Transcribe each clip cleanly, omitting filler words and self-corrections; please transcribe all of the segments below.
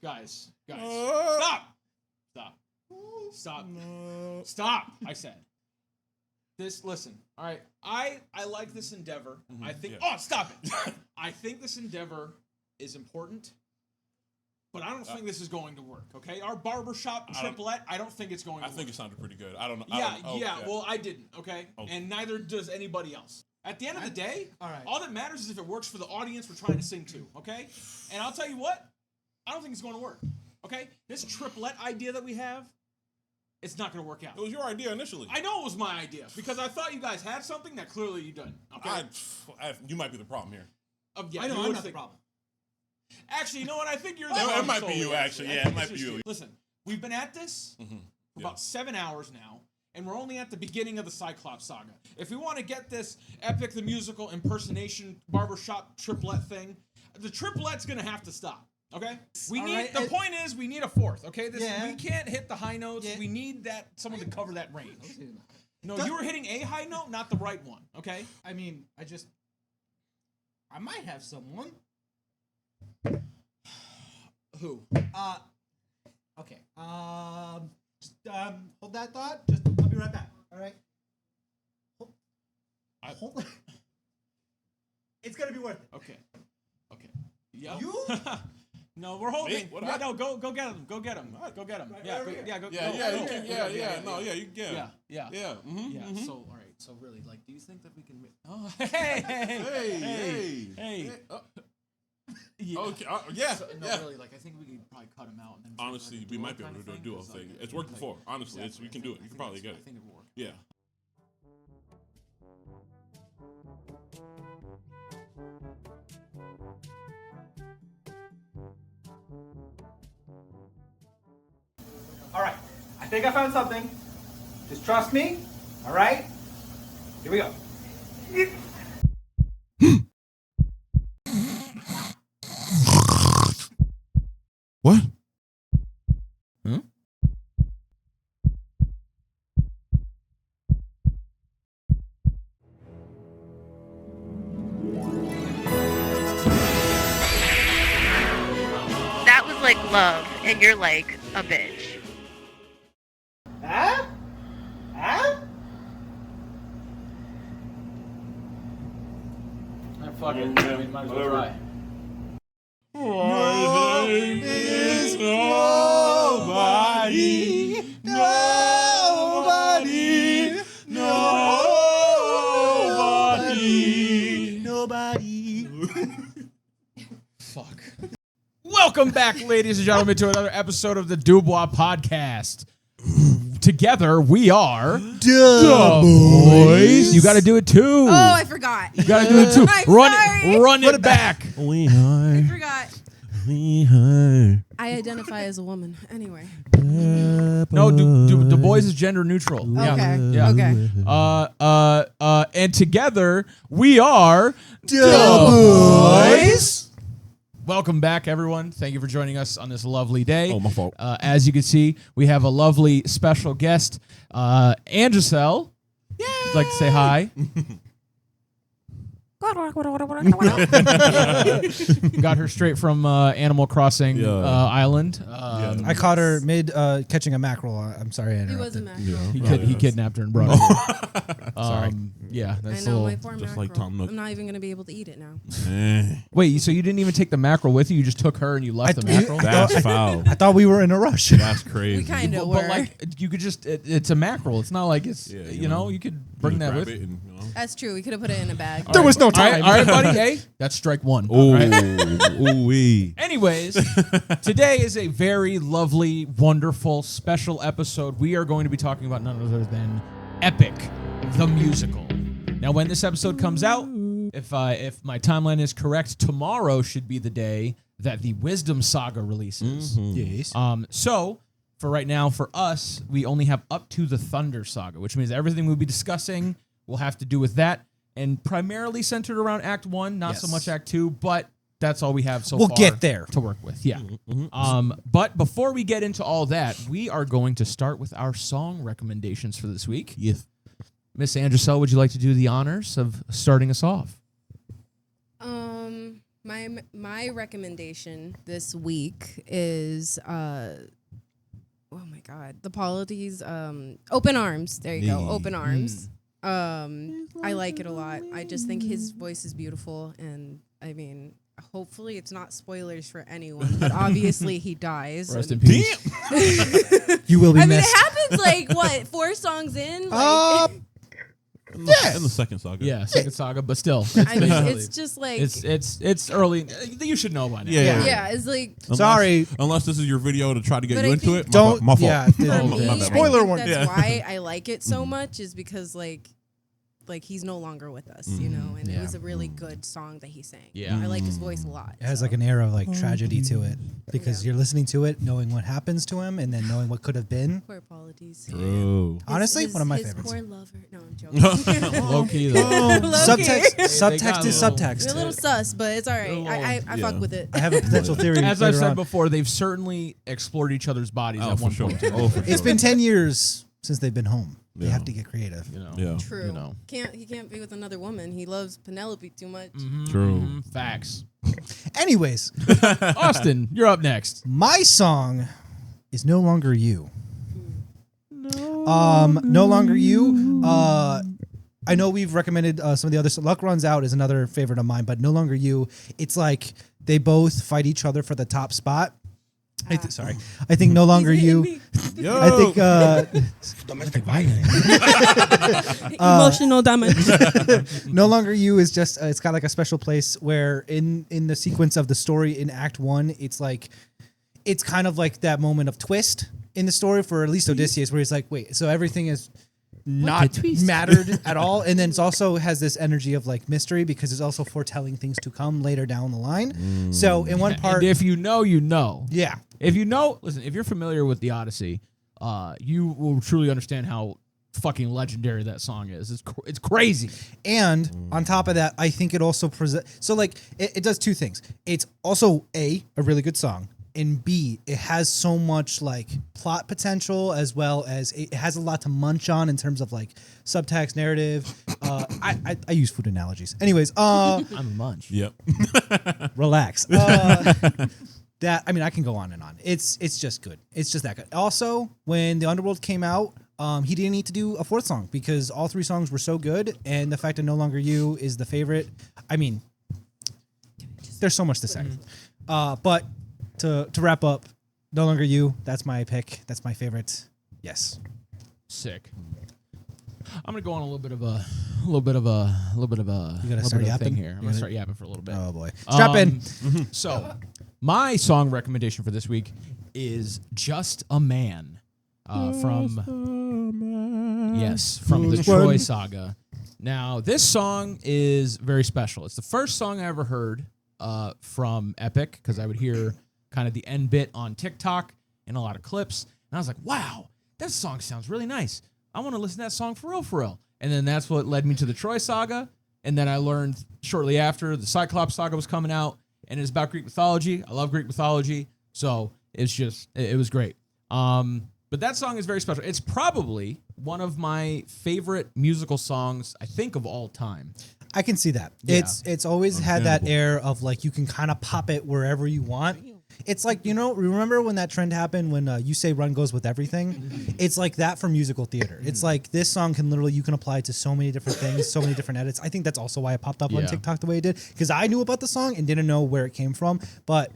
Guys. Stop. I said. Listen. All right. I like this endeavor. I think. Yeah. Oh, stop it. I think this endeavor is important, but I don't think this is going to work. Okay, our barbershop triplet. I don't think it's going to work. I think it sounded pretty good. I don't know. Yeah. Well, I didn't. Okay, and neither does anybody else. At the end of the day, all that matters is if it works for the audience we're trying to sing to. Okay, and I'll tell you what, I don't think it's going to work. Okay, this triplet idea that we have. It's not going to work out. It was your idea initially. I know it was my idea because I thought you guys had something that clearly you didn't. Okay, you might be the problem here. Yeah, I know I'm not the problem. Actually, you know what? I think you're the problem. It might be you, actually. Yeah, it might be you. Listen, we've been at this for about 7 hours now, and we're only at the beginning of the Cyclops saga. If we want to get this Epic the Musical impersonation barbershop triplet thing, the triplet's going to have to stop. Okay, the point is we need a fourth. Okay, we can't hit the high notes. Yeah. We need someone to cover that range. No, you were hitting a high note, not the right one. Okay. I mean, I might have someone. Who? Okay. Just hold that thought. I'll be right back. All right. Hold. It's gonna be worth it. Okay. Yeah. You. No, we're holding. Yeah, no, go get him. Go get him. Go get him. Yeah. So, all right. So, really, do you think that we can? Oh, hey. Yeah. Okay. Yeah. So, really, I think we could probably cut him out. And then honestly, we might be able to do a duo thing. It's worked before. Honestly, we can do it. You can probably get it. I think it will work. Yeah. All right. I think I found something. Just trust me. All right. Here we go. What? Huh? That was like love, and you're like a bitch. Huh? Fuck it. We might as well try. My name is nobody. Fuck. Welcome back, ladies and gentlemen, to another episode of the Dubois Podcast. Together, we are Dubois. You got to do it too. Oh, I forgot. You got to do it too. I'm Run it back. I forgot. I identify as a woman. Anyway. No, Dubois is gender neutral. Okay. Yeah. Okay. And together, we are Dubois. Welcome back, everyone. Thank you for joining us on this lovely day. Oh, my fault. As you can see, we have a lovely special guest, Annyisell. Yay! Would like to say hi. Got her straight from Animal Crossing Island. I caught her mid catching a mackerel. I'm sorry, I interrupted. He was a mackerel. He kidnapped her and brought her. Sorry. Yeah, I that's know, a my little. poor just mackerel. like Tom Nook. I'm not even going to be able to eat it now. Wait, so you didn't even take the mackerel with you? You just took her and you left the mackerel? That's foul. I thought we were in a rush. That's crazy. We kind of were. But you could just, it's a mackerel. It's not like it's, you know, you could bring that with you. That's true. We could have put it in a bag. There was no time. All right, buddy. Hey, that's strike one. Oh, right? ooh-wee. Anyways, today is a very lovely, wonderful, special episode. We are going to be talking about none other than Epic, the musical. Now, when this episode comes out, if my timeline is correct, tomorrow should be the day that the Wisdom Saga releases. Yes. So, for right now, for us, we only have up to the Thunder Saga, which means everything we'll be discussing will have to do with that, and primarily centered around Act 1, not so much Act 2, but that's all we have so far. We'll get there to work with, yeah. But before we get into all that, we are going to start with our song recommendations for this week. Yes. Miss Annyisell, would you like to do the honors of starting us off? My recommendation this week is oh my god, the Polities Open Arms. There you go, Open Arms. I like it a lot. I just think his voice is beautiful, and I mean, hopefully it's not spoilers for anyone, but obviously he dies. Rest in peace. You will be I mean, missed. it happens like what 4 songs in. Like, In the second saga. Yeah, second saga, but still, I mean, it's just like it's early. You should know by now. yeah, it's like. Unless this is your video to try to get But you I into think- it. Don't. My fault. Yeah. For Oh, me, my bad. Spoiler I think warning. That's Yeah. why I like it so much is because like he's no longer with us, you know, and it was a really good song that he sang. Yeah. I like his voice a lot. It has like an air of like tragedy to it because Yeah. you're listening to it, knowing what happens to him, and then knowing what could have been. Poor Polities. True. Honestly, one of my his favorites. Poor lover. No, I'm joking. Low key though. Subtext. They Subtext got is a little- It's a subtext. little sus, but it's all right. I fuck with it. I have a potential theory. As I've later said on. before, they've certainly explored each other's bodies Oh, at for one sure. point. Oh, for sure. It's been 10 years since they've been home. They Yeah. have to get creative. You know. Yeah. True. You know. He can't be with another woman. He loves Penelope too much. True. Facts. Anyways, Austin, you're up next. my song is No Longer You. No Longer You. I know we've recommended some of the others. Luck Runs Out is another favorite of mine, but No Longer You, it's like they both fight each other for the top spot. I think No Longer You. Yo. I think Emotional damage. No Longer You is just it's got like a special place where in the sequence of the story in Act 1, it's like it's kind of like that moment of twist in the story for at least Odysseus, where he's like, wait, so everything is not mattered at all, and then it also has this energy of like mystery because it's also foretelling things to come later down the line. So in one part, And if you know, you know. yeah, If you know, listen, if you're familiar with the Odyssey, you will truly understand how fucking legendary that song is. It's crazy. and on top of that, I think it also presents. So like it does two things. It's also a really good song. And B, it has so much like plot potential as well as it has a lot to munch on in terms of like subtext, narrative. I use food analogies. Anyways, I'm a munch. Yep. relax. That I mean, I can go on and on. It's just good. It's just that good. Also, when the Underworld came out, he didn't need to do a fourth song because all 3 songs were so good, and the fact that No Longer You is the favorite. I mean, there's so much to say. But to wrap up, No Longer You. That's my pick. That's my favorite. Yes. Sick. I'm gonna go on a little bit of a You gotta start yapping thing here. I'm gonna start yapping for a little bit. Oh boy. Strap in. So, my song recommendation for this week is "Just a Man" from the Troy Saga. Now, this song is very special. It's the first song I ever heard from Epic because I would hear kind of the end bit on TikTok and a lot of clips, and I was like, "Wow, that song sounds really nice. I want to listen to that song for real." And then that's what led me to the Troy Saga. And then I learned shortly after the Cyclops Saga was coming out, and it's about Greek mythology. I love Greek mythology, so it's just it was great. But that song is very special. It's probably one of my favorite musical songs, I think, of all time. I can see that. Yeah. It's always had that air of like you can kind of pop it wherever you want. It's like, remember when that trend happened when You Say Run goes with everything? It's like that for musical theater. It's like this song you can apply to so many different things, so many different edits. I think that's also why it popped up on Yeah. TikTok the way it did, because I knew about the song and didn't know where it came from, but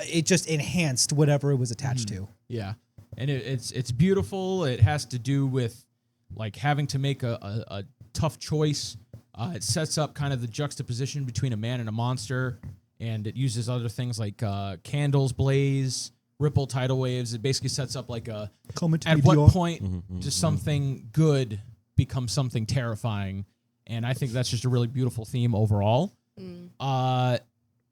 it just enhanced whatever it was attached to. Yeah, and it's beautiful. It has to do with like having to make a tough choice. It sets up kind of the juxtaposition between a man and a monster, and it uses other things like candles blaze, ripple tidal waves. It basically sets up like at what point does something good become something terrifying? And I think that's just a really beautiful theme overall.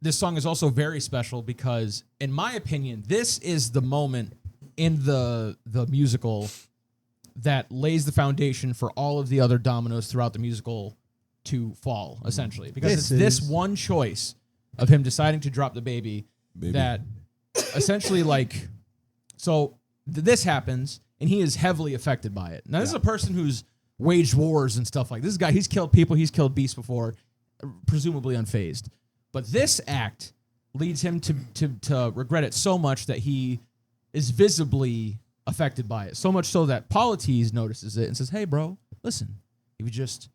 This song is also very special because, in my opinion, this is the moment in the musical that lays the foundation for all of the other dominoes throughout the musical to fall, essentially. Because it's this one choice of him deciding to drop the baby. That essentially this happens and he is heavily affected by it. Now, this is a person who's waged wars and stuff like this. Guy, he's killed people, he's killed beasts before, presumably unfazed. But this act leads him to regret it so much that he is visibly affected by it. So much so that Polites notices it and says, "Hey, bro, listen, if you just,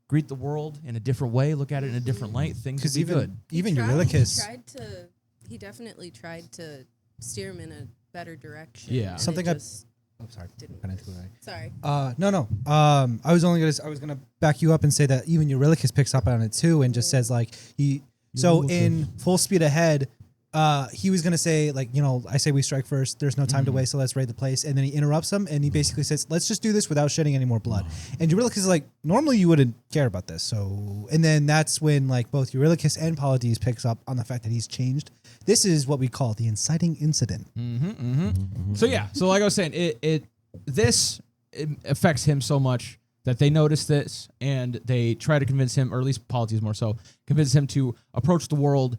greet the world in a different way, look at it in a different light, things would be good." Even Eurylochus. He definitely tried to steer him in a better direction. Yeah. and Something it I- just Oh, sorry. didn't. Got into it already. Sorry. No. I was gonna back you up and say that even Eurylochus picks up on it too, and just says like he. So in Full Speed Ahead, he was gonna say like, I say we strike first. There's no time to waste, so let's raid the place. And then he interrupts him, and he basically says, "Let's just do this without shedding any more blood." And Eurylochus is like, "Normally you wouldn't care about this." So, and then that's when like both Eurylochus and Polites picks up on the fact that he's changed. This is what we call the inciting incident. So yeah, so like I was saying, it affects him so much that they notice this and they try to convince him, or at least Polites more so, convince him to approach the world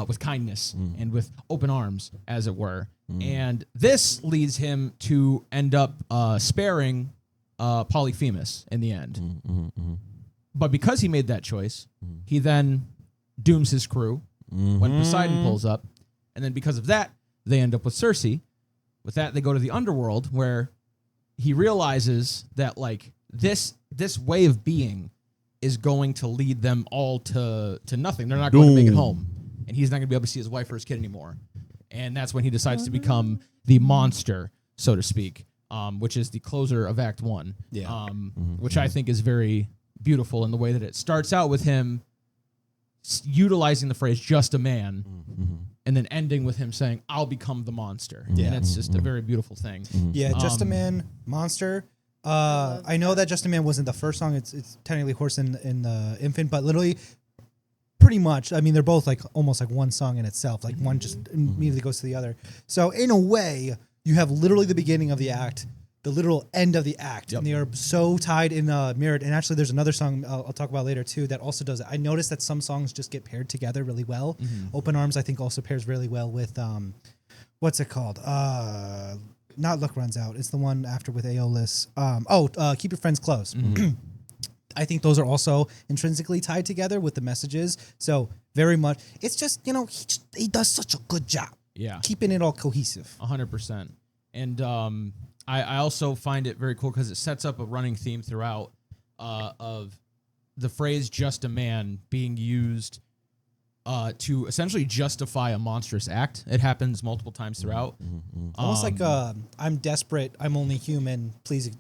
with kindness and with open arms, as it were. And this leads him to end up sparing Polyphemus in the end. But because he made that choice, he then dooms his crew when Poseidon pulls up. And then because of that, they end up with Circe. With that, they go to the underworld, where he realizes that like this way of being is going to lead them all to nothing. They're not going to make it home. And he's not going to be able to see his wife or his kid anymore. And that's when he decides to become the monster, so to speak, which is the closer of Act 1. Yeah. Which I think is very beautiful in the way that it starts out with him utilizing the phrase "just a man," and then ending with him saying, "I'll become the monster." Yeah. And it's just a very beautiful thing. Yeah, Just a Man, Monster. I know that Just a Man wasn't the first song. It's technically Horse in the Infant, but literally, pretty much. I mean, they're both like almost like one song in itself. Like one just immediately goes to the other. So in a way, you have literally the beginning of the act, the literal end of the act, and they are so tied in mirrored. And actually, there's another song I'll talk about later too that also does it. I noticed that some songs just get paired together really well. Open Arms, I think, also pairs really well with what's it called? Not Luck Runs Out. It's the one after with Aeolus. Keep Your Friends Close. I think those are also intrinsically tied together with the messages. So very much, it's just he does such a good job. Yeah, keeping it all cohesive. 100%. And I also find it very cool because it sets up a running theme throughout of the phrase "just a man" being used to essentially justify a monstrous act. It happens multiple times throughout. Almost like I'm desperate, I'm only human, please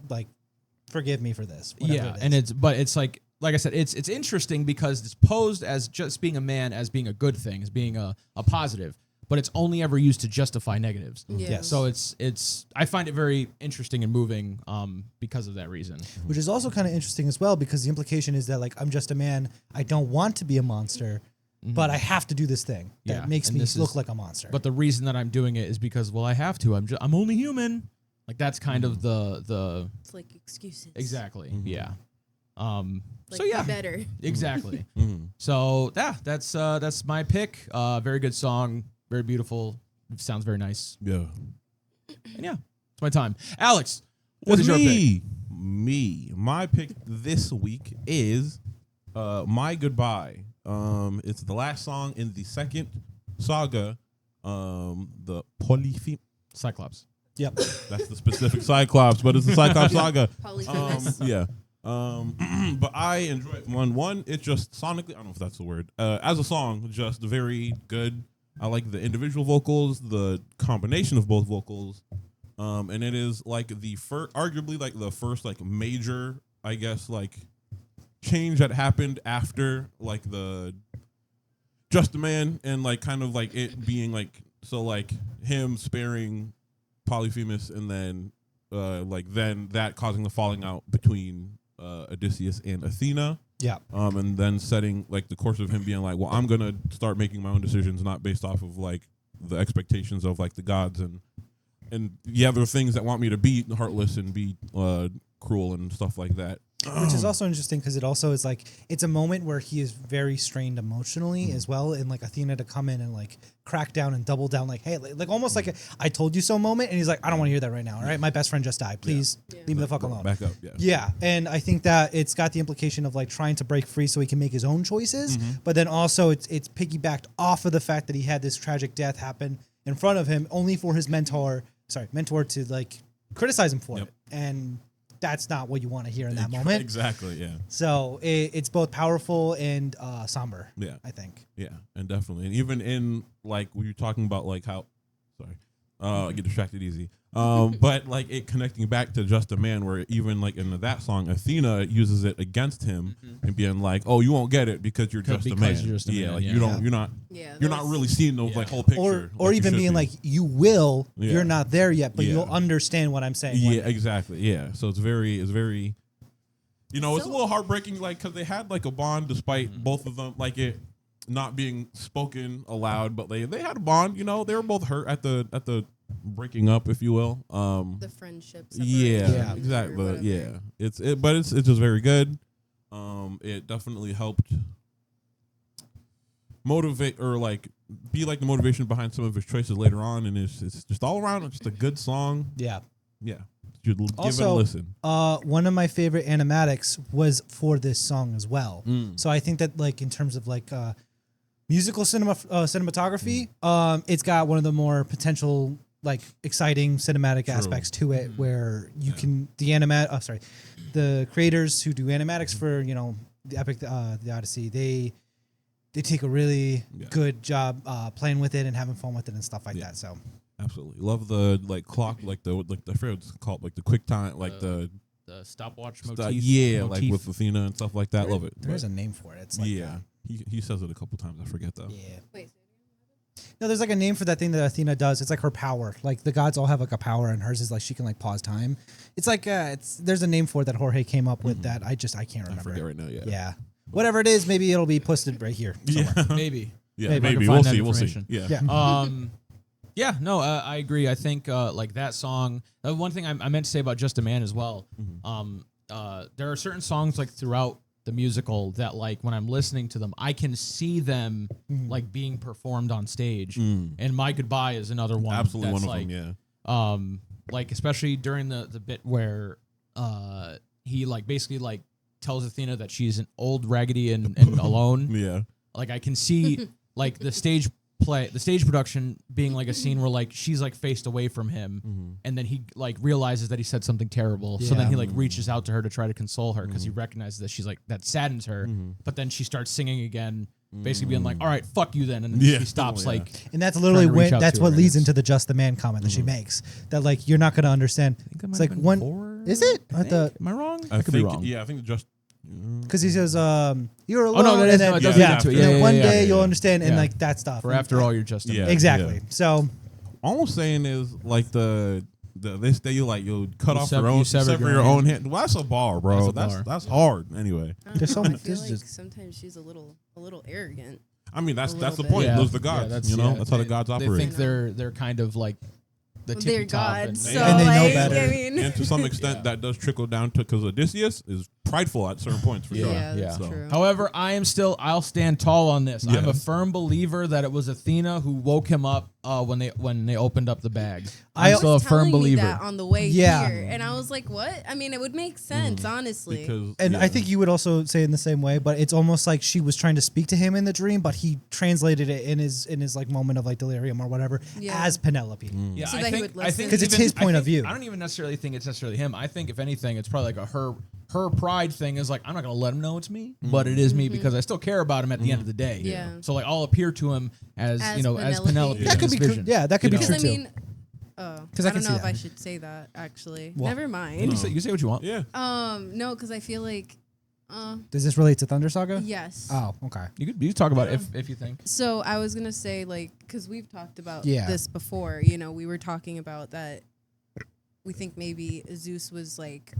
forgive me for this. Yeah, and it's like I said, it's interesting because it's posed as just being a man, as being a good thing, as being a positive, but it's only ever used to justify negatives. Yeah. So it's I find it very interesting and moving because of that reason. Which is also kind of interesting as well, because the implication is that like I'm just a man, I don't want to be a monster, but I have to do this thing that makes me look like a monster. But the reason that I'm doing it is because, well, I have to. I'm only human. Like that's kind of the It's like excuses. exactly. Yeah. Like, So yeah, be better. exactly. So that's my pick. Very good song, very beautiful. Sounds very nice. Yeah. And yeah, it's my time. Alex, what It's is your pick? My pick this week is My Goodbye. It's the last song in the second saga, the Polyphemus. Cyclops. Yep. That's the specific Cyclops, but it's the Cyclops saga. Polyphemus. Yeah. But I enjoy it. One, it's just sonically, I don't know if that's the word. As a song, just very good. I like the individual vocals, the combination of both vocals. And it is like arguably like the first like major, I guess, like change that happened after like the Just a Man, and like kind of like it being like, so like him sparing Polyphemus, and then then that causing the falling out between Odysseus and Athena. Yeah. And then setting like the course of him being like, well, I'm gonna start making my own decisions, not based off of like the expectations of like the gods, and there are things that want me to be heartless and be cruel and stuff like that. Which is also interesting because it also is like it's a moment where he is very strained emotionally as well, and like Athena to come in and like crack down and double down, like, hey, like almost like a "I told you so" moment, and he's like, I don't want to hear that right now. All right, my best friend just died. Please leave me the fuck alone. Back up. Yeah, and I think that it's got the implication of like trying to break free so he can make his own choices, but then also it's piggybacked off of the fact that he had this tragic death happen in front of him, only for his mentor to like criticize him for it, and that's not what you want to hear in that moment. Exactly, yeah. So it's both powerful and somber. Yeah, I think. Yeah, and definitely, and even in like when you're talking about like how, I get distracted easy. But like it connecting back to Just a Man, where even like in that song, Athena uses it against him and being like, "Oh, you won't get it because you're just a man." Like you're not really seeing the like whole picture. Or like even being be. like, "You will, Yeah. you're not there yet, but Yeah. you'll understand what I'm saying." Yeah, exactly. Yeah, so it's very, you know, it's a little heartbreaking, like because they had like a bond despite both of them, like it not being spoken aloud, but they had a bond. You know, they were both hurt at the breaking up, if you will. The friendship. Yeah, exactly. Yeah, it's just very good. It definitely helped motivate or like be like the motivation behind some of his choices later on, and it's just all around just a good song. Yeah. Give it a Also, listen. One of my favorite animatics was for this song as well. So I think that like in terms of like musical cinematography, it's got one of the more potential like exciting cinematic aspects to it, where you can the creators who do animatics for the Epic the Odyssey, they take a really good job playing with it and having fun with it and stuff like that. So absolutely love the like clock, like the I forget what it's called, like the quick time, like the stopwatch motif. motif. Like with Athena and stuff like that. Love it. There's a name for it. It's like he says it a couple times. I forget though. yeah. Wait. No, there's like a name for that thing that Athena does. It's like her power. Like the gods all have like a power, and hers is like she can like pause time. It's like there's a name for it that Jorge came up with that I can't remember. I forget right now. Yeah. Whatever it is, maybe it'll be posted right here somewhere. Maybe. Yeah, Maybe. maybe. Find We'll that see. We'll see. information. Yeah. I agree. I think like that song. One thing I meant to say about Just a Man as well. There are certain songs like throughout the musical that like when I'm listening to them, I can see them like being performed on stage. And My Goodbye is another one. Absolutely that's one of like, them. Yeah. like especially during the bit where he like basically like tells Athena that she's an old, raggedy, and alone. Yeah. Like I can see like the stage production being like a scene where like she's like faced away from him, and then he like realizes that he said something terrible. So then he like reaches out to her to try to console her because he recognizes that she's like that saddens her. But then she starts singing again, basically being like, "All right, fuck you then," and then she stops totally, like. And that's literally trying to reach when out that's to what her, leads and into the Just the Man comment that she makes. That like you're not gonna understand. It's like one is it? Am I wrong? I could be wrong. Yeah, I think just. Because he says, "You're alone," no, it and is- then, no, it does lead into it. and then Yeah, one yeah, day yeah. you'll understand, and Yeah. like that stuff. For after all, you're just a Yeah. man. exactly. Yeah. So Almost saying is like the this day you'll cut off sever- your own you sever sever your your own own hand. Well, that's a bar, bro. That's hard. Anyway, There's so I many- feel this is like just- sometimes she's a little arrest. I mean that's A the little point. bit. Those are the gods. That's how the gods They operate. think they're kind of like the tippy They're top. gods, and- so And they know like, better. I mean, And to some extent, that does trickle down to because Odysseus is prideful at certain points for sure. yeah, that's So. true. However, I'll stand tall on this. I'm Yeah. a firm believer that it was Athena who woke him up when they opened up the bag. I'm still a was firm telling me believer. that on the way Yeah. here, and I was like, "What?" I mean, it would make sense, honestly. Because And I think you would also say in the same way, but it's almost like she was trying to speak to him in the dream, but he translated it in his like moment of like delirium or whatever Yeah. as Penelope. Yeah, So I that he think, would I listen. think 'Cause it's even- his point of view. I don't even necessarily think it's necessarily him. I think if anything, it's probably like her pride thing is like I'm not gonna let him know it's me, but it is me because I still care about him at the end of the day. Yeah. So like I'll appear to him as As as Penelope. Penelope. That in could this be vision. yeah, that could be You know? true Because I too. mean, I 'Cause I can don't see know if I that. should say that actually. Well, Never mind. You can say what you want. yeah. No, because I feel like, Does this relate to Thunder Saga? yes. Oh, okay. You could talk about it if you think. So I was gonna say like, because we've talked about Yeah. this before. You know, we were talking about that. We think maybe Zeus was like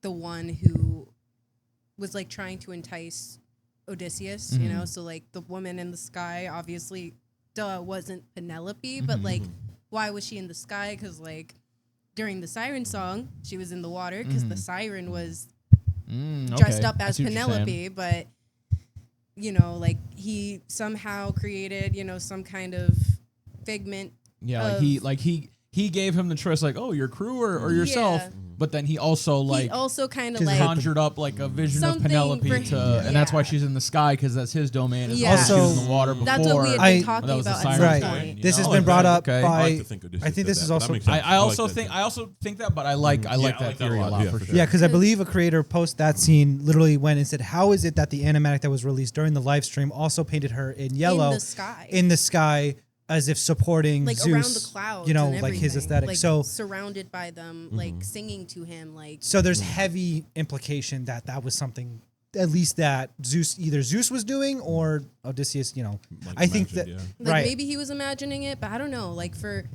the one who was like trying to entice Odysseus. You know, so like the woman in the sky obviously, wasn't Penelope, but like, why was she in the sky? Because like during the siren song, she was in the water because the siren was dressed okay. up I as see what you're saying. Penelope, but like he somehow created some kind of figment. Yeah, of- he gave him the choice, like, oh, your crew or yourself. Yeah. But then he also he also kind of 'cause like conjured up like a vision of Something Penelope for- and that's why yeah. she's in the sky because that's his domain. As Yeah. well as she was Also- in the water before. that's what we had I- been talking That was the about siren at Right. some song, point. you This know? has I been like brought that. up Okay. by. I like to think Odysseus I think did this that, is but also- that makes sense. I also like that think theory. I also think that, but I like Yeah, that I like that theory a a lot. lot Yeah, for for sure. sure. Yeah, because I believe a creator post that scene literally went and said, "How is it that the animatic that was released during the live stream also painted her in yellow in the sky, as if supporting like Zeus, around the clouds, you know, and like his everything, aesthetic." like, So surrounded by them, like singing to him, like So there's heavy implication that was something, at least that either Zeus was doing or Odysseus. Like I think that imagined, like right. maybe he was imagining it, but I don't know. Like for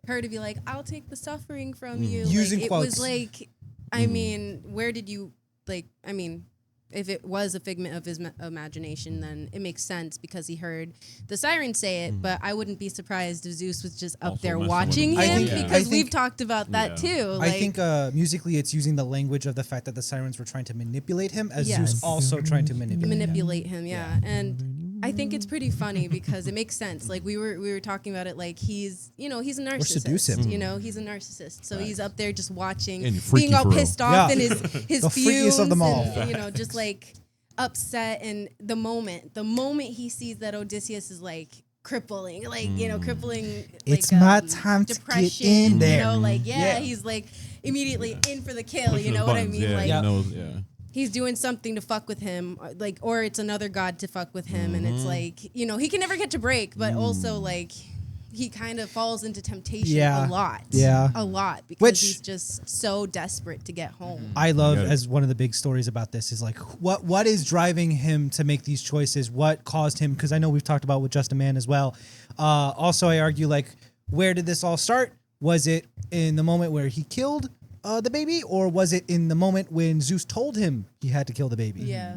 her to be like, "I'll take the suffering from you," Using like, quotes. it was like, I mean, where did you like? I mean, if it was a figment of his imagination, then it makes sense because he heard the siren say it. But I wouldn't be surprised if Zeus was just up Also there messing with watching him. I him think- because I think- we've talked about that Yeah. too. Like, I think musically it's using the language of the fact that the sirens were trying to manipulate him as Yes. Zeus also trying to manipulate him. him, and I think it's pretty funny because it makes sense. Like we were talking about it, like he's a narcissist. seduce him. He's a narcissist. So he's up there just watching, And freaky being all for real. pissed off Yeah. in his The fumes freakiest of them all. and, just like upset. And the moment he sees that Odysseus is like crippling, crippling. It's like, my time to get depression, in there. Yeah, he's like immediately in for the kill. Pushing You know those what I buttons, mean? Yeah, Like he knows, yeah. he's doing something to fuck with him, or it's another god to fuck with him, and it's like he can never catch a break, but also like he kind of falls into temptation Yeah. a lot, because Which- he's just so desperate to get home. I love Yeah. as one of the big stories about this is like what is driving him to make these choices? What caused him? Because I know we've talked about with Just a Man as well. Also, I argue like where did this all start? Was it in the moment where he killed the baby, or was it in the moment when Zeus told him he had to kill the baby? Yeah.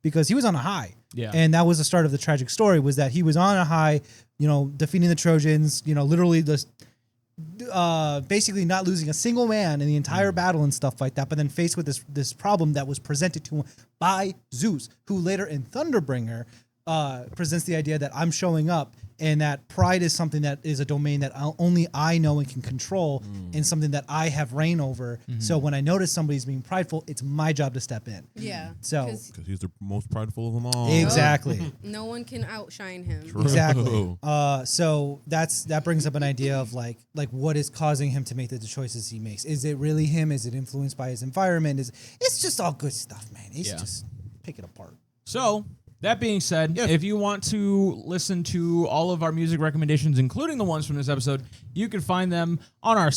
Because he was on a high. Yeah. And that was the start of the tragic story, was that he was on a high, defeating the Trojans, literally basically not losing a single man in the entire battle and stuff like that, but then faced with this problem that was presented to him by Zeus, who later in Thunderbringer presents the idea that I'm showing up, and that pride is something that is a domain that only I know and can control, and something that I have reign over. So when I notice somebody's being prideful, it's my job to step in. Yeah, So- 'cause Because he's the most prideful of them all. Exactly. no one can outshine him. True. Exactly. So that brings up an idea of like what is causing him to make the choices he makes. Is it really him? Is it influenced by his environment? It's just all good stuff, man. He's just pick it apart. So, that being said, if you want to listen to all of our music recommendations, including the ones from this episode, you can find them on our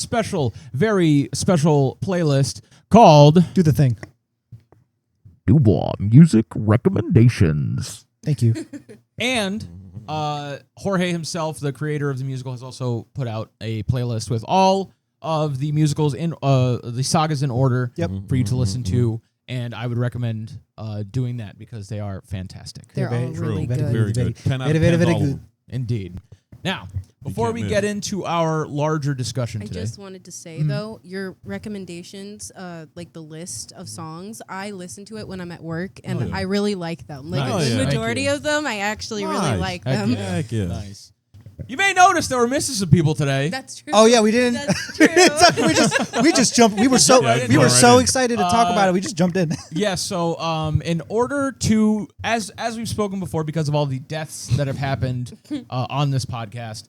very special playlist called Do the thing. Dubois Music Recommendations. Thank you. And Jorge himself, the creator of the musical, has also put out a playlist with all of the musicals in the sagas in order for you to listen to. And I would recommend doing that because they are fantastic. They're all really good. Very good. 10 out of Very, 10 very all of good. them. Indeed. Now, before can't we miss. get into our larger discussion I today, just wanted to say though, your recommendations, like the list of songs, I listen to it when I'm at work, and I really like them. Like Nice. the Oh, yeah. majority of them, I actually really Nice. like Heck them. yeah. Heck yeah. nice. You may notice that we're missing some people today. That's true. Oh yeah, we didn't. That's true. we just jumped. We were so Yeah, we were right so in. excited to talk about it. We just jumped in. Yeah, so in order to, as we've spoken before, because of all the deaths that have happened on this podcast,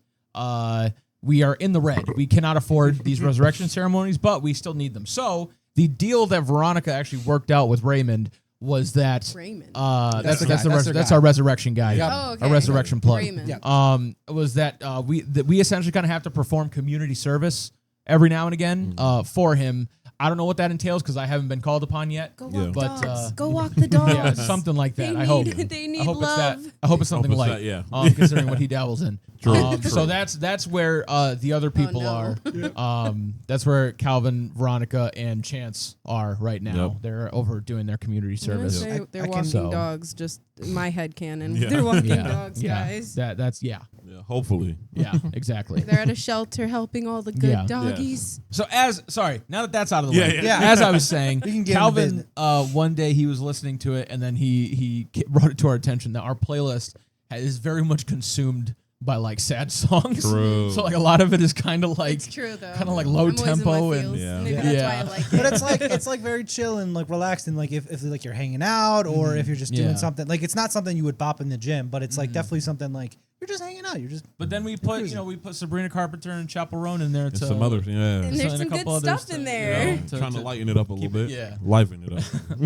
we are in the red. We cannot afford these resurrection ceremonies, but we still need them. So the deal that Veronica actually worked out with Raymond was that Raymond. that's the guy. That's their that's guy. our resurrection guy. Oh, okay. Our resurrection plug. Raymond. Yeah. Was that we essentially kind of have to perform community service every now and again for him. I don't know what that entails because I haven't been called upon yet. Go walk But, dogs. Go walk the dogs. Yeah, something like that. They I hope. need- they need I hope love. It's that. I hope it's something Hope it's like that, yeah. considering what he dabbles in. True. So that's where the other people no. are. That's where Kalvin, Veronica, and Chance are right now. Yep. They're over doing their community I'm gonna service. say they're I can- walking So- dogs just my head canon. Yeah. They're walking Yeah, dogs, yeah. guys. That's Yeah, hopefully. yeah, exactly. They're at a shelter helping all the good Yeah. doggies. So now that that's out of the Yeah, way, yeah. Yeah. as I was saying, We can get into Kalvin, one day he was listening to it, and then he brought it to our attention that our playlist is very much consumed by like sad songs. True. So like a lot of it is kind of like It's true though. kind of like low I'm always in my tempo and feels. Yeah. Maybe Yeah. that's Yeah. why I like But it. it's like very chill and like relaxed and like if like you're hanging out or if you're just doing Yeah. something like it's not something you would bop in the gym, but it's like definitely something like you're just hanging out. You're just But then we put we put Sabrina Carpenter and Chappell Roan in there And to some others, yeah. And there's and a some good couple others stuff to, in you there. know, Trying to lighten it up a little keep it- bit. yeah. Liven it up.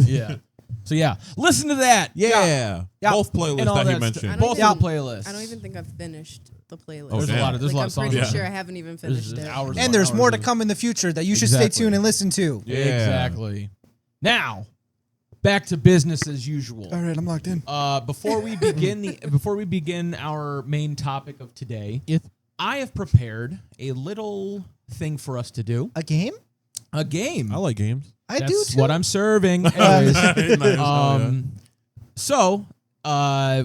yeah. So yeah, listen to that. Yeah. Yeah. Both playlists And all that he that mentioned. I don't Both even- of the playlists. I don't even think I've finished the playlist. Oh, There's damn. a lot of I'm songs. pretty Yeah. sure I haven't even finished There's it. hours and there's more to of- come in the future that you should Exactly. stay tuned and listen to. Yeah. Exactly. Now, back to business as usual. All right, I'm locked in. Before we begin our main topic of today, I have prepared a little thing for us to do. A game? A game. I like games. I That's do too. what I'm serving. Anyways, Nice. so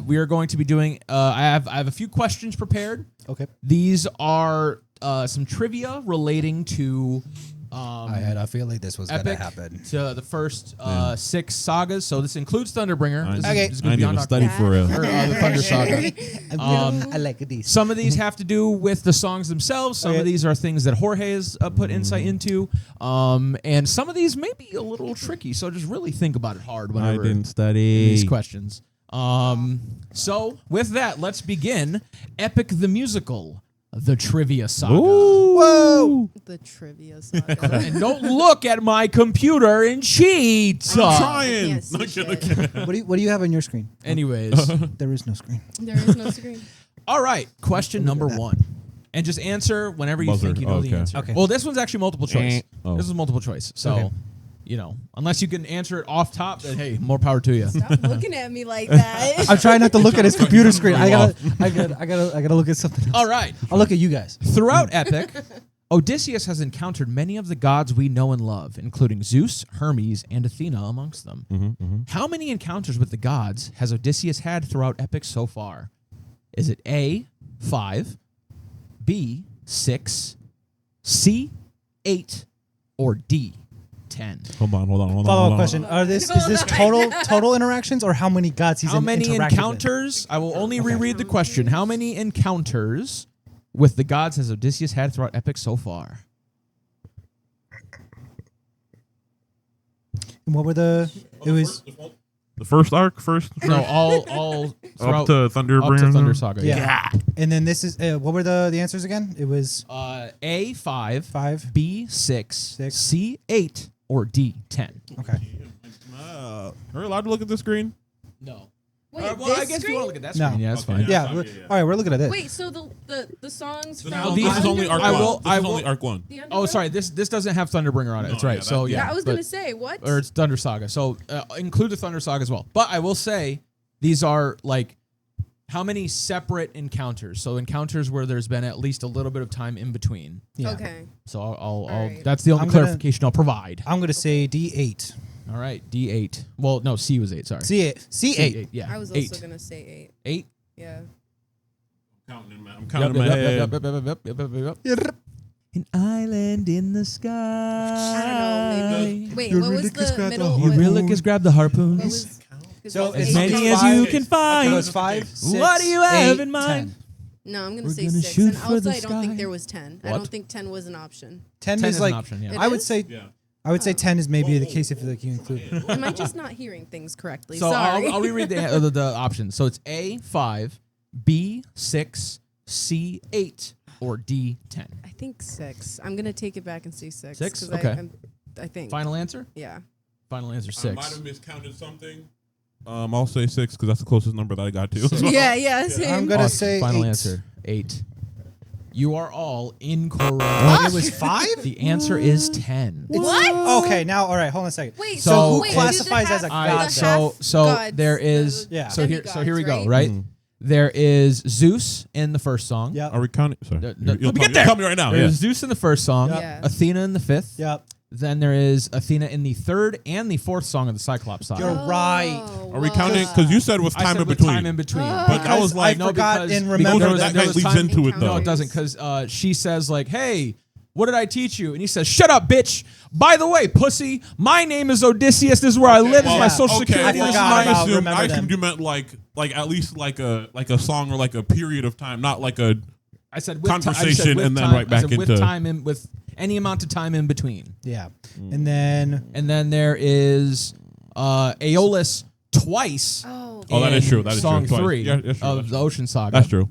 we are going to be doing. I have a few questions prepared. Okay. These are some trivia relating to. I had a feeling this was gonna Epic happen. to the first 6 sagas. So this includes Thunderbringer. This is- Okay. this is I gonna didn't be on even our- study for real. or, the Thunder Saga. I like these. Some of these have to do with the songs themselves. Some Okay. of these are things that Jorge has put insight into. And some of these may be a little tricky. So just really think about it hard I whenever didn't study. these questions. So with that, let's begin. Epic the Musical, the Trivia Saga. Whoa! The trivia saga. And don't look at my computer and cheat. I'm trying. can't see No, shit. kidding. What do you have on your screen? Anyways. There is no screen. There is no screen. All right, question number 1. And just answer whenever you Buzzer. think you know the Okay. answer. Okay. Well, this one's actually multiple choice. Oh. This is multiple choice. So, Okay. unless you can answer it off top, then hey, more power to you. Stop looking at me like that. I'm trying not to look at his computer screen. I Off. gotta look at something else. All right. I'll look at you guys. Throughout Epic, Odysseus has encountered many of the gods we know and love, including Zeus, Hermes, and Athena amongst them. How many encounters with the gods has Odysseus had throughout Epic so far? Is it A, 5, B, 6, C, 8, or D, 10? Hold on. Follow-up question: is this total interactions or how many gods he's How many interacted with? encounters? I will only reread the question. How many encounters with the gods has Odysseus had throughout Epic so far? And what were the? It was The first arc, No, all up throughout to Thunderbringer. up to Thunder Saga. yeah. And then this is what were the answers again? It was A 5, 5. B 6, Six. C 8, or D 10. Okay. Are we allowed to look at the screen? No. Wait, well, I this guess screen? you want to look at that No. screen. Yeah, that's Okay, fine. Yeah. fine, we're- yeah. All right, we're looking at this. Wait, so the songs So from now these- this is only arc I one. will- This I is will- only arc one. The Oh, Underworld? sorry. This doesn't have Thunderbringer on it. That's No, right. yeah, So that- yeah, Yeah, I was gonna but- say what? or it's Thunder Saga. So include the Thunder Saga as well. But I will say these are like how many separate encounters? So encounters where there's been at least a little bit of time in between. Yeah. Okay. So I'll right. that's the only I'm gonna- clarification I'll provide. I'm gonna say D8. All right, D8. Well, no, C was 8. Sorry. C8. C8. Yeah. I was also 8. gonna say 8. 8. Yeah. I'm counting in my head. Yep. An island in the sky. I don't know. Maybe. Wait, what was Eurylochus the got the middle? harpoon. Eurylochus grab the What harpoons. was? So As it's many as five. you can find. Okay, it was 5. 6, What do you have 8, in mind? 10. No, I'm gonna We're say gonna 6. shoot And for also, the I don't think sky. there was 10. I What? don't think 10 was an option. 10 10 is is like an option. Yeah. It I would is? say Yeah. I would say 10 is maybe the case if like you include. Am I just not hearing things correctly? So Sorry. I'll reread the options. So it's A 5, B 6, C 8, or D 10. I think 6. I'm gonna take it back and say 6. 6? 'cause Okay. I think. Final answer? Yeah. Final answer I might 6. have miscounted something. I'll say 6 because that's the closest number that I got to. Yeah. Yeah. Same. I'm gonna Awesome. say Final 8. answer 8. You are all incorrect. It was 5? The answer is 10. What? Okay, now all right, hold on a second. Wait. So who wait, classifies do as a the All half- right, god? the so half gods, there is Yeah. so here we go, demigods, right? Mhm. There is Zeus in the first song. Yep. Are we counting? Sorry. No, You'll let me tell get there. Tell me right now. There's Yeah. Zeus in the first song. Yeah. Athena in the fifth. Yep. Then there is Athena in the third and the fourth song of the Cyclops saga. You're right. Are we counting? Because you said with I time said in with between. time in between. But that was like I forgot because- and because remember there was- that there guy was leads time- into it though. No, it doesn't, because she says like, "Hey, what did I teach you?" And he says, "Shut up, bitch. By the way, pussy, my name is Odysseus. This is where I live. This is my social security. I This is forgot my-" about- I remember assumed them. you meant like at least like a song or like a period of time, not like a I said with conversation with and then time, right back with into- time in with any amount of time in between. Yeah. And then And then there is Aeolus twice. Oh, Oh, that is in true. That is song true. Twice. 3 Yeah, that's true. of That's the true. Ocean Saga. That's true.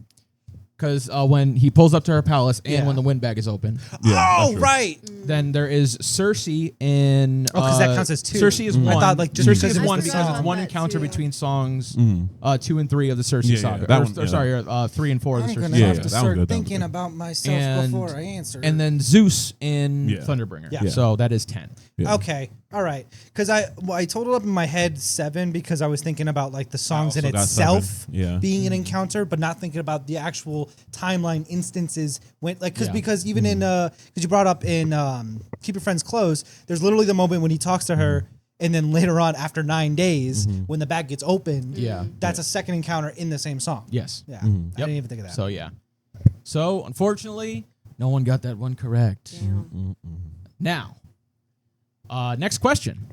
Because when he pulls up to her palace and Yeah. when the wind bag is open. Yeah, that's oh true. right. Then there is Circe in. Oh, 'cause that counts as 2. Circe is I one. thought, like, just Circe because is it was one the because song. it's one That encounter too. between songs Mm. 2 and 3 of the Circe Yeah, saga. that Or, one, or yeah. sorry, 3 and 4 of the I'm Circe gonna Yeah, have saga. to that was start good, that was thinking good. about myself And- before I answer. And then Zeus in Yeah. Thunderbringer. Yeah. So that is 10. Yeah. Okay, all right. Because I totaled up in my head 7 because I was thinking about like the songs in also got itself 7, yeah. being an encounter, but not thinking about the actual timeline instances when like Yeah. because even in because you brought up in Keep Your Friends Close, there's literally the moment when he talks to her. And then later on, after 9 days, when the bag gets opened, Yeah. that's a second encounter in the same song. Yes. Yeah, Mm-hmm. I didn't even think of that. So yeah. So unfortunately, no one got that one correct. Now, next question.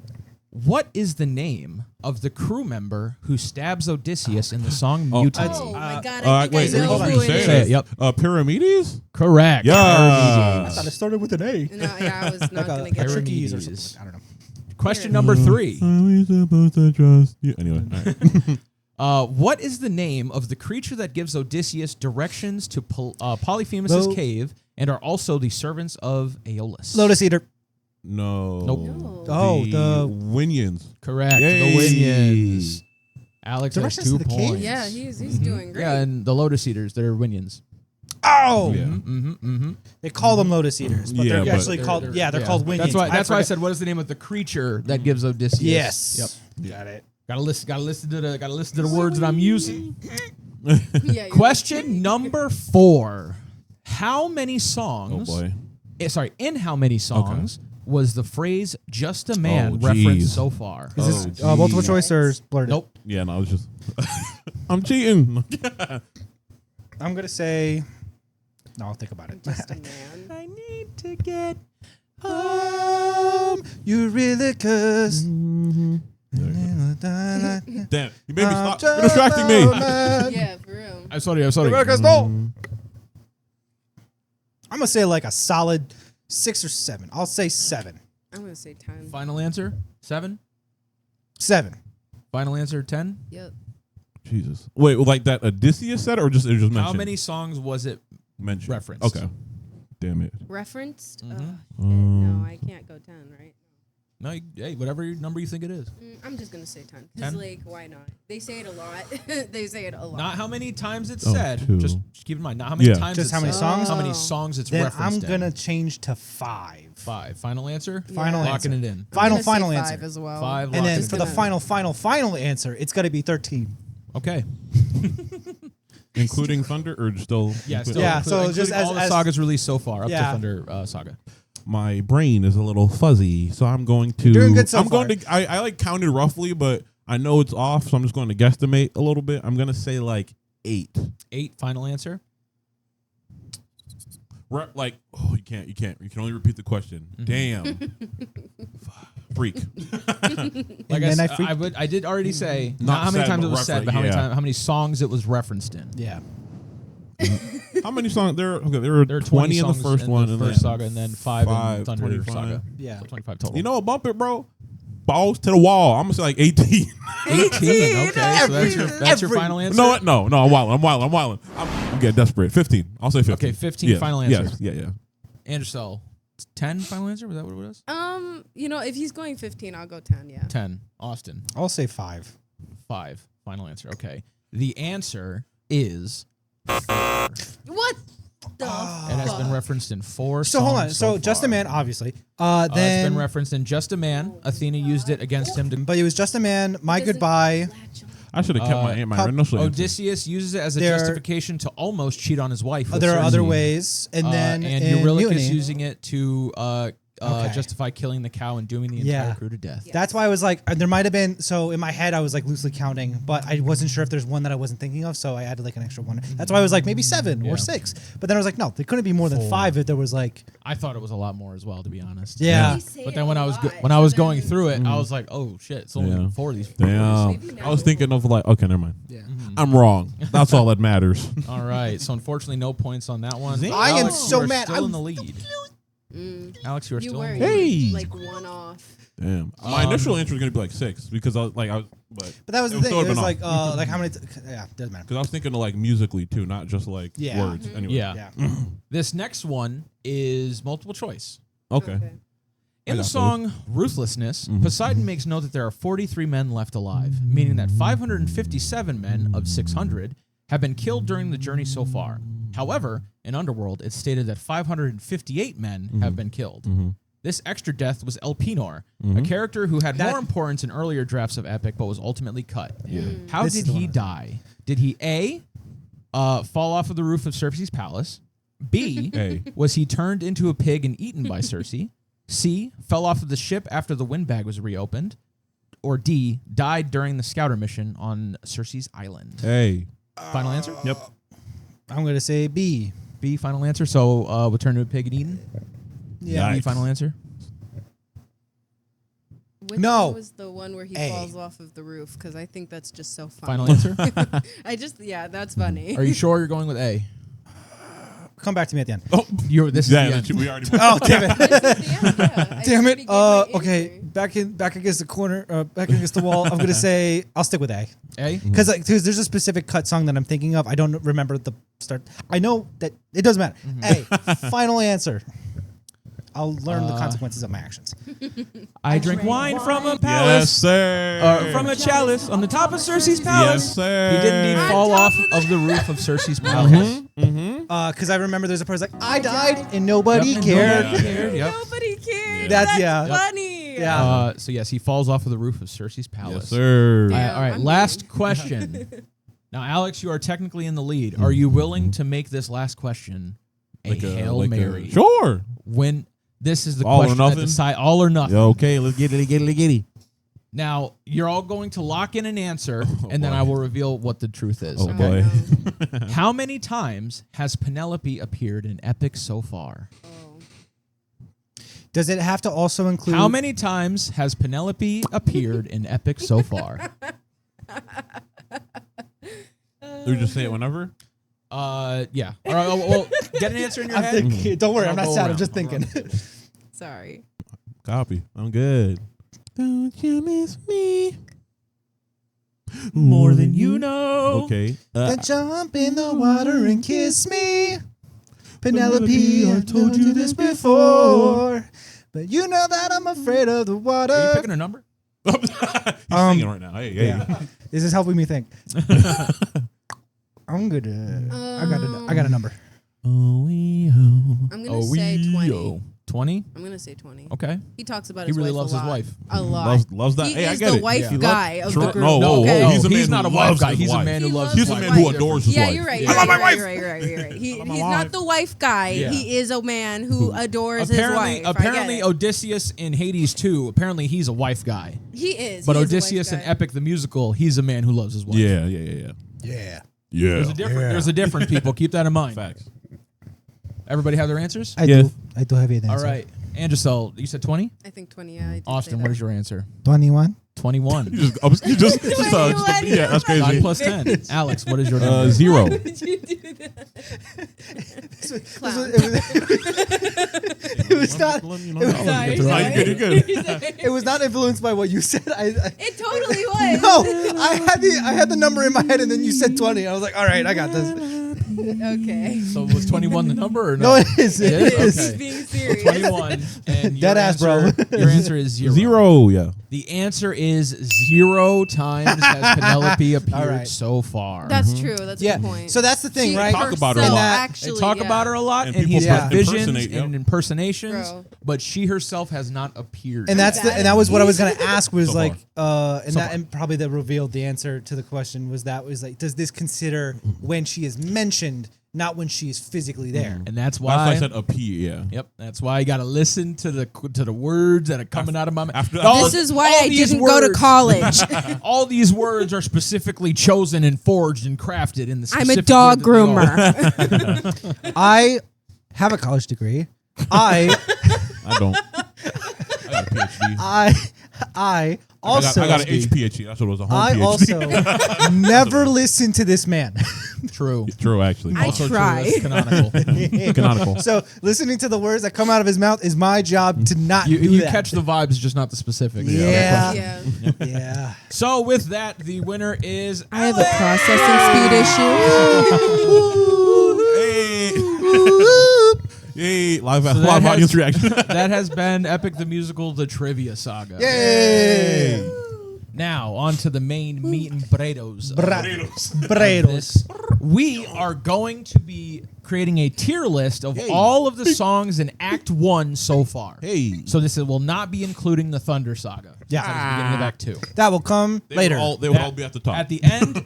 What is the name of the crew member who stabs Odysseus in the song Mutiny? Oh my god! I think wait, I know hold on. who Say it Say it, is. yep. Pyramides? Correct. Yeah. I thought it started with an A. No, yeah, I was not gonna Like a get it. Tricky or Pyramides. something. I don't know. Question number 3. Are we supposed to trust you? Anyway, all right. What is the name of the creature that gives Odysseus directions to Polyphemus' Lo- cave and are also the servants of Aeolus? Lotus Eater. No. Nope. No. Oh, the the- Winions. Correct. Yay. The Winions. Alex has Directions 2 to the cave? points. Yeah, he's doing great. Yeah, and the Lotus Eaters, they're Winions. Oh, Yeah. they call them Lotus Eaters, but Yeah, they're but- actually called they're called Winions. That's why I forget- said what is the name of the creature that gives Odysseus? Yes. Yep. Got it. Gotta listen to the words that I'm using. Yeah, you're- Question number 4. How many Oh songs? boy. In how many songs was the phrase "just a man" Oh, referenced geez. so far? Is this Oh, multiple geez. choice or blurted? Nope. Yeah, no, I was just. I'm cheating. I'm gonna say. No, I'll think about it. Just a man. I need to get Eurylochus. Damn, you made me stop. You're distracting me. Yeah, for real. I'm sorry. Eurylochus, no. I'm gonna say like a solid 6 or 7. I'll say 7. I'm gonna say 10. Final answer 7. 7. Final answer 10. Yep. Jesus. Wait, like that Odysseus said, or it just mentioned? How many songs was it? mentioned? referenced? Okay. Damn it. Referenced? Mhm. Shit. No, I can't go 10, right? No, hey, whatever number you think it is. I'm just gonna say 10. 10? Just like, why not? They say it a lot. They say it a lot. Not how many times it's Oh, said. 2. Just keep in mind. Not how many Yeah. times. Just it's how many said, songs? How many Oh. songs it's Then referenced. I'm gonna change to 5. 5. Final answer. Final Locking answer. it in. I'm Final gonna say final 5 answer. as well. 5. And then locking for it the in. final answer, it's got to be 13. Okay. Including Thunder, or still? Yeah. Still Yeah, include- so including just all the as- sagas released so far up Yeah. to Thunder Saga. My brain is a little fuzzy, so I'm going to. You're doing good so I'm far. going to. I like counted roughly, but I know it's off, so I'm just going to guesstimate a little bit. I'm going to say like 8. 8. Final answer. Like, oh, you can't. You can only repeat the question. Mm-hmm. Damn. Freak. Like then I did already say Not not how many said, times but it was said, but referenced, how many songs it was referenced in. Yeah. How many songs? There were There are 20 in the songs first in one, the and first then saga, and then 5 in Thunder 25. Saga. Yeah. So 25 total. You know what? Bump it, bro. Balls to the wall. I'm gonna say like 18. 18. Okay, so that's your final answer. No, what? No, I'm wilding. I'm getting desperate. 15. I'll say 15. Okay, 15 Yeah. final answer. Yes. Yeah. Annyisell, 10 final answer. Was that what it was? If he's going 15, I'll go 10. Yeah. 10. Austin, I'll say 5. 5 final answer. Okay, the answer is What the? it has been referenced in 4 So hold on. songs So so Just a far. Man, obviously. It's Then, been referenced in Just a Man. Athena used it against him to. but it was Just a Man, My Does it Goodbye. latch on? I should have kept my initial answer. Odysseus uses it as a There- justification to almost cheat on his wife. with There are other Circe. ways, and then and in Eurylochus Mutiny, using it to Okay. justify killing the cow and dooming the entire Yeah. crew to death. Yeah. That's why I was like, there might have been. So in my head, I was like loosely counting, but I wasn't sure if there's one that I wasn't thinking of, so I added like an extra one. That's why I was like maybe 7 Yeah. or 6. But then I was like, no, there couldn't be more than 4. 5 if there was like, I thought it was a lot more as well, to be honest. yeah. You say But it then a when I was lot, when I was so going then- through it, I was like, oh shit, it's only Yeah. 4 of these. Damn. Maybe I was now. thinking of like, okay, never mind. Yeah. I'm wrong. That's all that matters. All right, so unfortunately, no points on that one. I am Alex, so you are mad. Still in the lead. Alex, you are You still were in the lead. Hey. like 1 off. Damn. My initial answer was gonna be like 6 because I was but But that was the it thing. still It was would've been like how many? Yeah, doesn't matter. because I was thinking of like musically too, not just like Yeah. words. Anyway. Yeah. Yeah. This next one is multiple choice. Okay. In the got song Ruthlessness, Poseidon makes note that there are 43 men left alive, meaning that 557 men of 600 have been killed during the journey so far. However, in Underworld, it's stated that 558 men have been killed. This extra death was Elpenor, a character who had more importance in earlier drafts of Epic but was ultimately cut. How This is did the he one. die? Did he A, fall off of the roof of Cersei's palace? B, A. was he turned into a pig and eaten by Cersei? C, fell off of the ship after the windbag was reopened? Or D, died during the scouter mission on Cersei's island? Hey. Final answer? Yep. I'm gonna say B. B, final answer. So we'll turn to a pig and eaten? Yeah. B, Yikes. final answer? Which No. one was the one where he A. falls off of the roof? Because I think that's just so funny. Final answer? That's funny. Are you sure you're going with A? Come back to me at the end. Oh, This is yeah. the end. We already. Oh damn it! Damn Damn it! Okay, back against the corner, back against the wall. I'm gonna say I'll stick with A. A? Because there's a specific cut song that I'm thinking of. I don't remember the start. I know that it doesn't matter. A. Final answer. I'll learn the consequences of my actions. I drink wine from a Yes, palace. sir. From a chalice on the top of Cersei's palace. Yes, sir. He did indeed fall off of the roof of Cersei's palace. Because I remember there's a part like I died and nobody Yep, cared. nobody cared, yep. Nobody cared. That's- That's yeah. funny. Yeah. So yes, he falls off of the roof of Cersei's palace. Yes, sir. Yeah. All right, I'm last mean. question. Now, Alex, you are technically in the lead. Are you willing to make this last question a Hail Mary? Sure. When this is the All or question that nothing? decide all or nothing. Yeah, okay, let's get it. Now, you're all going to lock in an answer, and then boy. I will reveal what the truth is. Oh, okay? boy. How many times has Penelope appeared in Epic so far? Does it have to also include? How many times has Penelope appeared in Epic so far? Do we just say it whenever? Yeah. All right, well, get an answer in your I'm head. thinking. Don't worry, I'll I'm not go sad. I'm around. just I'll thinking. Sorry. Copy. I'm good. Don't you miss me more than you know? Okay. Then jump in the water and kiss me. Penelope, I've told you this before. But you know that I'm afraid of the water. Are you picking a number? He's singing right now. Hey, hey. Yeah. This is helping me think. I'm good. I got a number. I'm gonna say 20. 20? I'm gonna say 20. Okay. He talks about He his really wife loves a his lot. wife. A lot. Loves that. He Hey, I is get the it. wife Yeah. guy of the True. group. No, okay? he's a man he's not who a wife loves guy. his He's a wife. man who He loves loves He's his a man wife. who adores his Yeah, wife. you're right. I love my wife. Right. He's my not wife. the wife guy. Yeah. He is a man who adores Apparently, his wife. I get apparently it. Odysseus in Hades 2, apparently he's a wife guy. He is. But He is a wife Odysseus in guy. Epic the Musical, he's a man who loves his wife. Yeah. Yeah. There's a difference. There's a difference, people. Keep that in mind. Facts. Everybody have their answers? I Yes. do. I do have it. All right. Annyisell, you said 20? I think 20. Yeah. I did Austin, say what that. is your answer? 21. 21. You just yeah, that's 9 crazy. plus 10. Alex, what is your number? 0. Did you do that? Clown. It was not. Sorry, You're good. It was not influenced by what you said. It totally was. No, I had the number in my head, and then you said 20. I was like, all right, I got this. Okay. So was 21 the number or no? No, it is. It It is? is. Okay. Being serious. 21. And your Dead ass, bro. answer- Your answer is 0. 0. Yeah. The answer is 0 times has Penelope appeared All right. so far. That's true. That's a Yeah. good point. So that's the thing, She right? Talk about her a herself lot. Actually, They talk yeah. about her a lot, And and he's people got visions impersonate, yep. and impersonations, Bro. but she herself has not appeared. And that was what I was gonna ask was So like far. and probably that revealed the answer to the question was like, does this consider when she is mentioned, not when she's physically there. And that's That's why why I said appear. Yeah. Yep, that's why I got to listen to the words that are coming out of my mouth. After- This is why I didn't go to college. All these words are specifically chosen and forged and crafted in the I'm specific a dog way that they are. groomer. I have a college degree. I I got a PhD. I also I got an HPhD. That's what it was. A home I PhD. also never listened to this man. True. True, actually. I Also try. true. That's canonical. Canonical. So listening to the words that come out of his mouth is my job to not You do that. catch the vibes, just not the specifics. Yeah. Yeah. Yeah. So with that, the winner is I have a processing speed issue. Hey, live that audience has- reaction. that has been Epic the Musical, the Trivia Saga. Yay! Now on to the main meat and potatoes. Bredos. We are going to be creating a tier list of all of the songs in Act 1 so far. Hey. So this will not be including the Thunder Saga. Yeah. That is the beginning of Act 2. That will come later. They will all be at the top. At the end,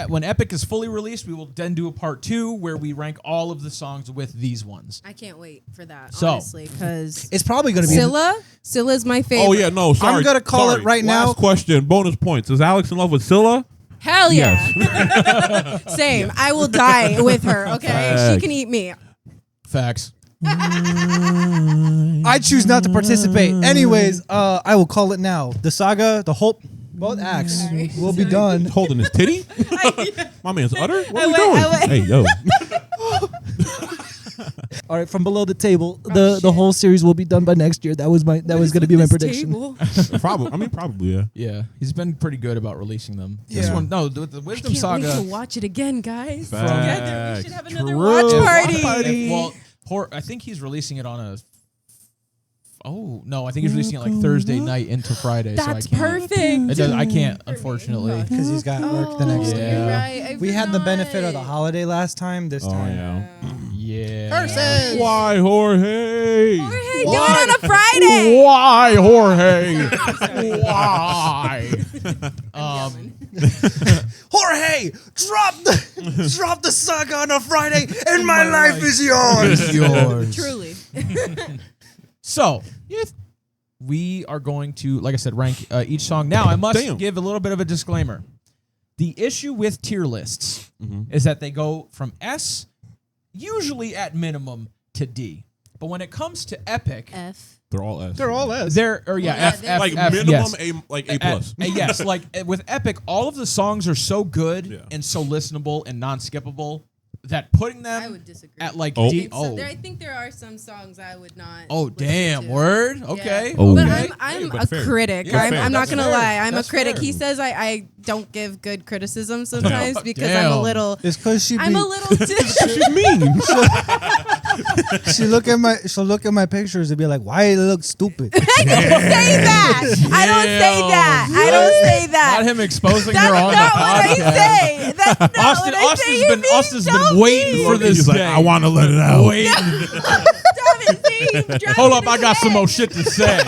when Epic is fully released, we will then do a part 2 where we rank all of the songs with these ones. I can't wait for that, So- honestly, because It's probably going to be Scylla's my favorite. Oh, yeah, no, sorry. I'm gonna call Sorry. it right now. Last question, bonus points. Is Alex in love with Scylla? Hell yeah. Same. I will die with her, okay? She Facts. can eat me. Facts. I choose not to participate. Anyways, I will call it now. The saga, both acts Sorry. will be done. Holding his titty? My man's udder? What are we I doing? Hey, yo. All right, from below the table, the whole series will be done by next year. That was going to be my prediction. Probably, yeah. Yeah, he's been pretty good about releasing them. This Yeah. one, no, the Wisdom Can't Saga. wait to watch it again, guys. Facts. Together, we should have another True. watch party. I think he's releasing it on a. Oh no, I think he's releasing it like Thursday night into Friday. That's so I can't. perfect. I can't, unfortunately. Because he's got work the next Yeah. day. You're right. I We had the benefit of the forgot. holiday last time. This Oh, time. yeah. Yeah. Why, Jorge? Jorge, do it on a Friday. Why, Jorge? Why? Jorge, drop the saga on a Friday, and my life is yours. Yours. Truly. So, we are going to, like I said, rank each song. Now, I must give a little bit of a disclaimer. The issue with tier lists is that they go from S, usually at minimum, to D. But when it comes to Epic, F. They're all S. they're F, they're- like F, minimum yes. A, like A plus. Yes, like with Epic, all of the songs are so good Yeah. and so listenable and non-skippable that putting them I would disagree. at like Oh. D. So I think there are some songs I would not. Oh, listen damn, to. word? Yeah. Okay. Oh. But okay. I'm but a fair. critic. Yeah, I'm fair. not That's going to fair. lie. I'm That's a critic. fair. He says I don't give good criticism sometimes because I'm Damn. a little. It's because she'll I'm a little. She's mean. she'll look at my pictures and be like, why it look stupid? I don't say that. I don't say that. I don't say that. Not him exposing That's her on not the what I podcast. say. That's not Austin, what I say. You're being Austin's so been waiting mean. for this He's like, day. I want to let it out. Waiting. Stop it, see? You're driving Hold up, me I got some mad. more shit to say.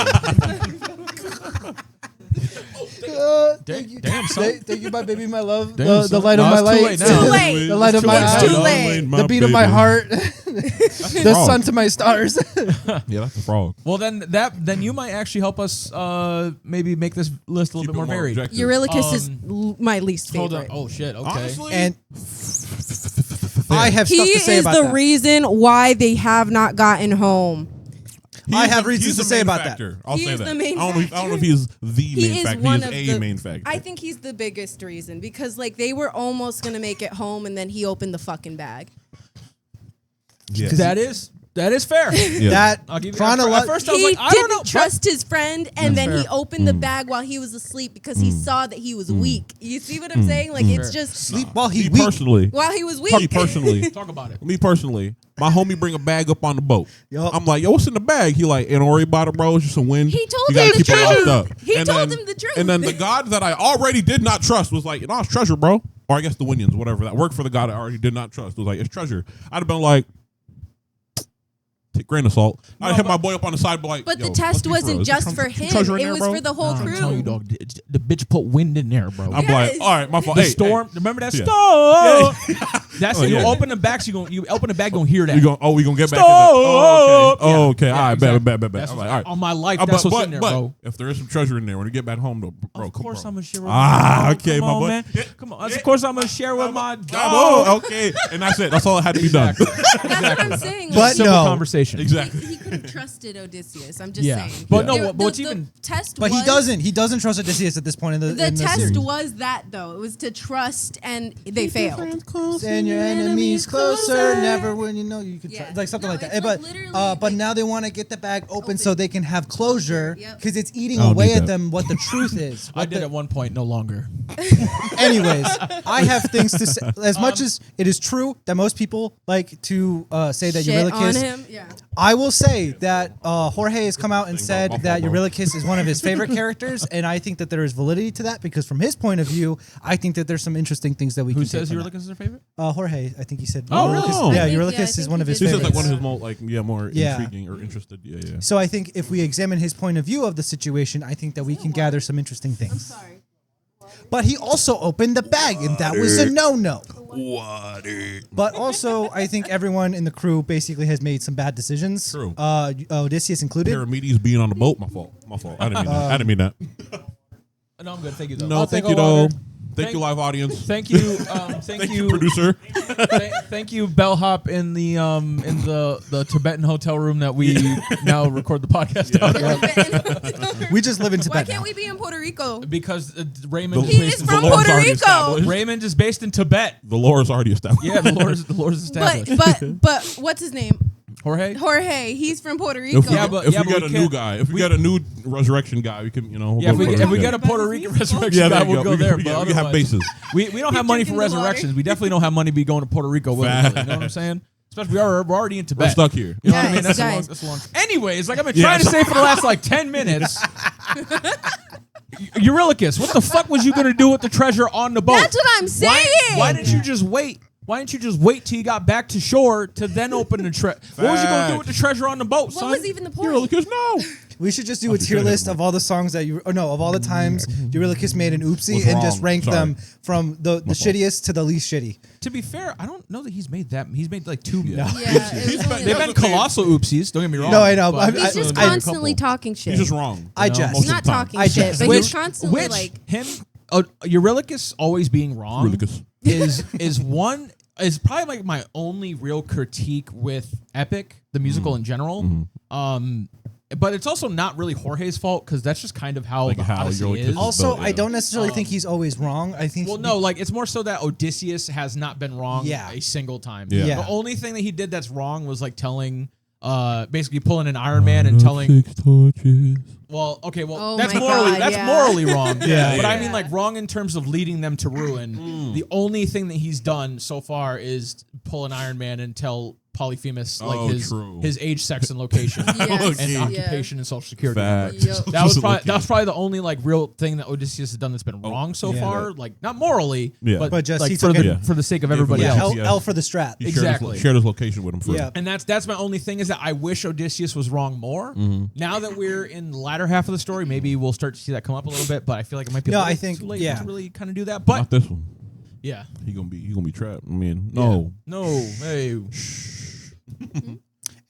Damn, son. Thank you, my baby, my love. Damn, The son. light No, of my it's too light. late now. Too late. The light of my It's eyes. too late. The beat of my heart. The frog. sun to my stars. Yeah, that's a frog. Well, then you might actually help us maybe make this list a little bit more varied. objective. Eurylochus is my least Hold on. favorite. Oh shit. Okay. Honestly, And I have He stuff to say is about the that. reason why they have not gotten home. I have he's reasons the to say main about factor. that. I'll He say is that. the main I don't know if he's the He main is factor. one He's of a the main factor. I think he's the biggest reason because like they were almost gonna make it home and then he opened the fucking bag. Yeah. That is fair. Yeah. That I'll give you chronolog- at first I was He like, I don't know. didn't trust his friend and then he fair. opened the bag while he was asleep because he saw that he was weak. You see what I'm saying? Like it's Fair. just sleep while he Me weak. personally, while he was me weak. personally, Talk about it. me personally, my homie bring a bag up on the boat. Yup. I'm like, yo, what's in the bag? He like, ain't worry about it, bro. It's just some wind. He told You gotta him the keep it locked truth. up. He And told then- him the truth. And then the god that I already did not trust was like, no, it's treasure, bro. Or I guess the Winions, whatever. That worked for the god I already did not trust. Was like, it's treasure. I'd have been like, grain of salt. I hit my boy up on the side, like. But yo, the test let's be wasn't real. Is there just for him. treasure in It there, was bro? for the whole I'm crew. telling you, dog. The bitch put wind in there, bro. I'm Yes. like, all right, my fault. The Hey, storm. hey. Remember that Yeah. storm? That's Oh, it. You yeah. open the back, you open the bag, gonna hear that. We gonna get back. Stop! In the, oh, okay. Oh, okay. Yeah, all right. exactly. Bet. That's I'm like, all right. on my life. Uh, That's what's in there, but bro. if there is some treasure in there when we get back home, though, bro, Of course, I'm gonna share with Ah, my okay, Come my on, boy. man. Come on. Of course, I'm gonna share with my dog. Oh, okay. And that's it. That's all that had to be done. That's what I'm saying. But Simple no. conversation. Exactly. He could have trusted Odysseus. I'm just Yeah. saying. But no, There- but what's the even- test But was, he doesn't. He doesn't trust Odysseus at this point in the The in the test series. was that though. It was to trust, and they failed. Send your enemies closer, never when you know you could Yeah. like something No, like that. it's But like literally, but like, now they want to get the bag open so they can have closure Yep. because it's eating I don't away need at that. them what the truth is. I What did the- at one point, no longer. Anyways, I have things to say. As much as it is true that most people like to say that Shit on Eurylochus, him. Yeah. I will say that Jorge has come out and said my that fault, bro. Eurylochus is one of his favorite characters, and I think that there is validity to that because from his point of view, I think that there's some interesting things that we Who can says take from Eurylochus is their favorite? that. Jorge, I think he said. Oh, Eurylochus, really? yeah, I think- Eurylochus yeah, I is think one of he his did He say says favorites. like one of his more Yeah. intriguing or interested. Yeah. So I think if we examine his point of view of the situation, I think that we can gather some interesting things. Sorry. But he also opened the bag, and that was a no-no. But also, I think everyone in the crew basically has made some bad decisions. True. Odysseus included. Paramedes being on the boat, my fault. I didn't mean that. I didn't mean that. No, I'm good. Thank you, though. No, I'll thank take you, all though. of it. Thank you, live audience. Thank you. Thank you, producer. Thank you, bellhop in the Tibetan hotel room that we now record the podcast out of. We just live in Why Tibet can't now. we be in Puerto Rico? Because Raymond The- is He based is in from the Lord's Puerto already Rico. established. Raymond is based in Tibet. The lore is already established. Yeah, the Lord is established. But what's his name? Jorge. Jorge. He's from Puerto Rico. If we, Yeah, but- if yeah, we but get we a new can't- guy, if we get a new resurrection guy, we can, we'll Yeah, go to if Puerto we Rico. get a Puerto Rican resurrection Yeah, guy, there you we'll go. go there. We But have otherwise- bases. We don't have money for drinking the water. resurrections. We definitely don't have money to be going to Puerto Rico willingly. You know what I'm saying? Especially we're already in Tibet. We're stuck here. You know what I mean? Guys, That's a long. guys. That's a long. Anyways, like I've been Yeah, trying to so- say for the last like 10 minutes. Eurylochus, what the fuck was you gonna do with the treasure on the boat? That's what I'm saying. Why didn't you just wait? Why didn't you just wait till you got back to shore to then open the treasure? What was you gonna do with the treasure on the boat, What son? was even the point? Eurylochus, no. We should just do a I'll be tier good at list it. of all the songs that of all the times Eurylochus made an oopsie Was and just wrong. rank Sorry. them from the fault. shittiest to the least shitty. To be fair, I don't know that he's made that. He's made like two. Yeah, it was only They've like- been colossal oopsies. Don't get me wrong. No, I know, but but He's just I- constantly talking shit. He's just wrong. I you know, jest. most He's of not the time. talking I shit, just- but Which- he's constantly which like. him, Eurylochus always being wrong. Eurylochus. is probably like my only real critique with Epic, the musical in general. But it's also not really Jorge's fault because that's just kind of how Like the how Odyssey Eurylochus is. is Also, But, I yeah. don't necessarily think he's always wrong. I think Well, no, like it's more so that Odysseus has not been wrong Yeah. a single time. Yeah. Yeah. The only thing that he did that's wrong was like telling, basically pulling an Iron Man and telling. 6 torches. Well, okay, well Oh that's my morally God, that's yeah. morally wrong. Yeah. But I Yeah. mean like wrong in terms of leading them to ruin. The only thing that he's done so far is pull an Iron Man and tell Polyphemus like Oh, his true. age, sex, and location, Yes, and yeah. occupation and social security. Fact. Yep. That was probably the only like real thing that Odysseus has done that's been wrong so Yeah. far. Like not morally, Yeah. but, But just like he for took the it- for the sake of everybody Yeah, else. L for the strat. He Exactly. shared his location with him for Yeah. And that's my only thing is that I wish Odysseus was wrong more. Now that we're in the latter half of the story, maybe we'll start to see that come up a little bit. But I feel like it might be No, a little I think- too late yeah. to really kind of do that. But Not this one. yeah, He gonna be trapped. I mean, no. no, hey,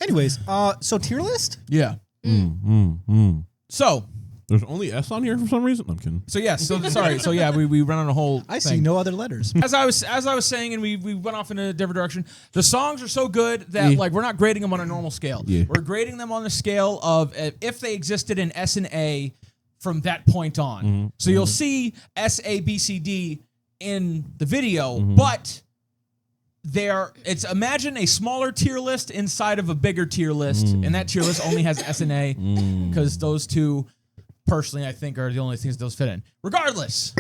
Anyways, so tier list? yeah. So There's only S on here for some reason. I'm kidding. yeah. So sorry. So yeah, we ran on a whole. I see thing. no other letters. As I was saying, and we went off in a different direction. The songs are so good that like we're not grading them on a normal scale. Yeah. We're grading them on the scale of if they existed in S and A from that point on. So you'll see S, A, B, C, D in the video, but it's imagine a smaller tier list inside of a bigger tier list, and that tier list only has S and A because those two, personally, I think are the only things those fit in. Regardless.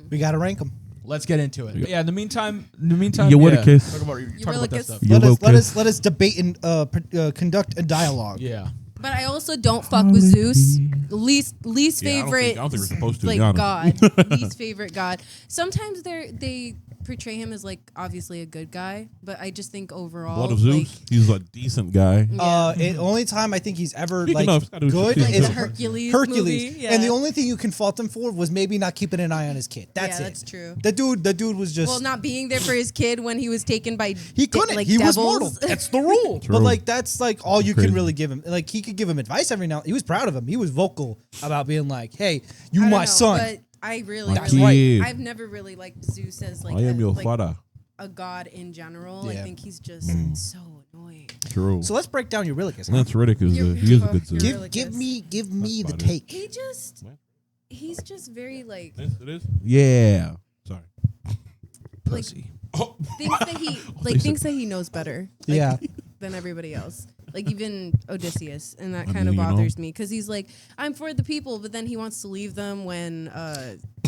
We got to rank them. Let's get into it. But yeah, in the meantime, Eurylochus. talk about that Eurylochus. stuff. Let us debate and conduct a dialogue. Yeah. But I also don't fuck with Zeus. Least Yeah, I favorite. don't think we're supposed to, to be like honest. God. Least favorite God. Sometimes they portray him as like obviously a good guy, but I just think overall, Blood of Zeus. He's a decent guy. Only time I think he's ever Speaking like of, gotta do good shit. like is the Hercules. Hercules. Movie. Yeah. And the only thing you can fault him for was maybe not keeping an eye on his kid. That's it. That's true. The dude was just Well, not being there for his kid when he was taken by he couldn't. like he was devils. mortal. That's the rule. True. But like that's like all you Crazy. can really give him. Like he could give him advice every now. He was proud of him. He was vocal about being like, "Hey, you I don't my know, son." But I really, My really kid. I've never really liked Zeus as like I am your like father. a god in general. I Yeah. think he's just so annoying. True. So let's break down Eurylochus. Lance Riddick is You're- he is a good you're Zeus. really- Give me the about it. take. He's just very like It is. Yeah. Sorry. Pussy. thinks that he thinks that he knows better. Like, Yeah. Than everybody else. Like even Odysseus, and that I kind of mean, you know. bothers me because he's like, I'm for the people, but then he wants to leave them when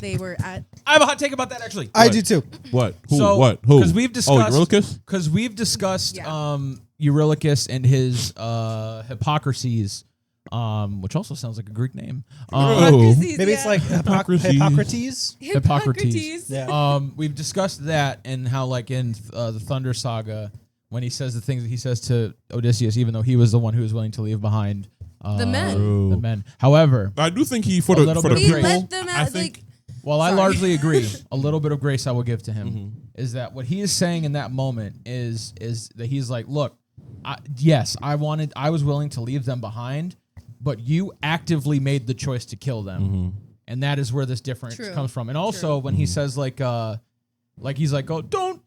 they were at. I have a hot take about that actually. I do too. What? Who? So, what? Who? Because we've discussed. Eurylochus? Because we've discussed Yeah. Eurylochus and his hypocrisies, which also sounds like a Greek name. Hippocrates, Maybe it's like Hypocrisy. Hippocrates. Hippocrates. Yeah. We've discussed that and how, like in the Thunder Saga, when he says the things that he says to Odysseus, even though he was the one who was willing to leave behind The men. True. The men. However, I do think he for A the little for bit the of He grace. people. let them I out think like. while I Sorry. largely agree, a little bit of grace I will give to him is that what he is saying in that moment is that he's like, look, yes, I was willing to leave them behind, but you actively made the choice to kill them, and that is where this difference True. comes from. And also when he says like he's like, oh, don't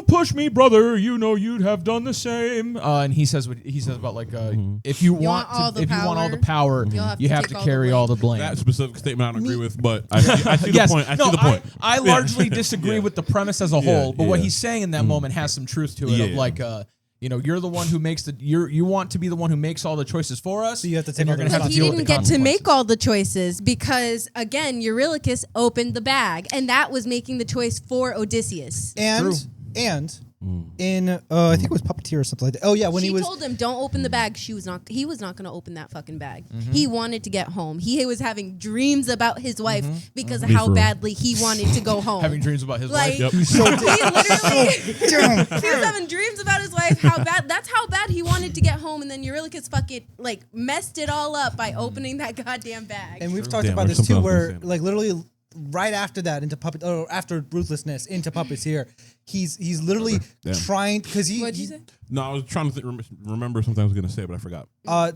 push me, brother. You know you'd have done the same. And he says what he says about like if you want all the if you want all the power, power, you'll you have take to all the carry blame. all the blame. that specific statement I don't agree with, but I see Yes. the point. I No, see the point. I largely disagree with the premise as a whole, but what yeah. he's saying in that moment has some truth to it. Of Yeah. like, you're the one who makes you want to be the one who makes all the choices for us. So you have to and take you're all gonna the have But to he deal with didn't the get to make consequences. all the choices because, again, Eurylochus opened the bag, and that was making the choice for Odysseus. And in I think it was Puppeteer or something like that. Oh yeah, when She he was told him, "Don't open the bag." He was not going to open that fucking bag. He wanted to get home. He was having dreams about his wife because of Be how for real. badly he wanted to go home. having dreams about his like wife. Yep. he literally, he was having dreams about his wife. How bad? That's how bad he wanted to get home. And then Eurylochus fucking like messed it all up by opening that goddamn bag. and we've talked Damn, about there's this too, something else where I'm saying. like literally right after that into puppet or after ruthlessness into Puppeteer, he's literally Damn. trying because What'd you say? No, I was trying to remember something I was going to say, but I forgot.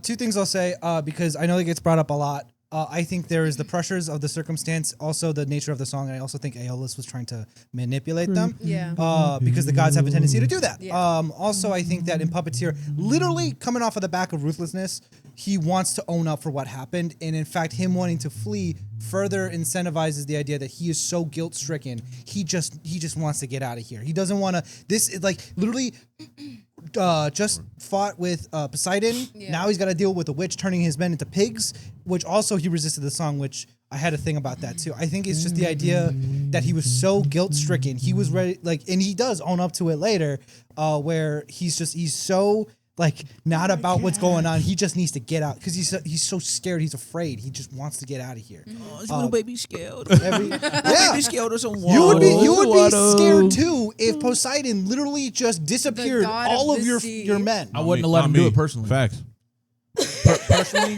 Two things I'll say because I know it gets brought up a lot. I think there is the pressures of the circumstance, also the nature of the song, and I also think Aeolus was trying to manipulate them. Yeah. Because the gods have a tendency to do that. Yeah. Also, I think that in Puppeteer, literally coming off of the back of Ruthlessness, he wants to own up for what happened, and in fact, him wanting to flee further incentivizes the idea that he is so guilt-stricken. He just wants to get out of here. He doesn't want to. This is like literally. Just fought with Poseidon. Yeah. Now he's got to deal with a witch turning his men into pigs, which also he resisted the song, which I had a thing about that too. I think it's just the idea that he was so guilt stricken. He was ready, like, and he does own up to it later, where he's so like not about what's going on. He just needs to get out because he's so scared. He's afraid. He just wants to get out of here. This little baby scared. Yeah. scared of some You would be scared too if Poseidon literally just disappeared god of all of the your sea. your men. I wouldn't have let him do it personally. Facts.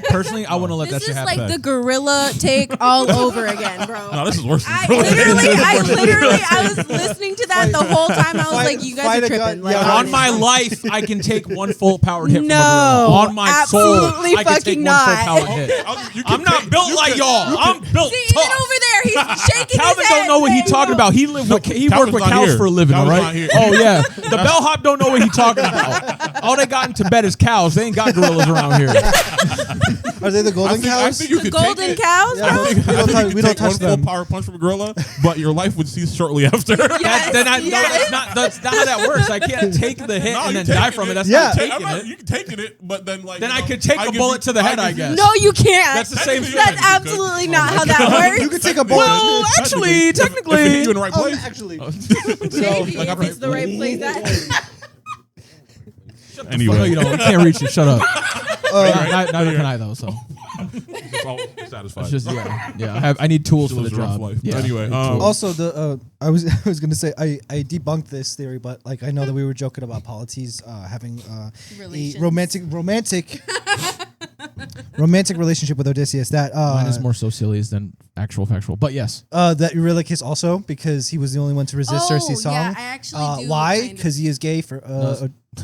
Personally, I wouldn't have let This that shit is happen. like the gorilla take all over again, bro. No, this is worse. Than I was listening to that the whole time. I was like, you guys fight are a tripping. gun- Like, yeah, On my life, I can take one full powered hit. No, from a gorilla. On my soul, absolutely I can take fucking one full not. powered hit. I'm not built like y'all. I'm built See, even tough. over there, he's shaking Calvin his head. don't know what he's saying, talking about. He worked Calvin's with not cows here. for a living, all Calvin's right? not here. Oh yeah, the bellhop don't know what he's talking about. All they got in Tibet is cows. They ain't got gorillas around here. Are they the golden I cows? think you The could golden take it. cows, Yeah, bro? we don't touch- we don't touch one full them. power punch from a gorilla, but your life would cease shortly after. Yes, That's not how that works. I can't take the hit No, and you then die taking from it. it. That's Yeah. not taking I'm not, it. you can take it, but then like Then you I know, could take a give bullet you- to the head, I give you- guess. No, you can't. That's the same thing. That's You could. absolutely not how that works. You could take a bullet. Well, actually, If it hit technically, you in the right place. Actually, Maybe like, if it's the right place. no, Anyway, you don't. You can't reach it. Shut up. Neither can I though. So It's all satisfied. It's just yeah. I need tools She for the lives a rough job. life. Yeah. Anyway, I need tools. Also, I was gonna say I debunked this theory, but like I know that we were joking about polities having a Relations. romantic relationship with Odysseus. That Mine is more Socialies than actual factual, but yes. that Eurylochus also because he was the only one to resist Circe's song. Yeah, I actually do. Why? kind of- Because he is gay for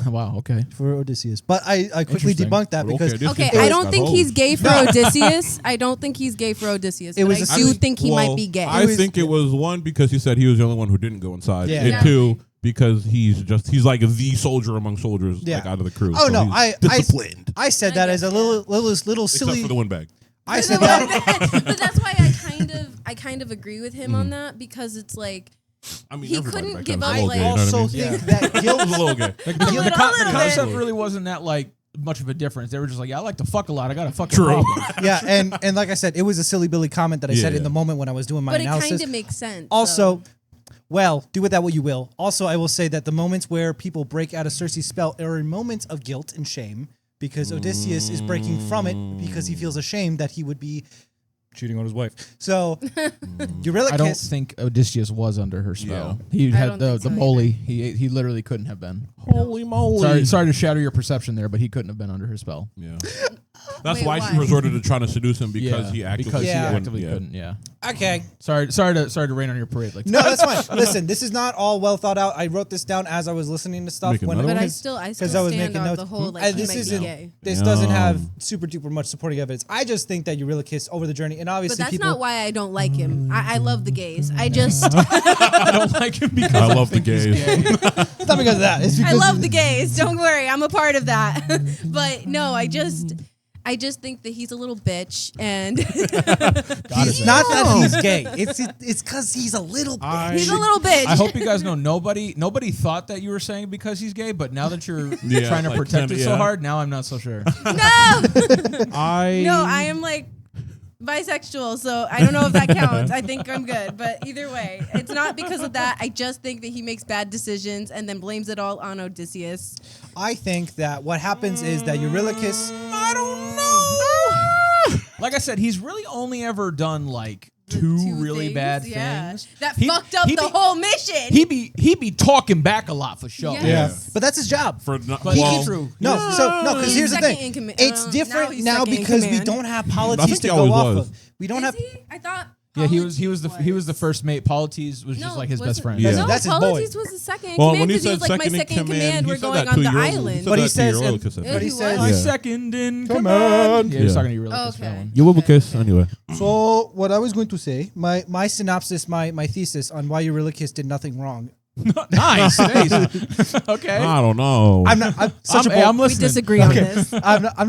Wow. Okay. for Odysseus. But I quickly Interesting. debunked that because Okay, I don't think he's gay for Odysseus. I don't think he's gay for Odysseus. It But was I a- do think he might be gay. I think it was one because he said he was the only one who didn't go inside, Yeah. and Yeah. two because he's like the soldier among soldiers, Yeah. like out of the crew. Oh so no, he's disciplined. I said I that guess, as a little Except silly. for the windbag. I said that. But that's why I kind of agree with him on that because it's like I mean, He everybody couldn't back give then up, was a like- little gay, you know what I also mean? think that guilt It was a little gay. The little concept bit. really wasn't that like much of a difference. They were just like, yeah, I like to fuck a lot. I got a fucking True. problem. yeah, and like I said, it was a silly Billy comment that I said Yeah. in the moment when I was doing my but it analysis. kind of makes sense. Also, well, do with that what you will. Also, I will say that the moments where people break out of Circe's spell are moments of guilt and shame because Odysseus is breaking from it because he feels ashamed that he would be cheating on his wife. So, Eurylochus. I don't think Odysseus was under her spell. He I had don't the think so moly. He literally couldn't have been. Holy moly! Sorry to shatter your perception there, but he couldn't have been under her spell. Yeah. That's Wait, why why? she resorted to trying to seduce him because he actively couldn't. Yeah. Okay. Sorry to rain on your parade like No, that. that's fine. Listen, this is not all well thought out. I wrote this down as I was listening to stuff. Making when another But one? I still I was stand making on notes. the whole like And he this might be isn't. gay. This doesn't have super duper much supporting evidence. I just think that Eurylochus over the journey, and But obviously that's people. not why I don't like him. I love the gays. I just I don't like him because I love the think he's gays. gay. It's not because of that. It's because I love the gays. Don't worry, I'm a part of that. But no, I just think that he's a little bitch, and He's not that he's gay. It's because he's a little. he's a little bitch. I hope you guys know nobody thought that you were saying because he's gay, but now that you're Yeah, trying to like protect it so yeah. hard, now I'm not so sure. no, I I am like bisexual, so I don't know if that counts. I think I'm good, but either way, it's not because of that. I just think that he makes bad decisions and then blames it all on Odysseus. I think that what happens is that Eurylochus. I don't know. Like I said, he's really only ever done like two really things, bad yeah. things. That He- fucked up he the be- whole mission. He be talking back a lot for sure. Yeah. Yeah, Yes. but that's his job. for not, But well, true. No, because He's here's the second thing. in command. It's Now different he's now second in because we command. don't have I polities think to he go always off was. of. We don't Is have. he? I thought. Yeah, he was Polites the first mate. Polites was just like his best friend. Yeah. No, That's his boy. Polites was the second in Well, command when he because he said was like my second in second in command, command. he We're said going that on to the Eurylochus. island. He said But he that to says- Eurylochus, I Yeah, think. he he says- was. Yeah. Second in Command. command. Yeah, he was Yeah. talking to Eurylochus for that Okay. one. Eurylochus, anyway. So what I was going to say, my synopsis, my thesis on why Eurylochus did nothing wrong. Nice. Nice. Okay. I don't know. I'm not. I'm such a bold. I'm We listening. disagree on this. I'm not. I'm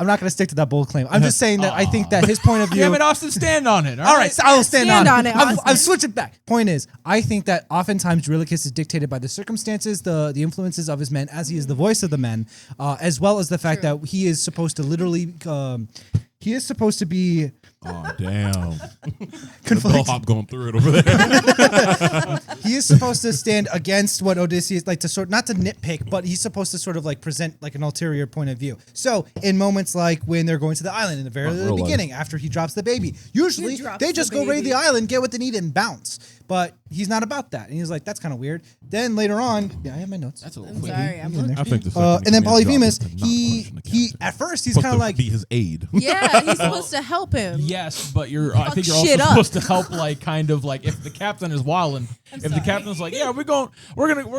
not going to stick to that bold claim. I'm just saying that I think that his point of view. Damn it, Austin, stand on it. All right, so I will stand Stand on on it. it, I'm Austin. switching back. Point is, I think that oftentimes Eurylochus is dictated by the circumstances, the influences of his men, as he is the voice of the men, as well as the fact that he is supposed to literally. He is supposed to be Oh, damn. conflicted. Bellhop going through it over there. He is supposed to stand against what Odysseus, like to sort, not to nitpick, but he's supposed to sort of like present like an ulterior point of view. So in moments like when they're going to the island in the very real life. beginning, after he drops the baby, usually He drops they the just go raid baby. the island, get what they need, and bounce. But he's not about that, and he's like, that's kind of weird. Then later on, yeah, I have my notes. That's a little I'm quick. sorry. I'm in there. looking. I think the And then second in command Polyphemus, job is to not he punish the he captain, at first he's but kind to of like be his aid. Yeah, he's supposed to help him. Yes, but I think you're also shit up. supposed to help, like, kind of like if the captain is wilding. If the sorry. captain's like, yeah, we're gonna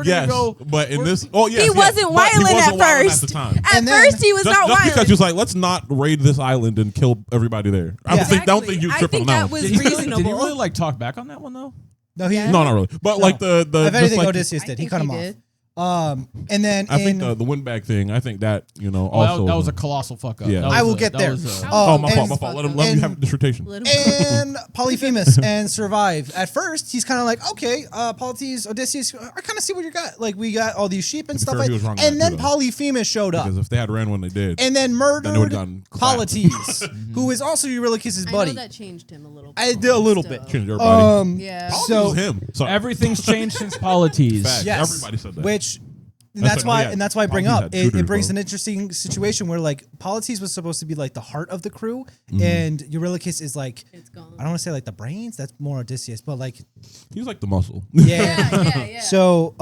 Yes, go. but in we're- this, oh yes, He yes, wasn't but he wilding at wasn't wilding first. at the time. At And then- first, he was Just, not just wild. because he was like, let's not raid this island and kill everybody there. I Yeah. don't think he was I tripping think on that that one. was Did he, really, reasonable. did he really like talk back on that one though? no, he Yeah. No, not really. But like the if just anything, like, Odysseus did. He cut him off. did. And then I think in- the windbag thing. I think that Oh, also that was a colossal fuck up. Yeah. That was I will a- get that there. was a- Oh, my and- fault, my fault. Let him and- have a dissertation. Let him- and Polyphemus and Survive. At first, he's kind of like, okay, Polites, Odysseus, I kind of see what you got. Like, we got all these sheep and To be stuff fair, like he was wrong that. in And that then too, though. Polyphemus showed up. Because if they had ran when they did, And then Then they murdered would've gotten clapped. Polites, who is also Eurylochus' I buddy. know that changed him a little bit. I did a little bit. changed everybody. Yeah. Politics So, was him. So Everything's changed since Polites. Facts. yes, Everybody said that. which that's why I bring Polites up had shooters, it brings bro. an interesting situation where like Polites was supposed to be like the heart of the crew, and Eurylochus is like It's gone. I don't want to say like the brains. That's more Odysseus, but like He's like the muscle. Yeah. So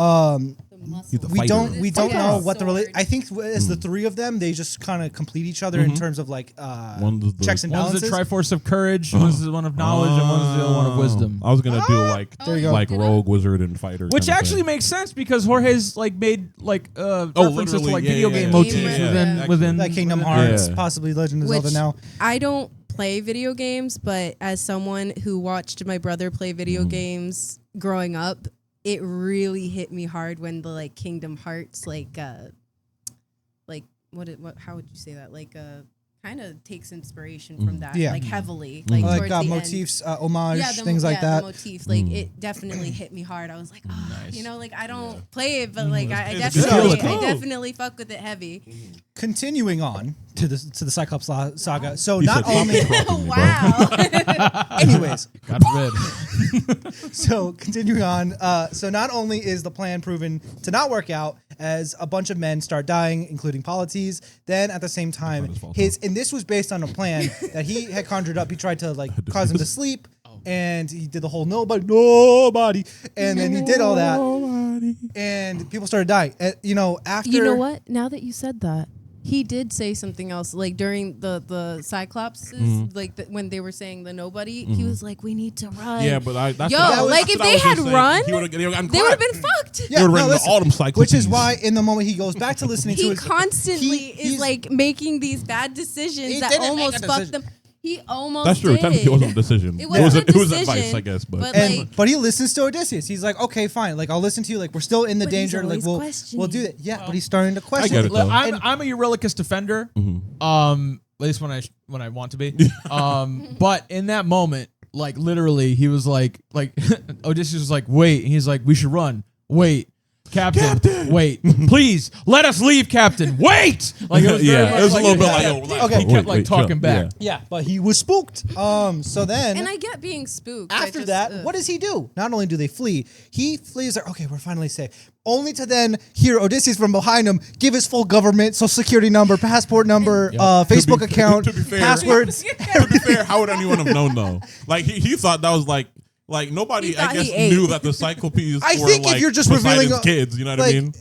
He's the we fighter. don't know what the Sword. I think as the three of them, they just kind of complete each other in terms of like One's the- checks and One's balances. the Triforce of Courage, one's the one of Knowledge, and one's the other one of Wisdom. I was gonna do like There you go. like rogue, wizard, and fighter. Which kinda actually thing. makes sense because Jorge's like made like references to literally, like yeah, video yeah, game yeah. motifs Yeah. within like Kingdom within- Hearts, Yeah. possibly Legend of Which Zelda now. I don't play video games, but as someone who watched my brother play video games growing up, it really hit me hard when the like Kingdom Hearts like what how would you say that kind of takes inspiration from that Yeah. like heavily like Like towards the end. motifs, homage, the things like the that. motif, like it definitely hit me hard. I was like, oh, Nice. you know, like I don't play it, but like I it's good. definitely, It's I cool. definitely fuck with it heavy. Continuing on to the Cyclops Saga. So You not said only, fucking me, bro. Wow. anyways, God forbid. so continuing on. So not only is the plan proven to not work out, as a bunch of men start dying, including Polites, then at the same time, and this was based on a plan that he had conjured up. He tried to like cause him to sleep, and he did the whole nobody, and then he did all that, and people started dying. After You know what? Now that you said that, he did say something else. Like during the Cyclops, when they were saying the nobody, he was like, "We need to run." Yeah, but that's Yo, what I was- like, that's if what I they was had just saying. run, He would've gotten they would have caught. been fucked. Yeah, They would've written the listen, Autumn which is Cyclopedes. why in the moment he goes back to listening to He his constantly is he's- like making these bad decisions He that didn't make almost a fucked decision. them. He almost That's true. did. Technically, it wasn't a decision. It wasn't it a was decision, advice, I guess. But But he listens to Odysseus. He's like, okay, fine. Like, I'll listen to you. Like, we're still in the But he's danger. Like, always we'll do questioning. that. Yeah, but he's starting to question. get it, though. I'm a Eurylochus defender. At least when I want to be. But in that moment, like literally, he was like Odysseus was like, wait. And he's like, we should run. Wait. Captain, wait, please let us leave, Captain. Wait, like it was very Yeah, much it was a like little bit he like, kept- yo, relax. Okay. he kept Wait, talking chill. back. Yeah, but he was spooked. So then, And I get being spooked. I after just, that, ugh. what does he do? Not only do they flee, he flees. Like, okay, we're finally safe. Only to then hear Odysseus from behind him give his full government, social security number, passport number, Facebook account, to be fair. passwords. To be fair, how would anyone have known though? Like he thought that was like nobody, He thought I guess, he ate. knew that the Cyclopedes I were think like if you're just Poseidon's revealing kids, you know what like, I mean?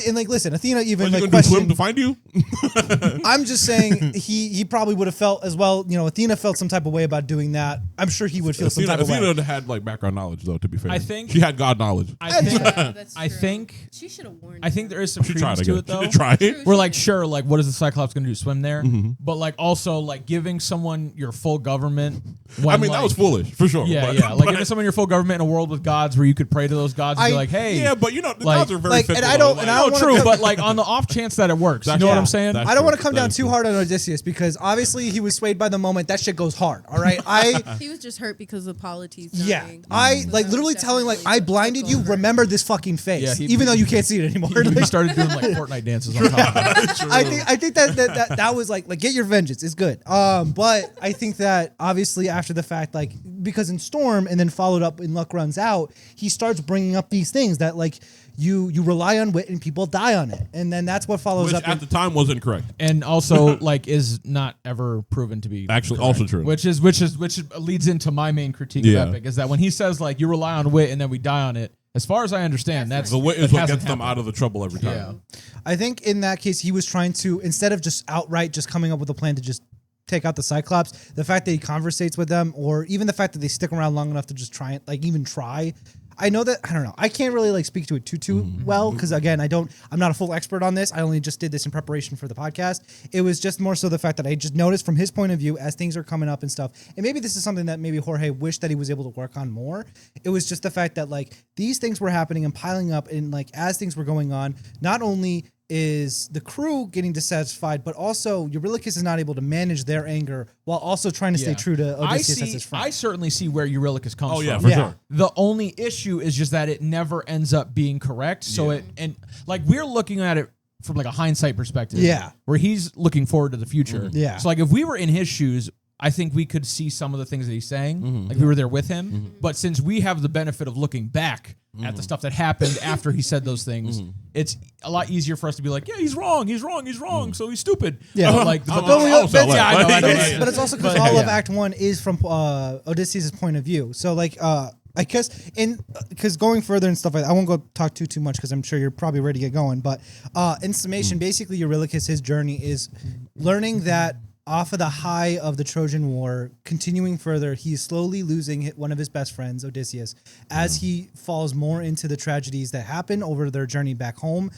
and like, listen, Athena even Are you like gonna do swim questioned. to find you? I'm just saying he probably would have felt as well. Athena felt some type of way about doing that. I'm sure he would feel some type of way. Athena had like background knowledge though. To be fair, I think- she had God knowledge. I think That's I true. think She should have warned. I think there is some She tried credence again. to it though. She did try it. We're like, sure, like, what is the Cyclops going to do? Swim there? But like, also, like, giving someone your full government. When, I mean, that was foolish for sure. Yeah, but, yeah. Like, giving someone your full government in a world with gods where you could pray to those gods and be I- like, hey, yeah, but the like- gods are very like, fickle. and I though, don't- like- and I don't no, wanna true, come- but like on the off chance that it works, you know what I'm saying? That's I don't want to true. come down That is too true. hard on Odysseus because obviously he was swayed by the moment. That shit goes hard. All right, He was just hurt because of Polites yeah, dying. I So like that literally was telling like definitely I blinded took you. over. Remember this fucking face, Yeah, he- even though you can't see it anymore. He started doing like Fortnite dances on top. I think that was like get your vengeance is good. But I think that obviously after the fact, like because in Storm and then followed up in Luck Runs Out, he starts bringing up these things that like you rely on wit and people die on it, and then that's what follows Which up. at the time wasn't correct. And also, like, is not ever proven to be Actually, correct. also true. Which leads into my main critique Yeah. of Epic is that when he says like you rely on wit and then we die on it. As far as I understand, that's The wit is that what hasn't gets them happened. out of the trouble every time. Yeah. I think in that case he was trying to instead of just outright just coming up with a plan to just take out the Cyclops, the fact that he conversates with them, or even the fact that they stick around long enough to just try it, like even try. I know that I don't know. I can't really like speak to it too well because again, I'm not a full expert on this. I only just did this in preparation for the podcast. It was just more so the fact that I just noticed from his point of view as things are coming up and stuff. And maybe this is something that maybe Jorge wished that he was able to work on more. It was just the fact that like these things were happening and piling up, and like as things were going on, not only is the crew getting dissatisfied, but also Eurylochus is not able to manage their anger while also trying to stay Yeah. true to Odysseus as his friend. I certainly see where Eurylochus comes Oh yeah, from. for Yeah. sure. The only issue is just that it never ends up being correct. So like we're looking at it from like a hindsight perspective. Yeah. Where he's looking forward to the future. Yeah. So like if we were in his shoes, I think we could see some of the things that he's saying. Like we were there with him. But since we have the benefit of looking back, at the stuff that happened after he said those things, it's a lot easier for us to be like, yeah, he's wrong, so he's stupid. Yeah. But like, But but it's also because all of Act 1 is from Odysseus' point of view. So like I guess because going further and stuff like that, I won't go talk too much because I'm sure you're probably ready to get going. But in summation, basically Eurylochus, his journey is learning that off of the high of the Trojan War, continuing further, he's slowly losing one of his best friends, Odysseus, as he falls more into the tragedies that happen over their journey back home.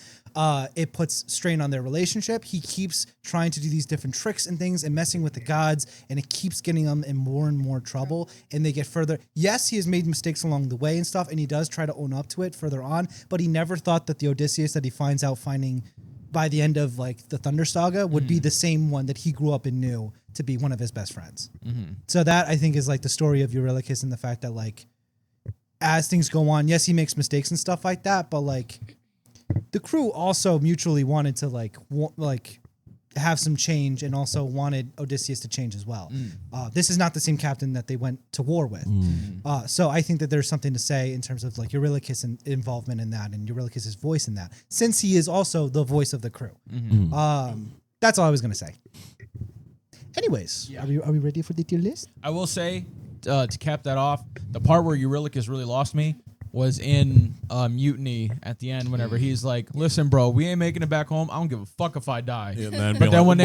It puts strain on their relationship. He keeps trying to do these different tricks and things and messing with the gods, and it keeps getting them in more and more trouble, and they get further. Yes, he has made mistakes along the way and stuff, and he does try to own up to it further on, but he never thought that the Odysseus that he finds out finding by the end of like the Thunder Saga would be the same one that he grew up and knew to be one of his best friends. So that I think is like the story of Eurylochus and the fact that like as things go on, yes, he makes mistakes and stuff like that, but like the crew also mutually wanted to like have some change and also wanted Odysseus to change as well. This is not the same captain that they went to war with. So I think that there's something to say in terms of like Eurylochus' involvement in that and Eurylochus' voice in that, since he is also the voice of the crew. That's all I was going to say. Anyways, are we ready for the tier list? I will say, to cap that off, the part where Eurylochus really lost me was in Mutiny at the end whenever he's like, listen, bro, we ain't making it back home. I don't give a fuck if I die. Yeah, but then when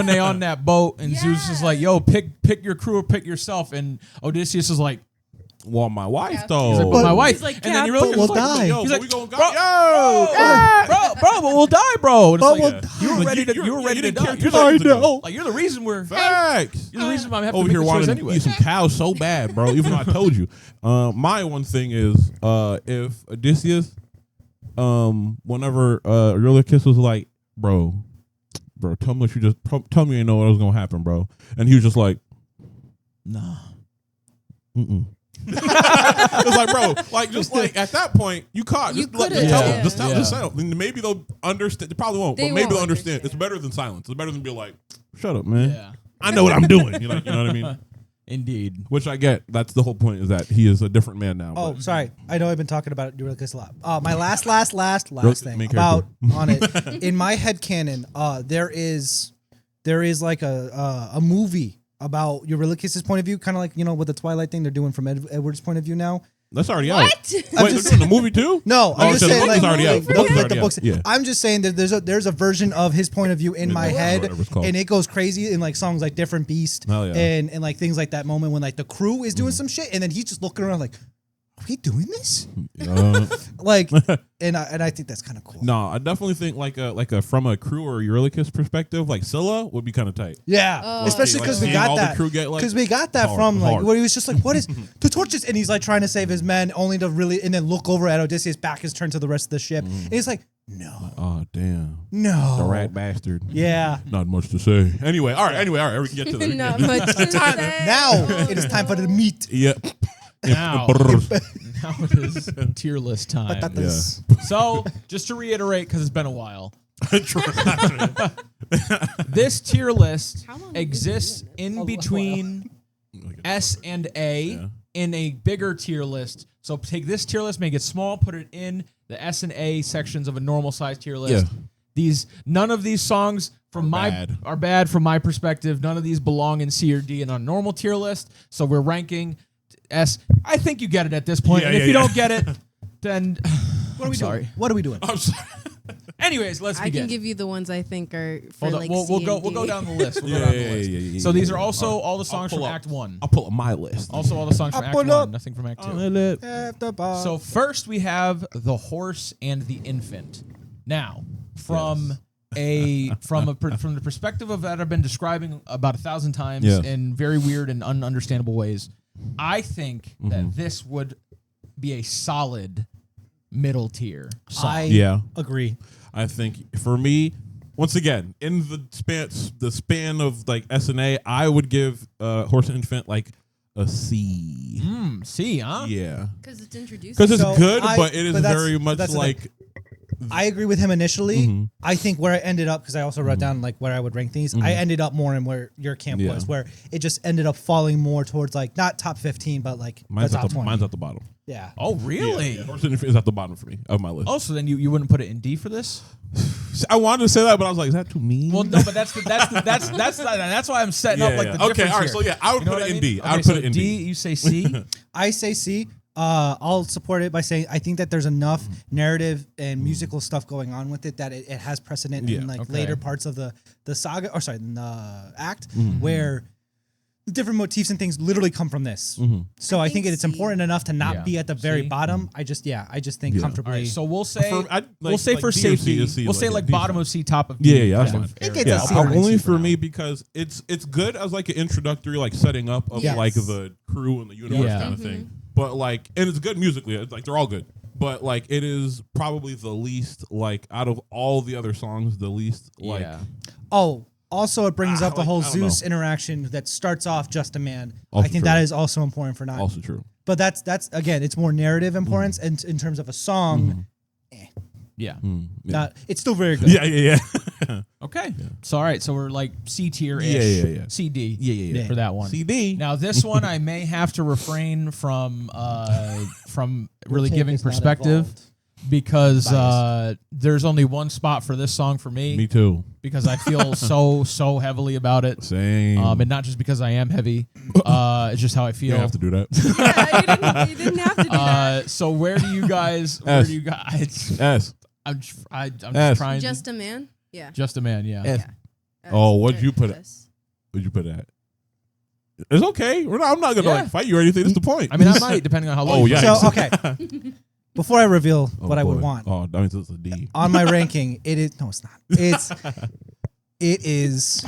they on that boat and Zeus is like, yo, pick your crew or pick yourself, and Odysseus is like, well, my wife though. He's like, but my wife. He's like, and then Cap, Eurylochus we'll is like, die. Yo, he's but like, we gonna bro, yo, but we'll die, bro. And it's But like, we'll die. you were ready to die. You're I the, know. like, you're the reason we're Facts. You're the reason why I'm having Over to here make this choice wanting to anyway. eat some cows so bad, bro. Even though I told you. My one thing is, if Odysseus, whenever Eurylochus was like, bro, tell me what tell me you know what was gonna happen, bro, and he was just like, nah, it's like, bro, like just like at that point, you caught. You Just let could've, tell yeah. them. Just tell them. Maybe they'll understand. They probably won't, They but maybe they'll won't understand. understand. It's better than silence. It's better than be like, shut up, man. Yeah. I know what I'm doing. You know what I mean? Indeed. Which I get. That's the whole point, is that he is a different man now. Oh, but- sorry. I know I've been talking about Eurylochus a lot. My last thing main about character. on it in my head canon, there is like a movie about Eurylochus' point of view, kind of like with the Twilight thing they're doing from Edward's point of view now. That's already What? out. Wait, they're doing the movie too? No, I'm just so the saying book is already out. the The book, book is like already the books. out. Yeah. I'm just saying that there's a version of his point of view in my Midnight, head, whatever it's called. and it goes crazy in like songs like Different Beast Hell yeah. and like things like that moment when like the crew is doing some shit, and then he's just looking around like, are we doing this? Like, and I think that's kind of cool. No, I definitely think like a from a crew or Eurylochus perspective, like Scylla would be kind of tight. Yeah, Oh. especially Like because we seeing got all the that. crew get, like, Because we got that hard, from like hard. where he was just like, "What is the torches?" And he's like trying to save his men, only to really and then look over at Odysseus' back is turned to the rest of the ship, and he's like, "No, Oh damn, no, the rat bastard. yeah." Not much to say. Anyway, all right. We can get to that. Not much to say. Now it is time for the meat. Yep. Now, Brrr. now it is tier list time. Patatas. So, just to reiterate, because it's been a while, this tier list How long have we been exists doing this? in A between S and A Yeah. in a bigger tier list. So take this tier list, make it small, put it in the S and A sections of a normal size tier list. Yeah. None of these songs are bad from my perspective. None of these belong in C or D in a normal tier list. So we're ranking S. I think you get it at this point. Yeah, and if yeah, you yeah. don't get it, then What are we sorry. doing? What are we doing? I'm sorry. Anyways, let's I begin. can give you the ones I think are for Hold on. like We'll C go. and We'll go D. down the list. We'll Yeah, go down yeah, the list. yeah. So these are Yeah. also all the I'll songs pull from up. Act 1. I'll pull up my list. Also all the songs from I'll Act pull 1. up. Nothing from Act 2. After bar. So first we have the horse and the infant. Now, from the perspective of that I've been describing about 1,000 times Yes. in very weird and ununderstandable ways, I think Mm-hmm. that this would be a solid middle tier song. I agree. I think for me, once again, in the span of like S and A, I would give Horse and Infant like a C. C, huh? Yeah, Because it's introduced. because it's So good, I- but it is but that's- very much that's the like I agree with him initially. Mhm. I think where I ended up, because I also wrote down like where I would rank these. I ended up more in where your camp Yeah. was, where it just ended up falling more towards like not top 15, but like Mine's the at top the 20. mine's at the bottom. Yeah. Oh, really? Yeah, Horse is at the bottom for me of my list. Oh, so then you wouldn't put it in D for this? I wanted to say that, but I was like, is that too mean? Well, no, but that's why I'm setting up like the difference Okay, all right. here. So yeah, I would You know put what it in mean? D. I Okay, would put so it in D. D. You say C. I say C. I'll support it by saying I think that there's enough narrative and musical stuff going on with it that it has precedent Yeah. in like Okay. later parts of the saga, or sorry, the act, Mm-hmm. where the different motifs and things literally come from this. Mm-hmm. So I think think it's C. important enough to not Yeah. be at the very C. bottom. I just think Yeah. comfortably. All right, so we'll say I'd we'll like- say like for D or C safety, is C, we'll say like like D bottom fine. of C, top of D. Yeah, that's kind fine. of It area. gets a Yeah, C or an only C for for me now. because it's good as like an introductory, like setting up of Yes. like the crew and the universe Yeah. kind of thing. But like, and it's good musically. It's like they're all good. But like, it is probably the least like out of all the other songs, the least like. Yeah. Oh, also it brings up the like, whole I don't Zeus know. interaction that starts off just a man. Also I think true. that is also important for not. Also true. But that's again, it's more narrative importance, and in terms of a song, Yeah. Mm, yeah. not. It's still very good. Yeah. Okay. So all right, so we're like C tier ish. Yeah. CD. Yeah. For that one. CD. Now this one I may have to refrain from really take giving is not involved. perspective because there's only one spot for this song for Me too. because I feel so heavily about it. Same. And not just because I am heavy. It's just how I you feel. don't have to do that. Yeah, you didn't have to do that. So where do you guys? S. S. I'm just S. trying. Just a man? Yeah. Just a man. Yeah. S. S. Oh, what'd you put it? S. Would you put that? It's okay. I'm not gonna Yeah. like fight you or anything. That's the point. I mean, I might depending on how low. Oh, you yeah. put it. So okay, before I reveal Oh, what I would boy. want Oh, that means it's a D. on my ranking, it is no, it's not. It is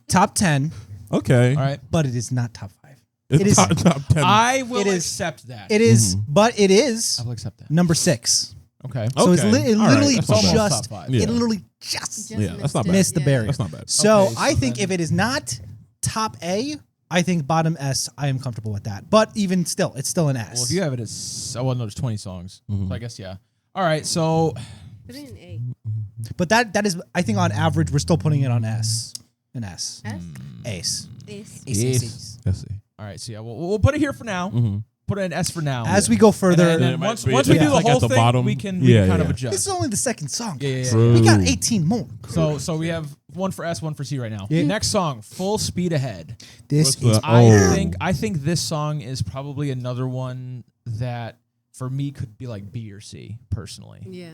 top 10, Okay. All right. but it is not top 5. It's It is- top 10. I will It is- accept that. It is, but it is I will accept that. number 6. Okay. So it's Okay. it All right. literally That's not bad. just Top five. Yeah. it literally just Yeah, that's not bad. missed the barrier. That's not bad. So Okay, so I think then- if it is not top A, I think bottom S, I am comfortable with that. But even still, it's still an S. Well, if you have it as well, no, there's 20 songs. So I guess yeah. All right. So Put it in A. but that is, I think on average, we're still putting it on S. An S. S? Ace. Ace. Ace. Let's see. all right. So yeah, we'll put it here for now. Put it in S for now. As we go further, and then it might once be- once we yeah, do the like whole at the thing, bottom. we can Yeah, kind of yeah. adjust. this is only the second song. Yeah, guys. yeah, yeah. We got True. 18 more. So we have one for S, one for C right now. Yeah. Next song, Full Speed Ahead. This What's is the- I think this song is probably another one that for me could be like B or C personally. Yeah.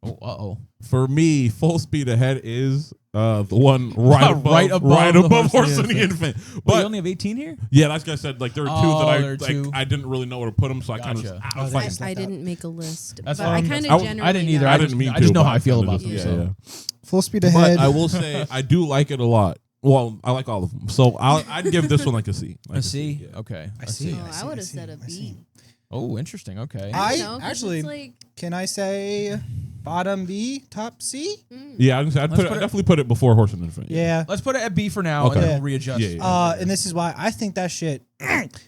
Oh. For me, Full Speed Ahead is the one right above, Right above the Horse and the Infant. But But you only have 18 here? yeah, like I said, like there are two Oh, that there are two. I didn't really know where to put them, so I kind Gotcha. of there's- I didn't make a list. That's but fine. I kind I of w- generally I didn't either. know. I didn't mean I to. just know but how I feel kinda about just- them, Yeah, so. yeah. Full Speed But Ahead. I will say I do like it a lot. Well, I like all of them, so I'd give this one like a C. Like A C? yeah. Okay. I A see. C. Oh, I would have said a B. Oh, interesting. Okay. I don't know, 'cause actually- it's like, Can I say bottom B, top C? Yeah, I'd put it- definitely put it before Horse and Infant. Yeah. Let's put it at B for now, Okay. and then we'll readjust. Yeah, yeah. And this is why I think that shit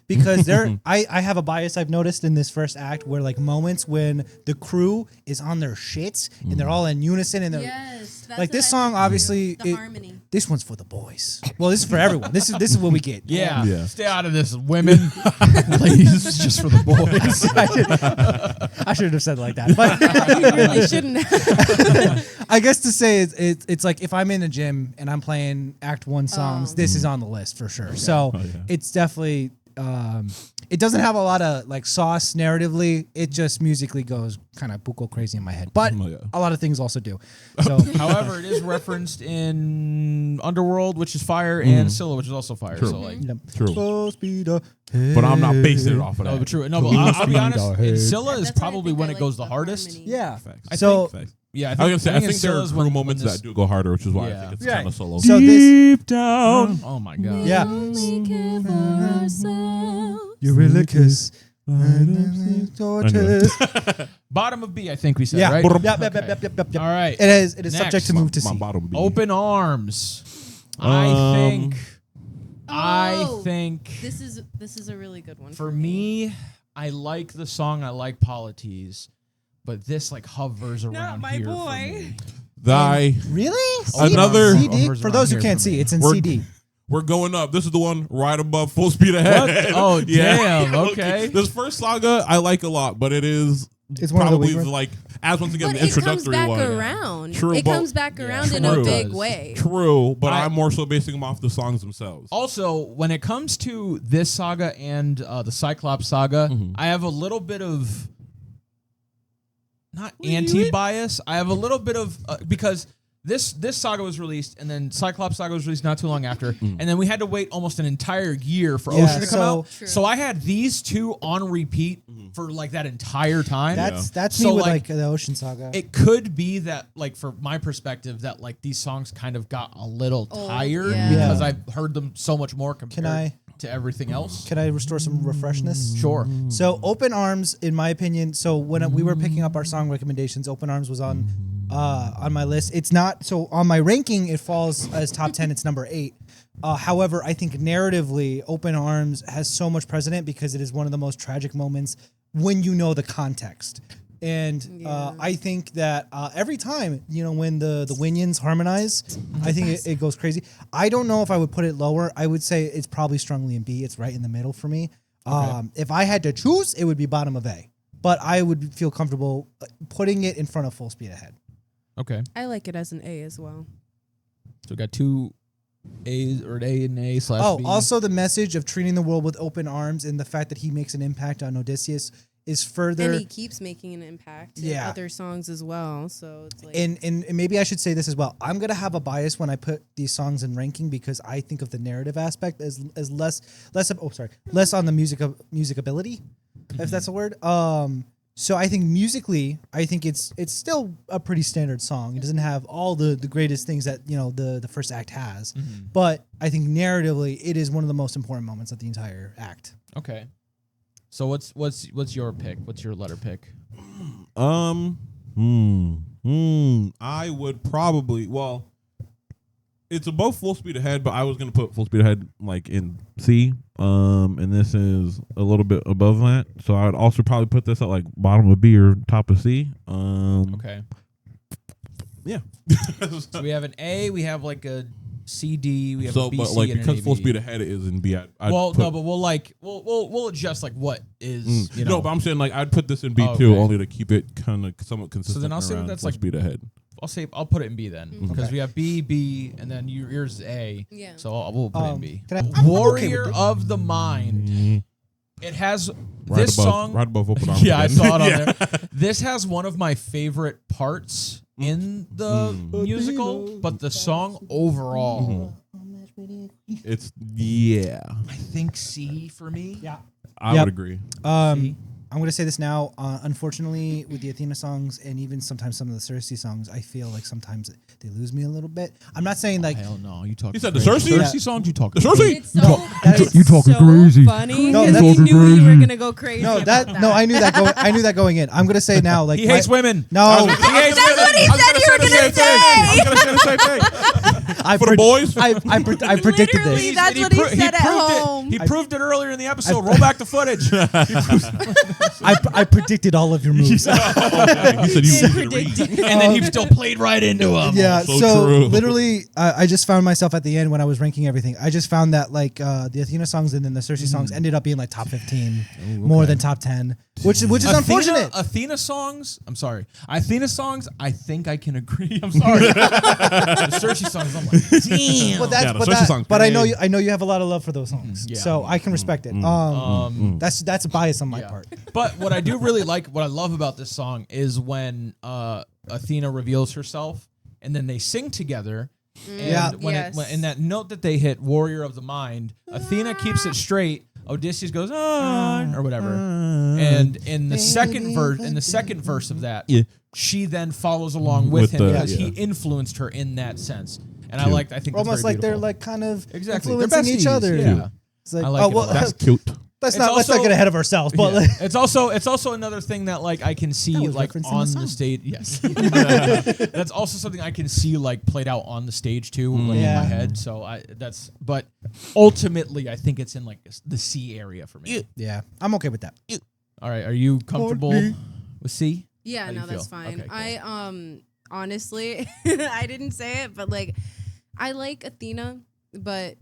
because I have a bias I've noticed in this first act where like moments when the crew is on their shits and they're all in unison and they're yes. That's like what this I song think too. obviously The it- harmony. this one's for the boys. Well, this is for everyone. This is what we get. Yeah. Yeah. Stay out of this, women. Ladies, it's just for the boys. I should have said it like that. But You really shouldn't have. I guess to say it's like if I'm in a gym and I'm playing Act 1 songs, Oh. this is on the list for sure. So Oh, yeah. it's definitely it doesn't have a lot of like sauce narratively. It just musically goes kind of buko crazy in my head. But Oh, yeah. a lot of things also do. So However, it is referenced in Underworld, which is fire, and Scylla, which is also fire. True. So like, True. Full speed ahead. But I'm not basing it off of that. no, but true. No, but I'll be honest. And Scylla is That's why I probably think when I it like goes the the hardest. harmony. Yeah. Facts. So Facts. Yeah, I was gonna say, I in think there are Scylla's crew moments that do go harder, which is why I Yeah. think it's Right. kind of solo. So this Deep down. Oh my god. yeah. Only care for ourselves. Eurylochus. Bottom of B, I think we said, Yeah. right? Yep. All right. It is Next. subject to move to My C. bottom B. Open Arms. Um, I Oh. think This is a really good one. for me, I like the song. I like Polities, but this like hovers around my here for boy. me. Thy Really? Another- CD. For those who Here can't for see, me. it's in We're- CD. We're going up. This is the one right above Full Speed Ahead. What? Oh, damn, okay. This first Saga I like a lot, but it is It's one of the probably weaker- like as once again But the it comes introductory back one. around. True, it but- comes back around in true. a big Does. way. True, but I- I'm more so basing them off the songs themselves. Also, when it comes to this saga and the Cyclops saga, I have a little bit of not anti-bias. I have a little bit of because this saga was released, and then Cyclops saga was released not too long after, and then we had to wait almost an entire year for Yeah, Ocean to come so- out. True. So I had these two on repeat for like that entire time. That's So, me with like, like the Ocean Saga. It could be that, like, for my perspective, that like these songs kind of got a little tired yeah. because Yeah. I've heard them so much more compared to everything else. Can I restore some refreshness? Sure. So Open Arms, in my opinion, so when we were picking up our song recommendations, Open Arms was on my list. It's not so on my ranking. It falls as top 10. It's number 8. However, I think narratively, Open Arms has so much precedent because it is one of the most tragic moments when you know the context. And I think that every time, when the Winions harmonize, I think it goes crazy. I don't know if I would put it lower. I would say it's probably strongly in B. It's right in the middle for me. If I had to choose, it would be bottom of A. But I would feel comfortable putting it in front of Full Speed Ahead. Okay. I like it as an A as well. So we got two A's, or an A and A / B. Also the message of treating the world with open arms and the fact that he makes an impact on Odysseus is further. And he keeps making an impact in other songs as well. So it's like And maybe I should say this as well. I'm gonna have a bias when I put these songs in ranking because I think of the narrative aspect as less on the musicability, if that's a word. So I think musically, I think it's still a pretty standard song. It doesn't have all the greatest things that the first act has, but I think narratively, it is one of the most important moments of the entire act. Okay. So what's your pick? What's your letter pick? I would probably it's above Full Speed Ahead, but I was gonna put Full Speed Ahead like in C. And this is a little bit above that, so I would also probably put this at like bottom of B or top of C. Okay. Yeah. So we have an A. We have like a C, D. We have a So, B, but C, like and an because A, Full B. Speed Ahead is in B, I'd Well, put, no, but we'll adjust like what is no, but I'm saying like I'd put this in B Oh, too, okay. only to keep it kind of somewhat consistent. then I'll say around that's Full like- Speed Ahead. I'll put it in B then because we have B, and then yours is A. Yeah. So we'll put it in B. Can I- I'm okay with Warrior it. of the Mind. It has Right this above, song. right above Open Arms. Yeah, I again. saw it on there. This has one of my favorite parts in the musical, but the song overall, It's I think C for me. Yeah. I Yep. would agree. I'm going to say this now. Unfortunately, with the Athena songs and even sometimes some of the Cersei songs, I feel like sometimes they lose me a little bit. I'm not saying like Hell no, you talking? He said the crazy. Cersei? Cersei songs. You talking? Cersei! it's so You talking crazy. funny No, because that's- he knew you were gonna go crazy. no about that no I knew that going in. I'm going to say now like He hates women. No, He hates That's what he said you were gonna say. I was gonna say the same thing. I For the boys? I predicted Literally, this. that's what he said at proved home. It. He proved it earlier in the episode. Roll back the footage. I predicted all of your moves. He said He you predicted. And then he still played right into him. Yeah, So so true. literally, I just found myself at the end when I was ranking everything. I just found that like the Athena songs and then the Cersei songs ended up being like top 15 more than top 10, which is unfortunate. Athena songs. I'm sorry. Athena songs. I think I can agree. I'm sorry. The Cersei songs. I'm like, damn. But that's Yeah, the but, Cersei that, song's but I great. know you have a lot of love for those songs, Yeah. so I can respect it. That's a bias on my part. But what I do really like, what I love about this song is when Athena reveals herself and then they sing together. And Yeah. when in that note that they hit, Warrior of the Mind, Athena keeps it straight. Odysseus goes or whatever. And in the second verse of that, Yeah. she then follows along with With him the- because he yeah. influenced her in that sense. And Cute. I think that's Almost very like they're beautiful. like kind of Exactly. They're influencing each besties, other. yeah. It's like, I like oh it a well, lot. That's cute. let's It's not also- get ahead of ourselves. But Yeah. like, it's also another thing that like I can see That was like referencing on the the song. stage. Yes, that's also something I can see like played out on the stage too, like in Yeah. my head. So but ultimately I think it's in like the C area for me. yeah, I'm okay with that. All right, are you comfortable with C? Yeah, How do you no, that's feel? fine. Okay, cool. I honestly, I didn't say it, but like, I like Athena, but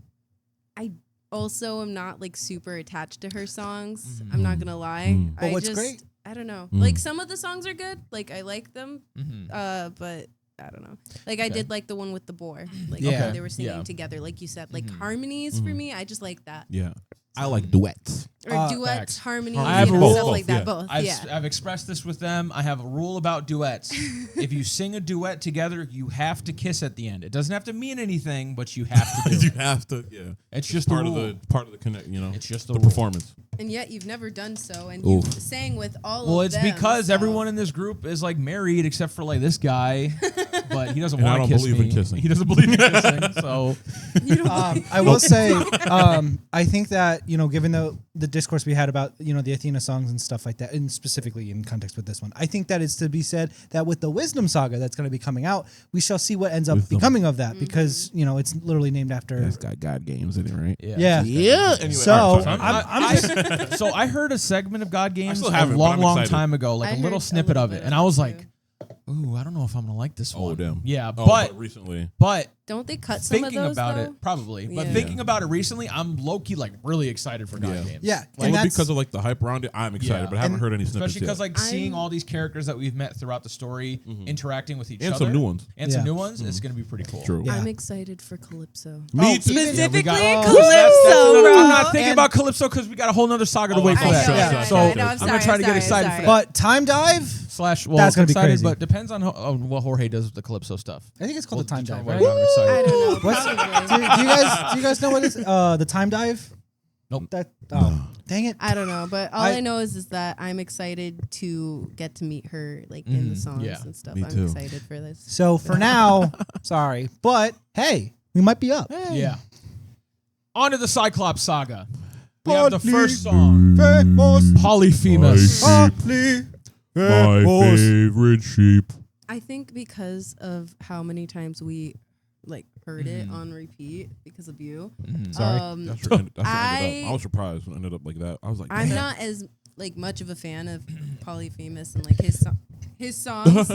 I also am not like super attached to her songs. I'm not gonna lie. But what's just, great? I don't know. Like some of the songs are good. Like I like them. But I don't know. Like I did like the one with the boar. Like Yeah. they were singing Yeah. together, like you said, like harmonies for me. I just like that. Yeah. I like duets. Or duets, facts. harmonies, I have you a know, rule. stuff like that. Yeah. Both. I've expressed this with them. I have a rule about duets. If you sing a duet together, you have to kiss at the end. It doesn't have to mean anything, but you have to do You it. have to, yeah. It's just part the of rule. the connect, you know. It's just the the rule. performance. And yet you've never done so, and Oof. you sang with all Well, of it's them. because so. everyone in this group is like married except for like this guy, but he doesn't And I want to don't kiss believe in me. kissing. He doesn't believe in kissing, so I will say, I think that, given the discourse we had about, the Athena songs and stuff like that, and specifically in context with this one, I think that it's to be said that with the Wisdom Saga that's going to be coming out, we shall see what ends up Wisdom. becoming of that because, it's literally named after. It's got God games in it, right? Yeah. Yeah. Anyway, So, all right, sorry. I'm just. So I heard a segment of God Games still a haven't, but long, I'm long excited. time ago, like I a little heard a snippet little of it, bit and of I it, was too. like, "Ooh, I don't know if I'm gonna like this Oh, one." damn. Yeah, Oh, but recently. Don't they cut some of thinking those about though? it, probably. But Yeah. thinking about it recently, I'm low key like really excited for God Yeah. Games. Yeah. Well, And that's because of like the hype around it, I'm excited, Yeah. but I haven't And heard any snippets Especially because yet. like seeing I'm- all these characters that we've met throughout the story interacting with each And other some new ones. and some Yeah. new ones, it's gonna be pretty cool. True. Yeah. I'm excited for Calypso. Me too. Specifically got- Calypso, bro. I'm not thinking And- about Calypso because we got a whole nother saga to Oh, wait I for know, that. I know, I know, So I know. I'm I'm sorry, gonna try to get I'm excited sorry. for that. But Time Dive, Slash, well, That's gonna be excited, crazy. but depends on what Jorge does with the Calypso stuff. I think it's called the Time determine Dive. whether Right? or not I'm I excited. don't know. What's, Probably. do you guys know what is the Time Dive? Nope. Dang it. I don't know, but all I- I know is that I'm excited to get to meet her like in the songs yeah. and stuff. Me I'm too. excited for this. So for now, sorry, but hey, we might be up. Yeah. On to the Cyclops saga. We have the first Mm. song, Famous. Polyphemus. My favorite sheep. I think because of how many times we like heard it on repeat because of you. Sorry. That's where it ended up. I- I was surprised when it ended up like that. I was like, I'm damn. not as like much of a fan of Polyphemus and like his songs.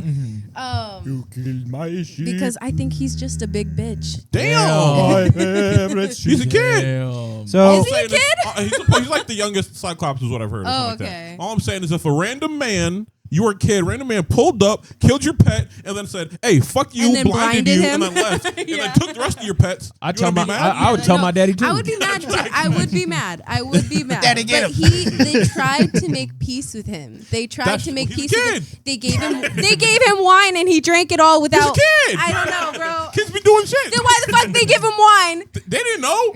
You killed my sheep. Because I think he's just a big bitch. Damn. My favorite sheep. He's a kid. Damn. So Is he a kid? He's like the youngest Cyclops, is what I've heard. or Oh, something like that. okay. All I'm saying is if a random man, you were a kid, random man pulled up, killed your pet, and then said, "Hey, fuck you," And then blinded blinded you, him. and then left, and Yeah. then took the rest of your pets. I you tell gonna my, be mad? I would tell my daddy too. I would be mad. Too. I would be mad. I would be mad. But they tried to make peace with him. They tried That's- to make he's a peace kid. with him. They gave him wine and he drank it all without. kid. I don't know, bro. Kids be doing shit. Then why the fuck they give him wine? They didn't know.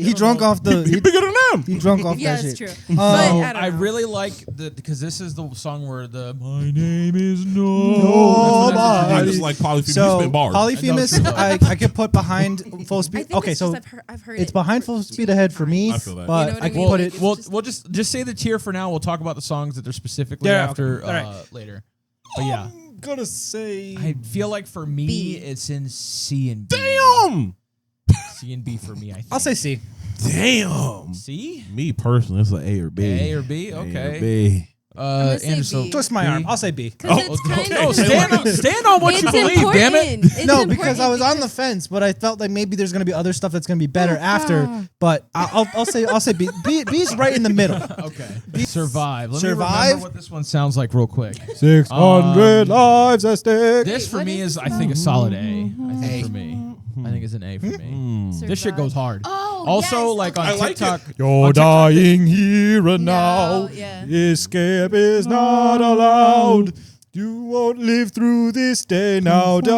he drunk off the. He bigger than them. He drunk off Yeah, that it's shit. true. But I don't I know. really like because this is the song where the "My name is Nobody. I just like Polyphemus So spit bars. Polyphemus, I know, I could put behind full I speed. think Okay, it's so just I've heard it's it behind for full speed ahead for me, I feel that. but You know what I I can mean? put Like, it. it's We'll just say the tier for now. We'll talk about the songs that they're specifically Yeah, after okay. All right. later. But yeah, I'm gonna say I feel like for me B. it's in C and B. Damn. C and B for me. I think. I'll say C. Damn. C. Me personally, it's an A or B. A or B? A or Okay. B. gonna say Andrew, B. so Twist my B? arm. I'll say B. Because Oh, it's kind No, of stand on what it's you believe. important. Damn it. It's No, important because I was on the because- fence, but I felt like maybe there's gonna be other stuff that's gonna be better after. But I'll say B. B's right in the middle. Okay. Survive. Let me Survive? remember what this one sounds like real quick. 600 lives at stake. This for what me is is, this I think, a solid A. I think A. for me. I think it's an A for me. This shit Survive. goes hard. Oh, Also, yes. like on I like TikTok, You're dying here and now. No, yeah. Escape is not allowed. You won't live through this day now. Die,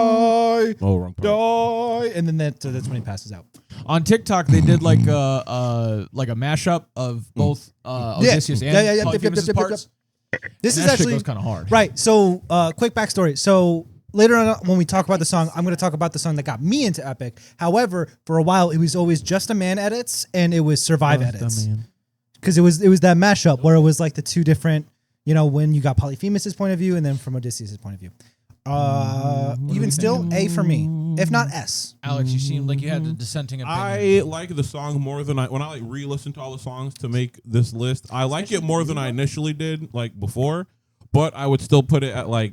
Oh, wrong part. die, and then that's when he passes out. on TikTok they did like a mashup of both Odysseus and Yeah, Polyphemus' yep. parts. This And is that shit actually goes kind of hard. right. So, quick backstory. So later on, when we talk about the song, I'm going to talk about the song that got me into Epic. However, for a while, it was always Just a Man edits and it was Survive edits because it was that mashup where it was like the two different. When you got Polyphemus' point of view and then from Odysseus' point of view. Even still, A for me, if not S. Alex, you seemed like you had a dissenting opinion. I like the song more than when I re-listen to all the songs to make this list. I like it more than I initially did, like before. but I would still put it at like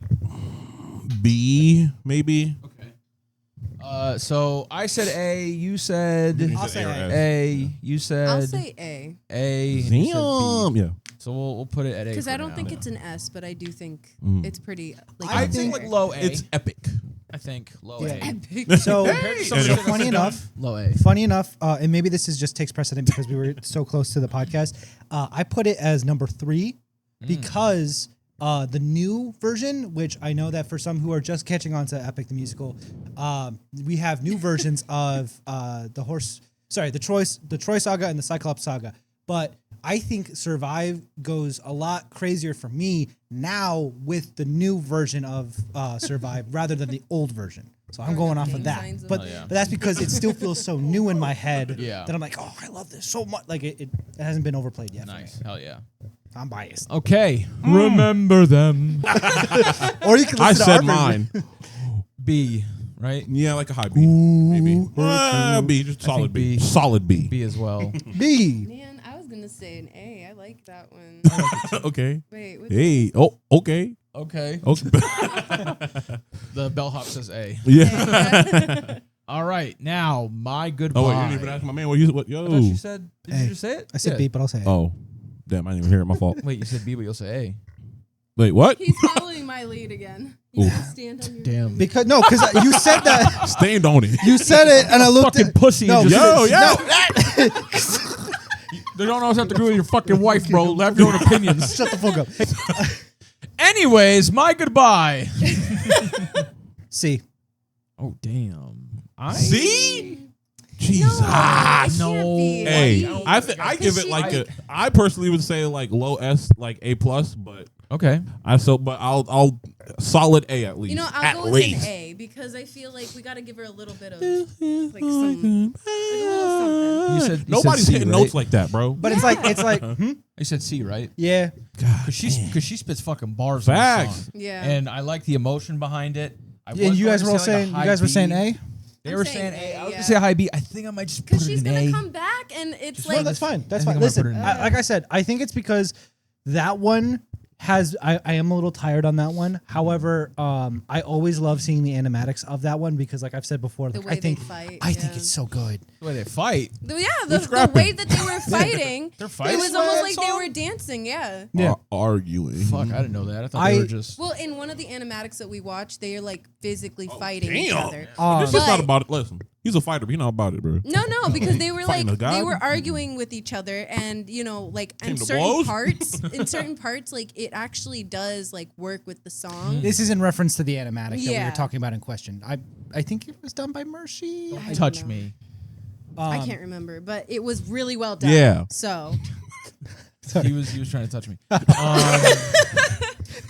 B, maybe. Okay. So I said A. You said You I'll said say or A. S. A. You said I'll say A A. and you said Damn. B. Yeah. So we'll put it at A. because for I don't now. think it's an S, but I do think it's pretty. Like, I up think there. like low A. It's epic. I think low Yeah. A. Epic. So, Hey! so funny enough, Low A. funny enough, and maybe this is just takes precedent because we were so close to the podcast. I put it as number 3 because the new version, which I know that for some who are just catching on to Epic the Musical, we have new versions of the Troy Saga and the Cyclops Saga. But I think Survive goes a lot crazier for me now with the new version of Survive rather than the old version. So I'm going off of that. Signs of- But Oh, yeah. but that's because it still feels so new in my head Yeah. that I'm like, oh, I love this so much. Like it hasn't been overplayed yet. Nice. For me. Hell yeah. I'm biased. Okay. Remember them. Or you can I listen to said our version. mine. B. Right. Yeah, like a high B, maybe. B, just I solid think B. B. Solid B. B as well. B. Man, I was gonna say an A. I like that one. Okay. Wait, which Hey. Oh. Okay. Okay. Okay. The bellhop says A. Yeah. All right. Now my goodbye. Oh wait, you didn't even ask my man what you what? I thought Yo. you said. Did A. you just say it? I said Yeah. B, but I'll say it. Oh. Damn, I didn't even hear it. My fault. Wait, you said B, but you'll say A. Wait, what? He's following my lead again. You Ooh. can stand on your Damn. Because you said that. Stand on it. You said it, and I looked Fucking at pussy. No, You just- Yo, yo. They don't always have to agree with your fucking wife, bro. Have your own opinions. Shut the fuck up. Anyways, my goodbye. C. Oh damn. See? Jesus. No, it can't no. be. Hey, No. I give it like I personally would say like low S, like A plus, but Okay. I'll solid A at least. You know, I'll at go with least. an A because I feel like we got to give her a little bit of like some, like a little something. You said Nobody's C, hitting right? notes like that, bro. But it's like You said C, right? yeah. Because she spits fucking bars. on this Facts. song. Yeah. And I like the emotion behind it. I And was you going guys to were all say, like, saying a you guys high were saying B. A. They I'm were saying saying A. I was A, gonna say yeah. high B. I think I might just put Because it she's in gonna A. come back and it's No, like that's fine. That's I fine. think I might put it Listen, in like I said, I think it's because that one has I am a little tired on that one. However, I always love seeing the animatics of that one because, like I've said before, the like, way I think they fight. I think yeah. it's so good. The way they fight. The scrapping? way that they were fighting, They're it fighting was to almost that like they song? were dancing. Yeah. Yeah. Arguing. Fuck, I didn't know that. I thought they I- were just. Well, in one of the animatics that we watched, they are like physically fighting each Damn. other. This is not But- about it. Listen, he's a fighter, but he's not about it, bro. No, because they were Fighting like a god? they were arguing with each other, and like Came in to certain blows? parts, like it actually does like work with the song. This is in reference to the animatic that we Yeah. were talking about in question. I think it was done by Mercy. I don't touch know. me. I can't remember, but it was really well done. Yeah. So He was trying to touch me. why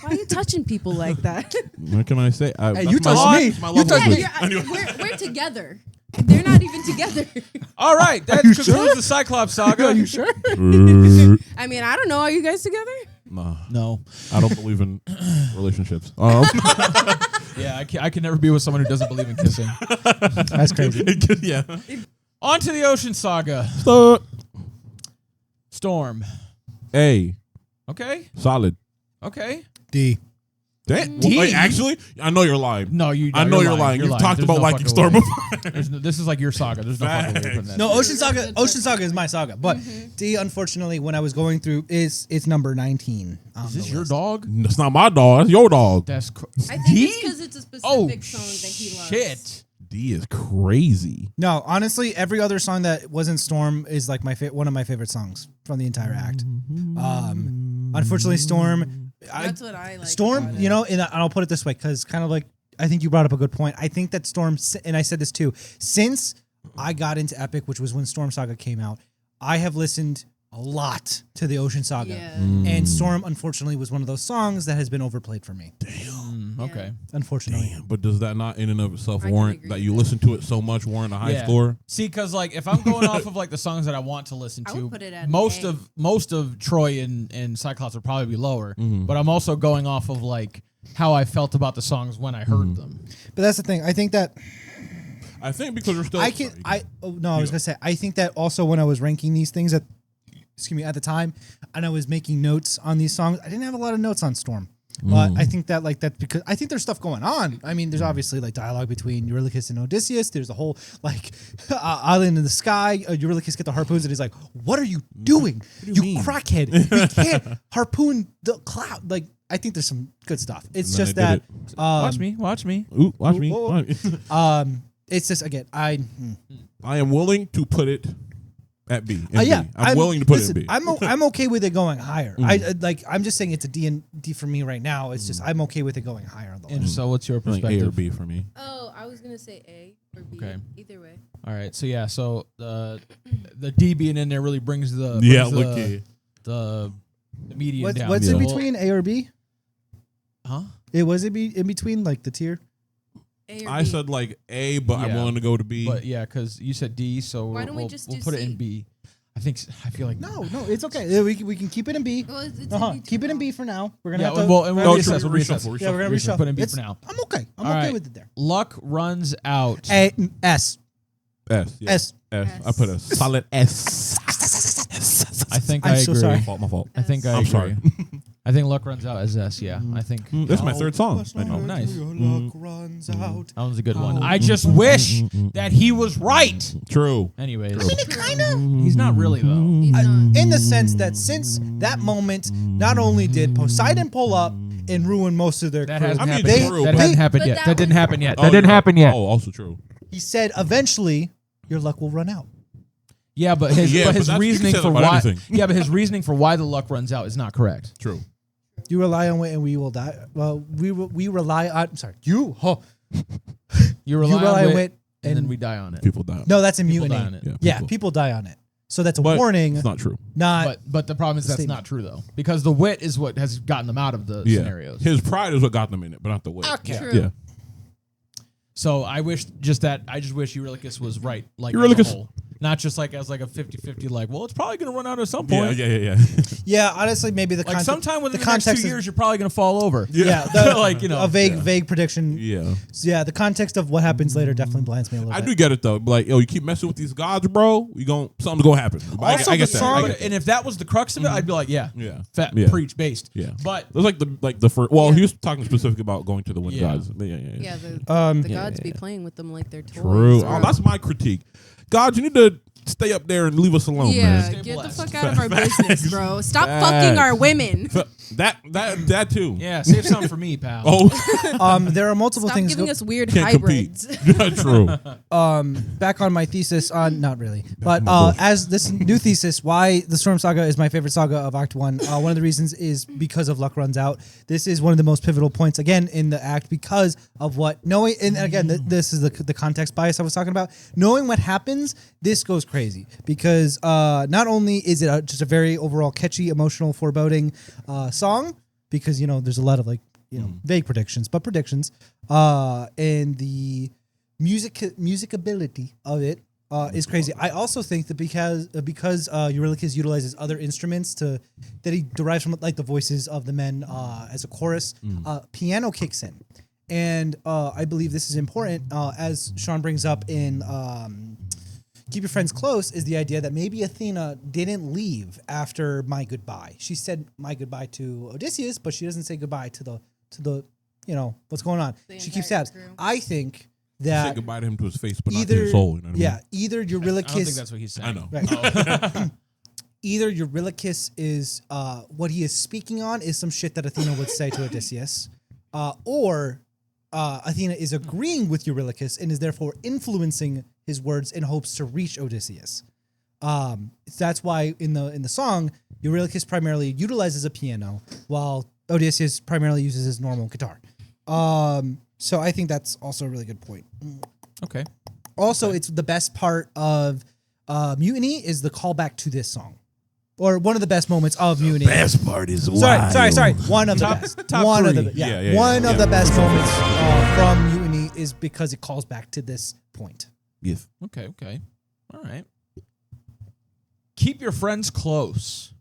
are you touching people like that? What can I say? Hey, That's you my touched love- me. that's my You love touched language. we're together. They're not even together. All right, that concludes the Cyclops saga. Are you sure? I mean, I don't know. Are you guys together? Nah, No. I don't believe in relationships. Yeah, I can never be with someone who doesn't believe in kissing. That's crazy. yeah. On to the Ocean Saga. Storm. A. Okay. Solid. Okay. D. Damn. D? Wait, actually, I know you're lying. No, I know you're lying. You've talked There's about no liking fucking Storm way. before. This is like your saga. There's no fucking way you're putting that. No, shit. Ocean Saga is my saga, but D, unfortunately, when I was going through, it's number 19. Is this your dog? That's not my dog. That's your dog. That's I think D? it's because it's a specific Oh song that he loves. shit. D is crazy. No, honestly, every other song that wasn't Storm is like one of my favorite songs from the entire act. Unfortunately, Storm. That's what I like. Storm, about you it. know, and I'll put it this way because kind of like I think you brought up a good point. I think that Storm, and I said this too, since I got into Epic, which was when Storm Saga came out, I have listened a lot to the Ocean Saga. Yeah. And Storm, unfortunately, was one of those songs that has been overplayed for me. Okay. Unfortunately. Damn, but does that not in and of itself I can warrant agree that with you that. listen to it so much warrant a high Yeah. score? See, because like if I'm going off of like the songs that I want to listen I to, would put it at an most A. of Troy and Cyclops would probably be lower. But I'm also going off of like how I felt about the songs when I heard them. But that's the thing. I think that I think because you're still. I can. I was gonna say. I think that also when I was ranking these things at the time, and I was making notes on these songs, I didn't have a lot of notes on Storm. But I think that that's because I think there's stuff going on. I mean, there's obviously like dialogue between Eurylochus and Odysseus. There's a whole like island in the sky. Eurylochus get the harpoons and he's like, "What are you doing? You crackhead! We can't harpoon the cloud." Like, I think there's some good stuff. It's just that Watch me. Ooh, watch me. It's just again, I am willing to put it at B. yeah, I'm willing to put it in B. I'm okay with it going higher. I'm just saying it's a D and D for me right now. It's just I'm okay with it going higher on the And list. so, what's your Like perspective? A or B for me. Oh, I was gonna say A or B. Okay. Either way. All right. So yeah. So the D being in there really brings the the median down. What's So in we'll- between A or B? Huh? It was it be in between like the tier? A or I B. said like A, but I'm Yeah. willing to go to B. But yeah, because you said D, so Why don't we we'll just we'll do put it C? in B. I feel like No, it's okay. We can keep it in B. Well, it's in B Keep too it in now. B for now. We're gonna Yeah, have to. well, and we'll No, reassess. true, We'll reassess. reshuffle, yeah, we're gonna reshuffle. reshuffle. Put in B It's- for now. I'm okay. I'm All okay right. with it there. Luck runs out. A S S. Yeah. S. S. I put a solid S. I think I'm I so agree. sorry. My fault. I think I I'm agree. sorry. I think luck runs out as S. Yeah, I think That's my third song. Oh, nice. Luck runs out. That one's a good one. I just wish that he was right. True. Anyways, Kind of. he's not really though. He's not. In the sense that since that moment, not only did Poseidon pull up and ruin most of their That crew, hasn't I mean, happened. true, That but- hasn't happened But yet. that That didn't was- happen yet. Oh, That didn't you're happen right. yet. Oh, also true. he said eventually your luck will run out. Yeah, but his Yeah, but that's- you can reasoning say that for about why. anything. Yeah, but his reasoning for why the luck runs out is not correct. True. You rely on it and we will die. Well, we rely on. I'm sorry. You Rely rely on on it, it and then and we die on it. People die. no, that's in People mutiny. die on it. Yeah, Yeah, people die on it. So that's a But warning. it's not true. But the problem is that's Statement. not true though, because the wit is what has gotten them out of the Yeah. scenarios. His pride is what got them in it, but not the way. Okay. True. Yeah. So I wish I just wish Eurylochus was right, like Eurylochus- as a whole. Not just like as like a 50-50, like, well, it's probably gonna run out at some point. Yeah. Yeah, honestly, maybe the Like sometime within the, next context 2 is- years, you're probably gonna fall over. Yeah, Like, you know, a vague prediction. Yeah. Yeah, the context of what happens later definitely blinds me a little I bit. do get it though. Like, yo, you keep messing with these gods, bro. Something's gonna happen. Also, I get the that. song, I get that. and if that was the crux of it, I'd be like, yeah, Yeah. fat, Yeah. preach, based. Yeah. But It was like the first. Well, Yeah. he was talking specific about going to the wind Yeah. gods. Yeah. Yeah, the Yeah, gods be playing with them like they're toys. True. bro. Oh, that's my critique. God, you need to stay up there and leave us alone, Yeah, man. Stay get the blessed. fuck out of our business, bro. Stop Facts. fucking our women. That too. yeah, save something for me, pal. Oh, There are multiple Stop things. giving us weird can't compete. hybrids. True. Back on my thesis on not really, but as this new thesis, why the Storm Saga is my favorite saga of Act 1. One of the reasons is because of luck runs out. This is one of the most pivotal points again in the act because of what knowing. And again, this is the context bias I was talking about. Knowing what happens, this goes crazy because not only is it just a very overall catchy, emotional, foreboding song because there's a lot of like vague predictions, but predictions, and the musicability of it is crazy. I also think that because Eurylochus utilizes other instruments that he derives from like the voices of the men as a chorus, piano kicks in, and I believe this is important as Sean brings up in Keep Your Friends Close is the idea that maybe Athena didn't leave after my goodbye. She said my goodbye to Odysseus, but she doesn't say goodbye to the what's going on. The She keeps entire tabs. crew. I think Say that goodbye to him to his face, but not to either his soul. You know what I mean? yeah, either I don't think Eurylochus that's what he's saying. I know. right. Either Eurylochus is what he is speaking on is some shit that Athena would say to Odysseus, or Athena is agreeing with Eurylochus and is therefore influencing his words in hopes to reach Odysseus. That's why in the song, Eurylochus primarily utilizes a piano, while Odysseus primarily uses his normal guitar. So I think that's also a really good point. Okay. Also, it's the best part of Mutiny is the callback to this song. Or one of the best moments of Mutiny. Best part is Sorry. One of the best. top One of three. the Yeah, one of yeah. the best moments from Mutiny is because it calls back to this point. Yes. Okay. All right. Keep Your Friends Close.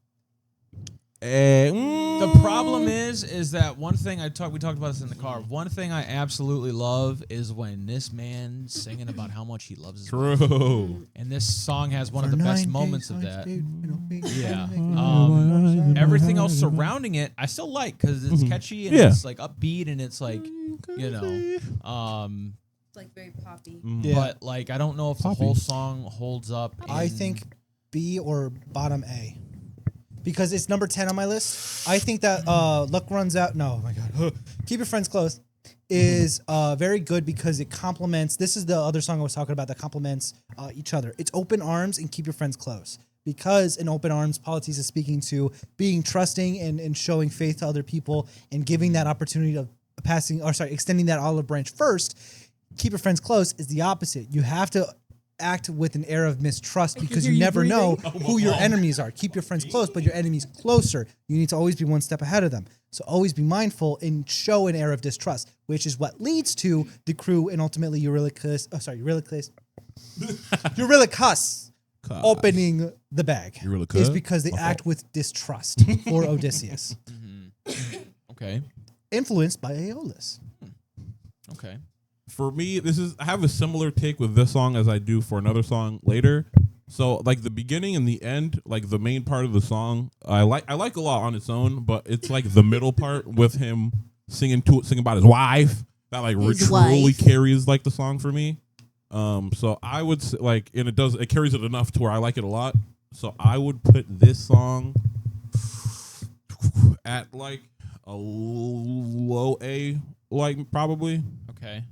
The problem is that one thing we talked about this in the car. One thing I absolutely love is when this man singing about how much he loves his wife. True. And this song has one of the best moments of that. Yeah. Yeah. Everything else surrounding it, I still like because it's catchy and it's like upbeat and it's like, It's like very poppy. Yeah. But like I don't know if the whole song holds up. I think B or bottom A. Because it's number 10 on my list. I think that Luck Runs Out. No, oh my God. Keep Your Friends Close is very good because it complements. This is the other song I was talking about that complements each other. It's Open Arms and Keep Your Friends Close. Because in Open Arms, Polities is speaking to being trusting and showing faith to other people and giving that opportunity of extending that olive branch first. Keep Your Friends Close is the opposite. You have to act with an air of mistrust because you never know who your enemies are. Keep your friends close, but your enemies closer. You need to always be one step ahead of them. So always be mindful and show an air of distrust, which is what leads to the crew and ultimately Eurylochus opening the bag. Eurylochus? Is because they act with distrust for Odysseus. Okay. Influenced by Aeolus. Okay. For me, I have a similar take with this song as I do for another song later. So like the beginning and the end, like the main part of the song, I like a lot on its own, but it's like the middle part with him singing about his wife that like truly carries like the song for me. So I would say, like, and it carries it enough to where I like it a lot. So I would put this song at like a low A, like probably. Okay.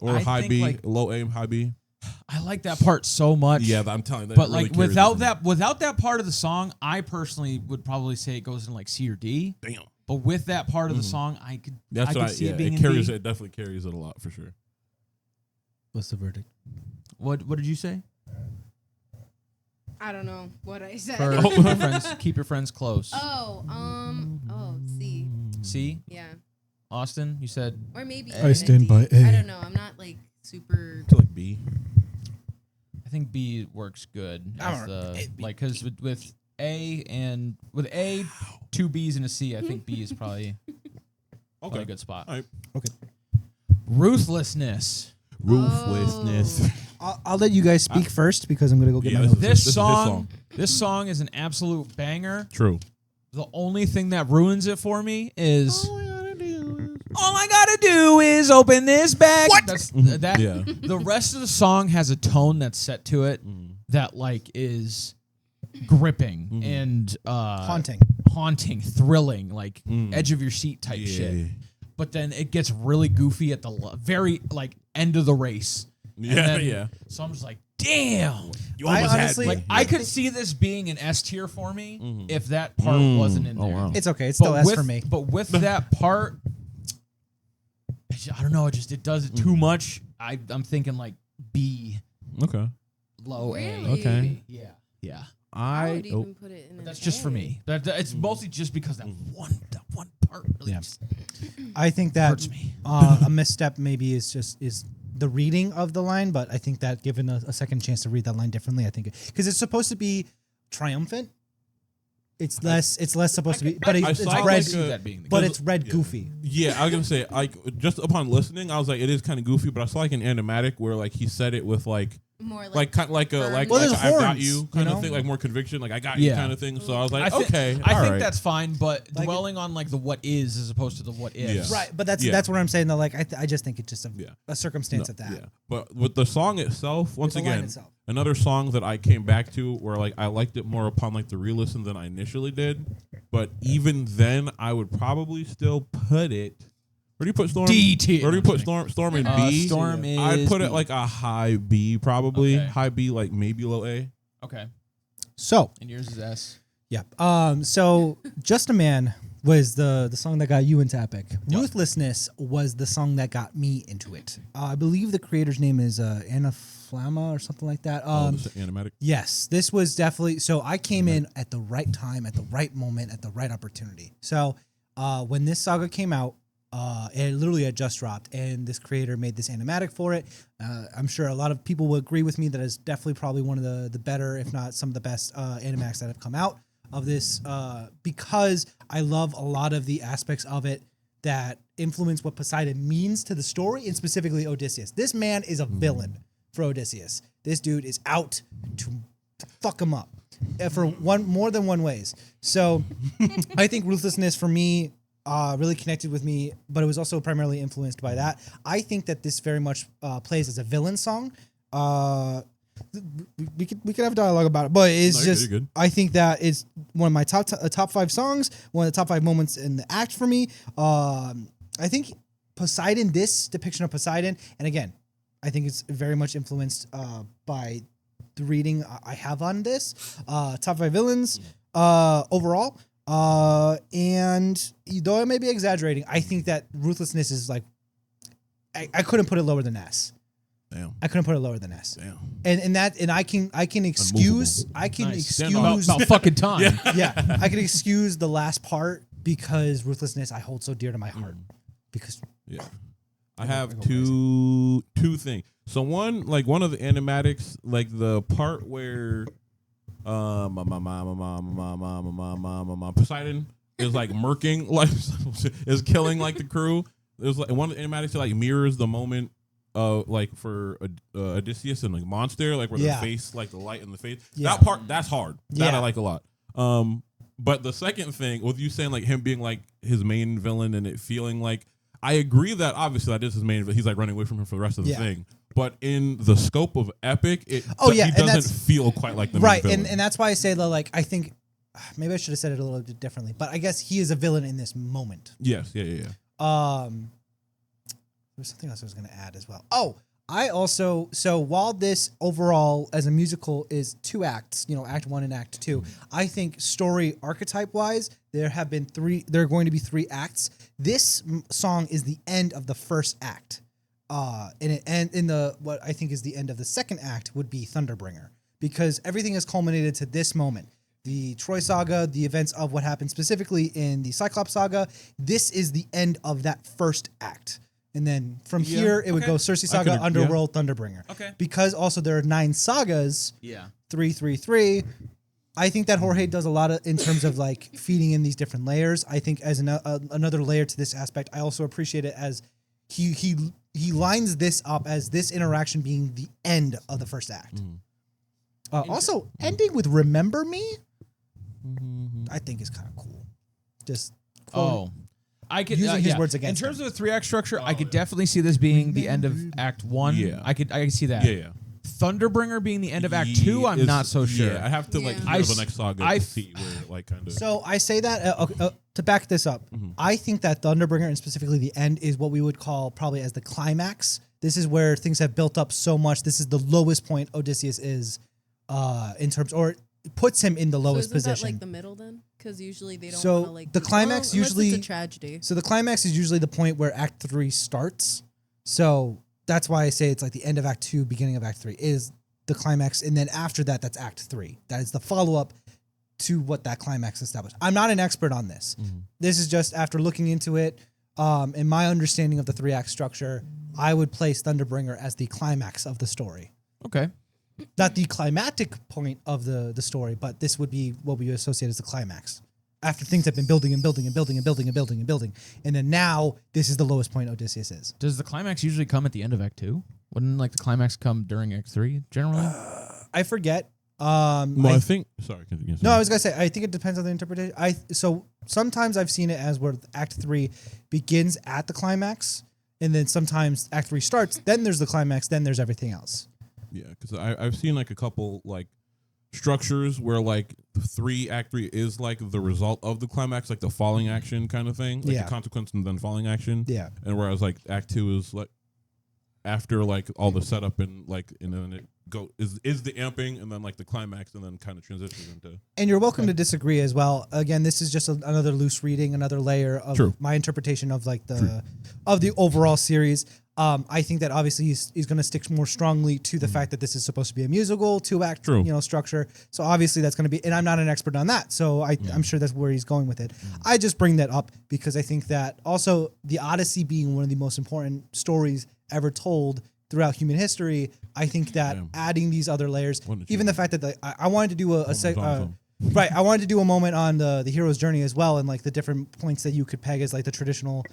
Or high think, B, like, low A, high B. I like that part so much. Yeah, I'm telling you. But like without that part of the song, I personally would probably say it goes in like C or D. Damn. But with that part of the song, I could see it being it carries in B. it definitely carries it a lot for sure. What's the verdict? What did you say? I don't know what I said. Keep your friends close. C. C? Yeah. Austin, you said Or maybe I stand by A. I don't know. I'm not like super. To like B. I think B works good. Because with A, 2 B's and a C, I think B is probably a good spot. All right. Okay. Ruthlessness. Ruthlessness. I'll let you guys speak first because I'm gonna go get my notes. This song is an absolute banger. True. The only thing that ruins it for me is all I gotta do is open this bag. What? The rest of the song has a tone that's set to it that like is gripping and haunting, thrilling, like edge of your seat type shit. But then it gets really goofy at the very like end of the race. So I'm just like, damn. You almost honestly, had me. I could see this being an S tier for me if that part wasn't in there. Wow. It's okay. It's still S for me. But with that part, I don't know. It does it too much. I'm thinking like B. Okay. Low A. Really? Okay. Yeah. I would even put it in. That's just for me. It's mostly just because that one part really just I think that hurts me. A misstep maybe is the reading of the line, but I think that given a second chance to read that line differently, I think because it's supposed to be triumphant. It's less supposed to be, but it's red. But it's red goofy. Yeah, I was gonna say, like, just upon listening, I was like, it is kind of goofy, but I saw like an animatic where like he said it with like more kind of like a firm. Well, there's I've got horns, you kind of thing, like more conviction, like I got you kind of thing. So I was like, I think that's fine, but Like- dwelling on like the what is as opposed to the what is. Yeah. Right, but that's what I'm saying though. Like I just think it's just a circumstance of that. Yeah, but with the song itself, once the line again, itself. another song that I came back to where like I liked it more upon like the re-listen than I initially did. But even then, I would probably still put it. Where do you put Storm? D tier. Where do you put Storm? Storm in B. Storm is I'd put it B. like a high B, probably Okay. high B, like maybe low A. Okay. So And yours is S. yeah. So Just a Man was the song that got you into Epic. Ruthlessness was the song that got me into it. I believe the creator's name is Anna Flamma or something like that. This is animatic. Yes, this was definitely. So I came in at the right time, at the right moment, at the right opportunity. So when this saga came out, it literally had just dropped, and this creator made this animatic for it. I'm sure a lot of people will agree with me that it's definitely probably one of the better, if not some of the best animatics that have come out. of this because I love a lot of the aspects of it that influence what Poseidon means to the story, and specifically Odysseus. This man is a villain for Odysseus. This dude is out to fuck him up for more than one ways. So I think Ruthlessness for me really connected with me, but it was also primarily influenced by that. I think that this very much plays as a villain song. We could have dialogue about it, but it's you're good. I think that is one of my top 5 songs, one of the top 5 moments in the act for me. I think Poseidon, this depiction of Poseidon, and again, I think it's very much influenced by the reading I have on this. Top 5 villains overall. And though I may be exaggerating, I think that Ruthlessness is like, I couldn't put it lower than S. Damn. I couldn't put it lower than S. Damn. And I can excuse about fucking time. yeah, I can excuse the last part because Ruthlessness I hold so dear to my heart. Because I have two things. So one of the animatics, like the part where Poseidon is like murking, like is killing like the crew. There's like one of the animatics that like mirrors the moment like for Odysseus and like Monster, like where the face, like the light in the face. That part, that's hard. That I like a lot. But the second thing with you saying like him being like his main villain and it feeling like, I agree that obviously that is his main, he's like running away from him for the rest of the thing. But in the scope of Epic, he doesn't feel quite like the main villain. And that's why I say that, like, I think maybe I should have said it a little bit differently, but I guess he is a villain in this moment. Yes, there's something else I was going to add as well. So while this overall as a musical is 2 acts, act 1 and act 2, I think story archetype wise, there are going to be 3 acts. This song is the end of the first act. What I think is the end of the second act would be Thunderbringer, because everything has culminated to this moment. The Troy Saga, the events of what happened specifically in the Cyclops Saga, this is the end of that first act. And then from here, it would go Circe Saga, Underworld, Thunderbringer. Okay. Because also there are 9 sagas, 3. I think that Jorge does a lot in terms of like feeding in these different layers. I think as another layer to this aspect, I also appreciate it as he lines this up as this interaction being the end of the first act. Also, ending with "Remember Me," I think is kind of cool. Just I could using his words against in terms of the 3-act structure. I could definitely see this being the end of Act 1. Yeah, I could see that. Yeah. Thunderbringer being the end of Act 2, I'm not so sure. Yeah, I have to like hear the next saga to see where it like kind of. So I say that to back this up. I think that Thunderbringer and specifically the end is what we would call probably as the climax. This is where things have built up so much. This is the lowest point Odysseus is in terms, or puts him in the lowest isn't position. That like the middle then? Because usually they don't So want to like the climax unless usually it's a tragedy. So the climax is usually the point where Act 3 starts. So that's why I say it's like the end of Act 2, beginning of Act 3 is the climax, and then after that, that's Act 3. That is the follow-up to what that climax established. I'm not an expert on this. This is just after looking into it, and my understanding of the 3-act structure, I would place Thunderbringer as the climax of the story. Okay. Not the climactic point of the story, but this would be what we associate as the climax. After things have been building and building and building and building and building and building. And then now, this is the lowest point Odysseus is. Does the climax usually come at the end of Act 2? Wouldn't like the climax come during Act 3 generally? I forget. I think. Sorry. Continue. No, I was gonna say. I think it depends on the interpretation. So sometimes I've seen it as where Act 3 begins at the climax, and then sometimes Act 3 starts. Then there's the climax. Then there's everything else. Yeah, because I've seen like a couple like structures where like Act 3 is like the result of the climax, like the falling action kind of thing, like the consequence and then falling action. Yeah, and whereas like Act 2 is like after like all the setup and like and then it is the amping and then like the climax and then kind of transitions into. And you're welcome to disagree as well. Again, this is just another loose reading, another layer of my interpretation of like the overall series. I think that obviously he's going to stick more strongly to the fact that this is supposed to be a musical 2-act structure. So obviously that's going to be, and I'm not an expert on that, so I'm sure that's where he's going with it. I just bring that up because I think that also the Odyssey being one of the most important stories ever told throughout human history, I think that adding these other layers, even the fact that I wanted to do Right. I wanted to do a moment on the hero's journey as well, and like the different points that you could peg as like the traditional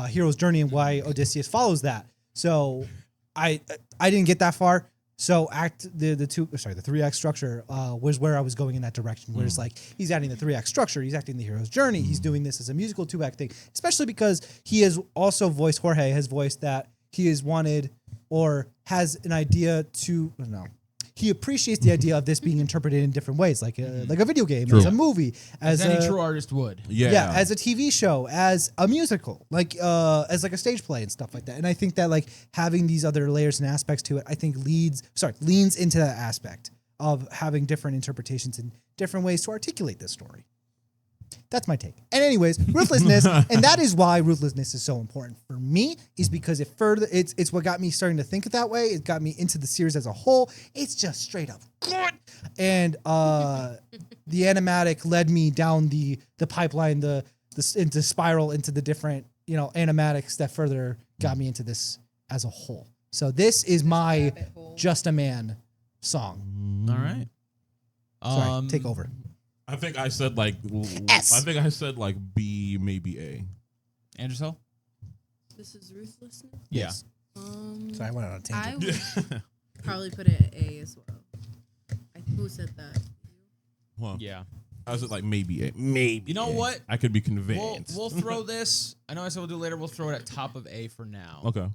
hero's journey and why Odysseus follows that. So I didn't get that far. So the 3-act structure was where I was going in that direction. Where it's like he's adding the 3-act structure, he's acting the hero's journey, he's doing this as a musical 2-act thing. Especially because he has also voiced, Jorge has voiced that he has wanted or has an idea to he appreciates the idea of this being interpreted in different ways, like a video game, as a movie, as any true artist would. Yeah, as a TV show, as a musical, like as like a stage play and stuff like that. And I think that like having these other layers and aspects to it, I think leans into that aspect of having different interpretations and different ways to articulate this story. That's my take. And anyways, ruthlessness, and that is why ruthlessness is so important for me, is because it's what got me starting to think that way. It got me into the series as a whole. It's just straight up good. And the animatic led me down the pipeline, into spiral into the different, animatics that further got me into this as a whole. So this is my Just a Man song. All right. Sorry, take over. I think I said like S. I think I said like B, maybe A. Annyisell? This is ruthlessness. Yeah. Sorry, I went on a tangent. I would probably put it at A as well. Who said that? Well, Yeah. I said like maybe A. Maybe. You know A. what? I could be convinced. We'll throw this. I know I said we'll do later. We'll throw it at top of A for now. Okay.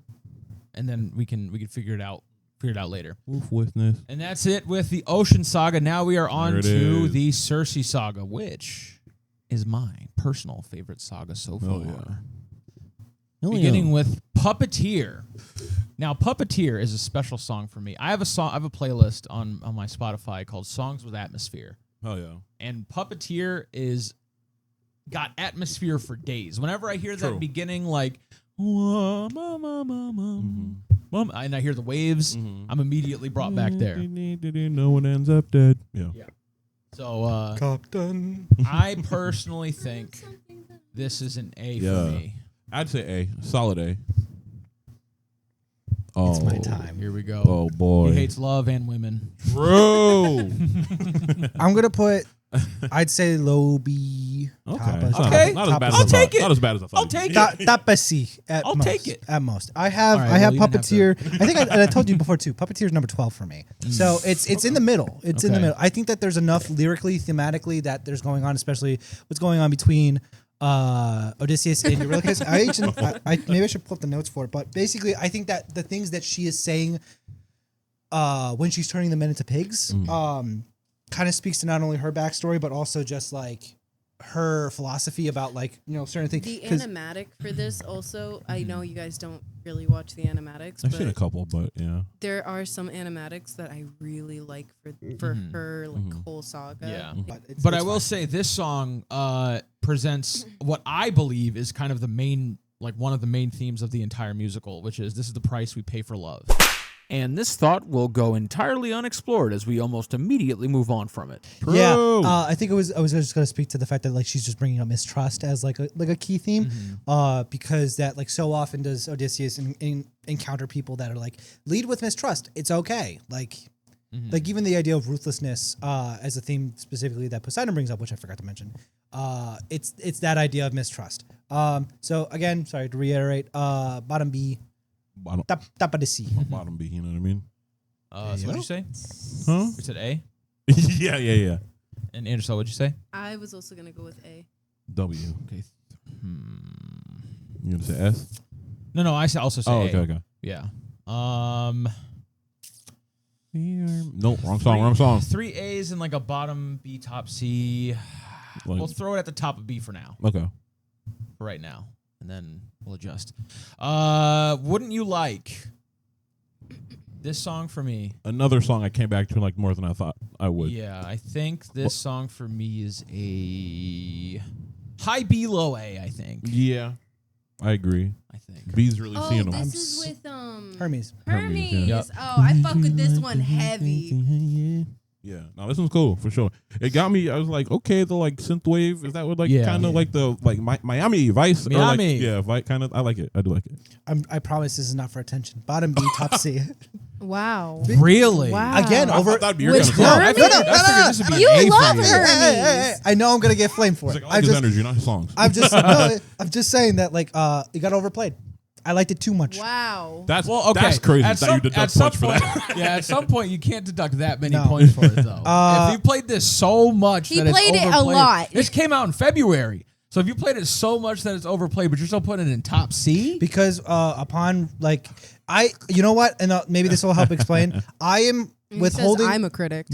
And then we can figure it out later. Ruthlessness. And that's it with the Ocean Saga. Now we are on There it to is. the Circe Saga, which is my personal favorite saga so far. Oh, yeah. Beginning with Puppeteer. Now, Puppeteer is a special song for me. I have a playlist on my Spotify called Songs with Atmosphere. Oh yeah. And Puppeteer got atmosphere for days. Whenever I hear True. that beginning, like, and I hear the waves, I'm immediately brought back there. No one ends up dead. Yeah. So Captain. I personally think this is an A Yeah. for me. I'd say A. Solid A. Oh, It's my time. Here we go. Oh boy. He hates love and women. Bro. I'm gonna put, I'd say low B. Okay. Okay. Not as bad as I'll I thought. take it. Not as bad as I thought. I'll take it. Top a C. I'll take it. At most. I have All right, I have well, you didn't have Puppeteer. I think I told you before too. Puppeteer is number 12 for me. So it's in the middle. It's in the Okay. middle. I think that there's enough lyrically, thematically that there's going on, especially what's going on between Odysseus and Eurylochus. I maybe I should pull up the notes for it, but basically I think that the things that she is saying when she's turning the men into pigs kind of speaks to not only her backstory but also just like her philosophy about like certain things. The 'Cause- animatic for this also, I know you guys don't really watch the animatics, I've seen a but couple, but yeah. there are some animatics that I really like for her whole saga. Yeah. it's But I will say this song presents what I believe is kind of one of the main themes of the entire musical, which is this is the price we pay for love. And this thought will go entirely unexplored as we almost immediately move on from it. Yeah, True. I think I was just going to speak to the fact that like she's just bringing up mistrust as like a key theme, because that like so often does Odysseus encounter people that are like lead with mistrust. It's okay, like even the idea of ruthlessness as a theme specifically that Poseidon brings up, which I forgot to mention. It's that idea of mistrust. So again, sorry to reiterate, bottom B, top of the C. Bottom B, you know what I mean? So what'd you say? Huh? We said A. yeah. And Anderson, what'd you say? I was also gonna go with A. W. Okay. You gonna say S? No, I also say Oh, A. okay. Yeah. Nope, wrong song. 3 A's and like a bottom B, top C. Like- We'll throw it at the top of B for now. Okay. For right now. And then we'll adjust. Wouldn't you like this song for me? Another song I came back to like more than I thought I would. Yeah, I think this song for me is a high B, low A, I think. Yeah, I agree. I think. B's really Oh, seeing them. this is with Hermes. Hermes. yeah. Yep. Oh, I fuck with this one heavy. Yeah, no, this one's cool for sure. It got me. I was like, okay, the like synth wave is that what like Yeah. kind of like the like Miami Vice? Or Miami. like, yeah, kind of. I like it. I do like it. I promise this is not for attention. Bottom B, top C. Wow. Really? Wow. Again, over That'd be your With kind of song. Hermes? This would be You an A love for you. Hermes. I know I'm gonna get flamed for It's it. like, I like his energy, not his songs. I'm just no, I'm just saying that like it got overplayed. I liked it too much. Wow. That's Okay. That's crazy At that you deduct some points for point, that. yeah, at some point you can't deduct that many No. points for it though. If you played this so much He that it's played it a overplayed- lot. This came out in February, so if you played it so much that it's overplayed, but you're still putting it in top C. Because upon like you know what, and maybe this will help explain. I am He says withholding. I'm a critic.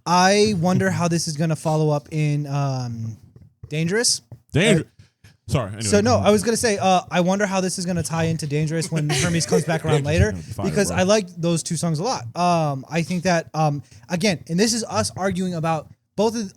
I wonder how this is gonna follow up in Dangerous. Danger. Sorry. Anyway. So no, I was gonna say I wonder how this is gonna tie into Dangerous when Hermes comes back around later, because I like those two songs a lot. I think that again, and this is us arguing about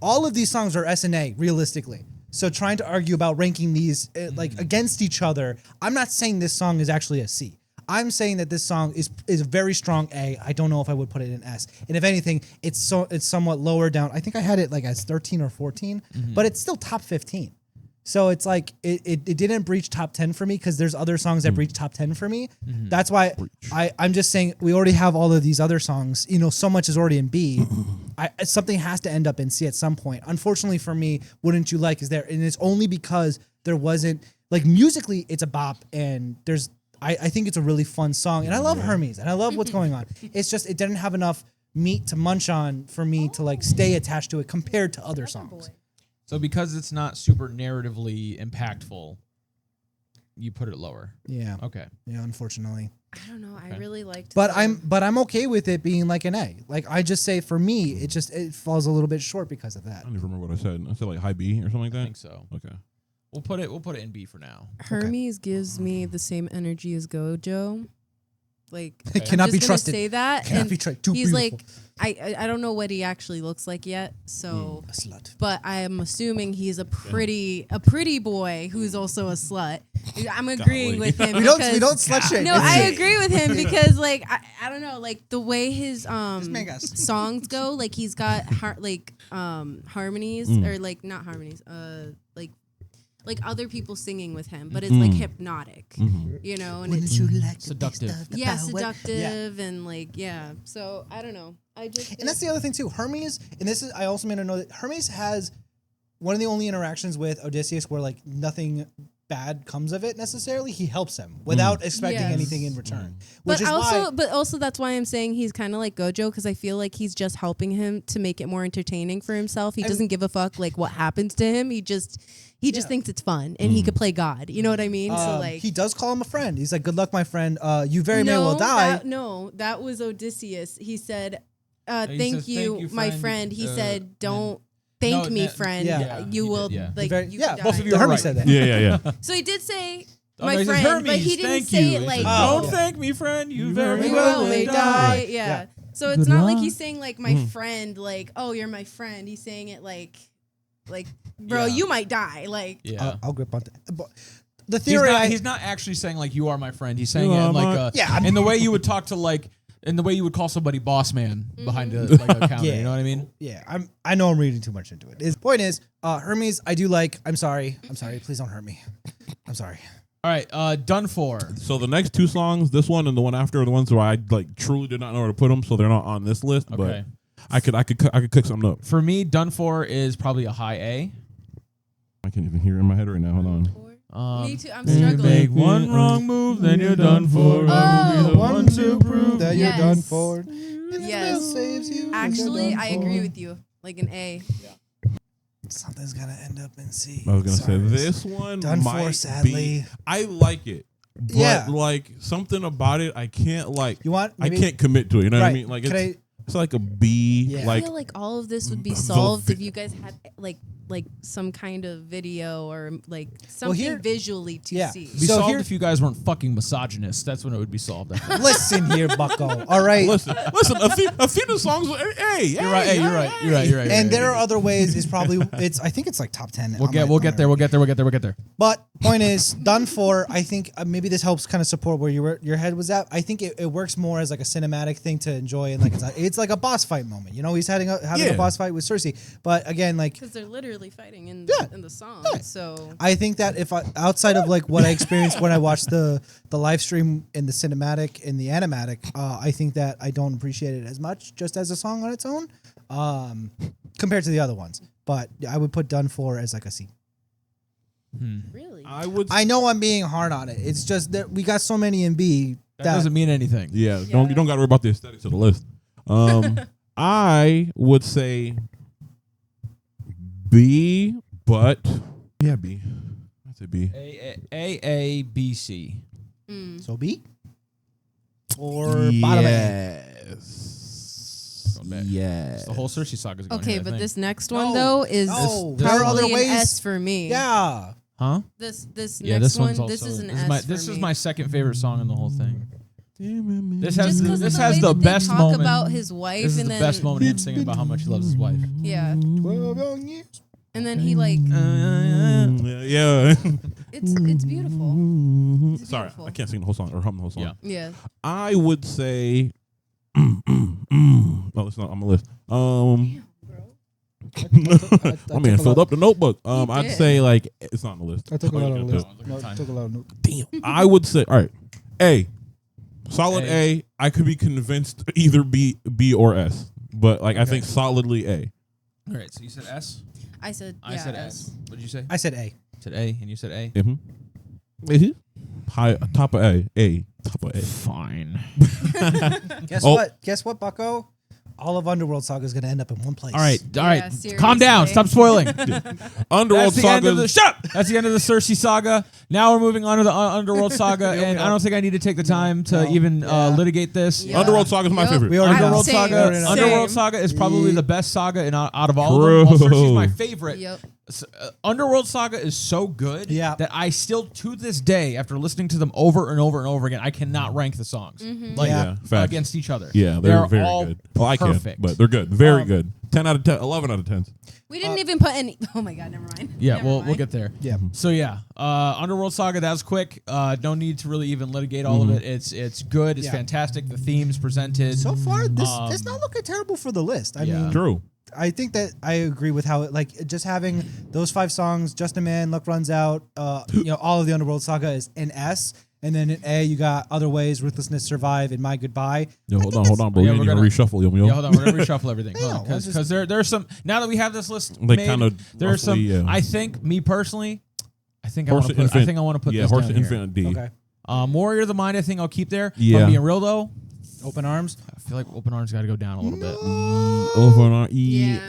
all of these songs are S&A realistically. So trying to argue about ranking these like against each other, I'm not saying this song is actually a C. I'm saying that this song is a very strong A. I don't know if I would put it in S. And if anything, it's somewhat lower down. I think I had it like as 13 or 14, but it's still top 15. So it's like it didn't breach top 10 for me because there's other songs that breach top 10 for me. That's why I'm just saying we already have all of these other songs. You know, so much is already in B. Something has to end up in C at some point. Unfortunately for me, Wouldn't You Like is there, and it's only because there wasn't like musically it's a bop, and there's I think it's a really fun song, and I love Hermes and I love what's going on. It's just it didn't have enough meat to munch on for me to like stay attached to it compared to other songs. So because it's not super narratively impactful, you put it lower. Yeah. Okay. Yeah, unfortunately. I don't know. I really liked But I'm okay with it being like an A. Like I just say for me, it falls a little bit short because of that. I don't even remember what I said. I said like high B or something like that. I think so. Okay. We'll put it in B for now. Hermes gives me the same energy as Gojo. Like It cannot I'm be just trusted. Gonna say that. Cannot and be trusted. Too he's beautiful. like I don't know what he actually looks like yet. So A slut. but I am assuming he's a pretty boy who's also a slut. I'm agreeing with him. We don't because- slut shame. No, I agree with him because like I don't know, like the way his man got- songs go, like he's got harmonies or like not harmonies, like other people singing with him, but it's like hypnotic, you know, and it's like Seductive. seductive and like So I don't know. And that's the other thing too. Hermes, and this is I also made a note that Hermes has one of the only interactions with Odysseus where like nothing bad comes of it necessarily. He helps him without expecting Yes. anything in return. Which But is also that's why I'm saying he's kind of like Gojo, because I feel like he's just helping him to make it more entertaining for himself. He doesn't give a fuck like what happens to him. He just thinks it's fun and he could play God. You know what I mean? So like he does call him a friend. He's like, "Good luck, my friend. You very may well die." That was Odysseus. He said, He "Thank says, you, "Thank you, my friend." friend." He said, "Don't thank me, friend. Yeah. You he will did, yeah. like Very- you yeah, could both die." of you The are Hermes right. said that. Yeah. So he did say, Oh, "My no, he says, friend," but Hermes, he didn't thank say you. it He like, says, Oh. "Don't thank me, friend. You very "We well will may may die." die." Yeah. Yeah. So it's not like he's saying like my friend, like, "Oh, you're my friend." He's saying it like, bro, Yeah. you might die. Like, Yeah. I'll grip on that. But the theory He's not actually saying like you are my friend. He's saying You it are in like my- a Yeah, I'm- in the way you would talk to like in the way you would call somebody boss man behind a like a counter. Yeah. You know what I mean? Yeah, I know I'm reading too much into it. His point is, Hermes, I do like. I'm sorry. Please don't hurt me. I'm sorry. All right, done for. So the next two songs, this one and the one after, are the ones where I like truly did not know where to put them, so they're not on this list. Okay. But I could cook something up. For me, done for is probably a high A. I can't even hear it in my head right now. Hold on. me too. I'm You make struggling. one wrong move, then you're done for. I will be the one to prove that Yes. you're done for. Yes. Saves you. Actually, I agree with you. Like an A. Something's gonna end up in C. I was gonna say Sorry. this one Done for, might sadly. be. I like it, but Yeah. like something about it, I can't like. You want? I maybe- can't commit to it. You know what I Right. mean? Like Could it's like a B. Yeah. I Like feel like all of this would be the solved vi- if you guys had like some kind of video or like something here- visually to yeah. see. Be So solved here- if you guys weren't fucking misogynists. That's when it would be solved. I think. Listen here, Bucko. All right. listen. A few of the songs. Hey, You're right. Hey, you're right. You're right. You're right. And there are other ways. Is probably it's. I think it's like top 10. We'll get there. We'll get there. But point is, done for. I think maybe this helps kind of support where your head was at. I think it works more as like a cinematic thing to enjoy, and like it's like a boss fight moment. You know, he's having a Yeah. boss fight with Cersei. But again, like Because they're literally literally fighting in the song. Yeah. So I think that if outside of like what I experienced when I watched the live stream in the cinematic and the animatic, I think that I don't appreciate it as much just as a song on its own, compared to the other ones. But I would put Done For as like a C. really, I know I'm being hard on it. It's just that we got so many in B That doesn't mean anything. Yeah, you don't got to worry about the aesthetics of the list. I would say B, but yeah, B. I'd say B. A, B, C. So B or bottom A. Yes. The whole Cersei saga is going okay, here, I but think. this next one though is No, there are other probably an ways. S for me. Yeah. Huh? This Yeah, next this one's one, also. this is an this S is my, for this me. is my second favorite song in the whole thing. This Just has 'cause this of has way the that they best talk moment. about his wife, This is and the then best moment of him singing about how much he loves his wife. yeah, 12 young years. and then he like Yeah. it's beautiful. It's Sorry, beautiful. I can't sing the whole song or hum the whole song. Yeah. Yeah, I would say. No, it's not on my list. My man filled up the notebook. I'd did. say like it's not on the list. I took a Oh, lot you of got list. that. No, I took a lot of notes. Damn. I would say all right. A. Solid A. I could be convinced either B or S, but like I think solidly A. All right, so you said S. I said I said S. What did you say? I said A. said A, and you said A. Mm-hmm. High top of A. A top of A. Fine. Guess Oh. what? Guess what, Bucko? All of Underworld Saga is going to end up in one place. All right. Yeah, Calm down. seriously. Stop spoiling. Underworld That's the end Saga. of the shut up. That's the end of the Cersei saga. Now we're moving on to the Underworld saga, and I don't think I need to take the time to even litigate this. Yeah. Underworld Saga is my Yep. favorite. We already Underworld Same. saga. Same. Underworld saga is probably the best saga out of all of them. While Cersei's my favorite. Yep. Underworld Saga is so good Yeah. that I still, to this day, after listening to them over and over and over again, I cannot rank the songs like Yeah, facts. against each other. Yeah, they're very all good. Well, I can't, perfect. but they're good. Very good. 10 out of 10. 11 out of 10. We didn't even put any. Oh my god, never mind. Yeah, Never we'll mind. get there. Yeah. So yeah, Underworld Saga, that was quick. No need to really even litigate all of it. It's good. It's Yeah. fantastic. The themes presented. So far, this it's not looking terrible for the list. I Yeah. mean, True. I think that I agree with how it, like, just having those 5 songs, Just a Man, Luck Runs Out, all of the Underworld Saga is in S. And then in A, you got Other Ways, Ruthlessness, Survive, and My Goodbye. Yo, hold on, bro. Yeah, You we're need to gonna- reshuffle, yo. Yeah, hold on. We're gonna reshuffle everything No, because there's some. Now that we have this list They made, kinda there's some. roughly, yeah. I think me personally, I think Horse I and want to put. I Infant. think I want to put Yeah, this Horse down and here. Infant D. Okay. Warrior of the Mind, I think I'll keep there. Yeah. If I'm being real though, Open Arms. I feel like Open Arms got to go down a little bit. Over on Yeah.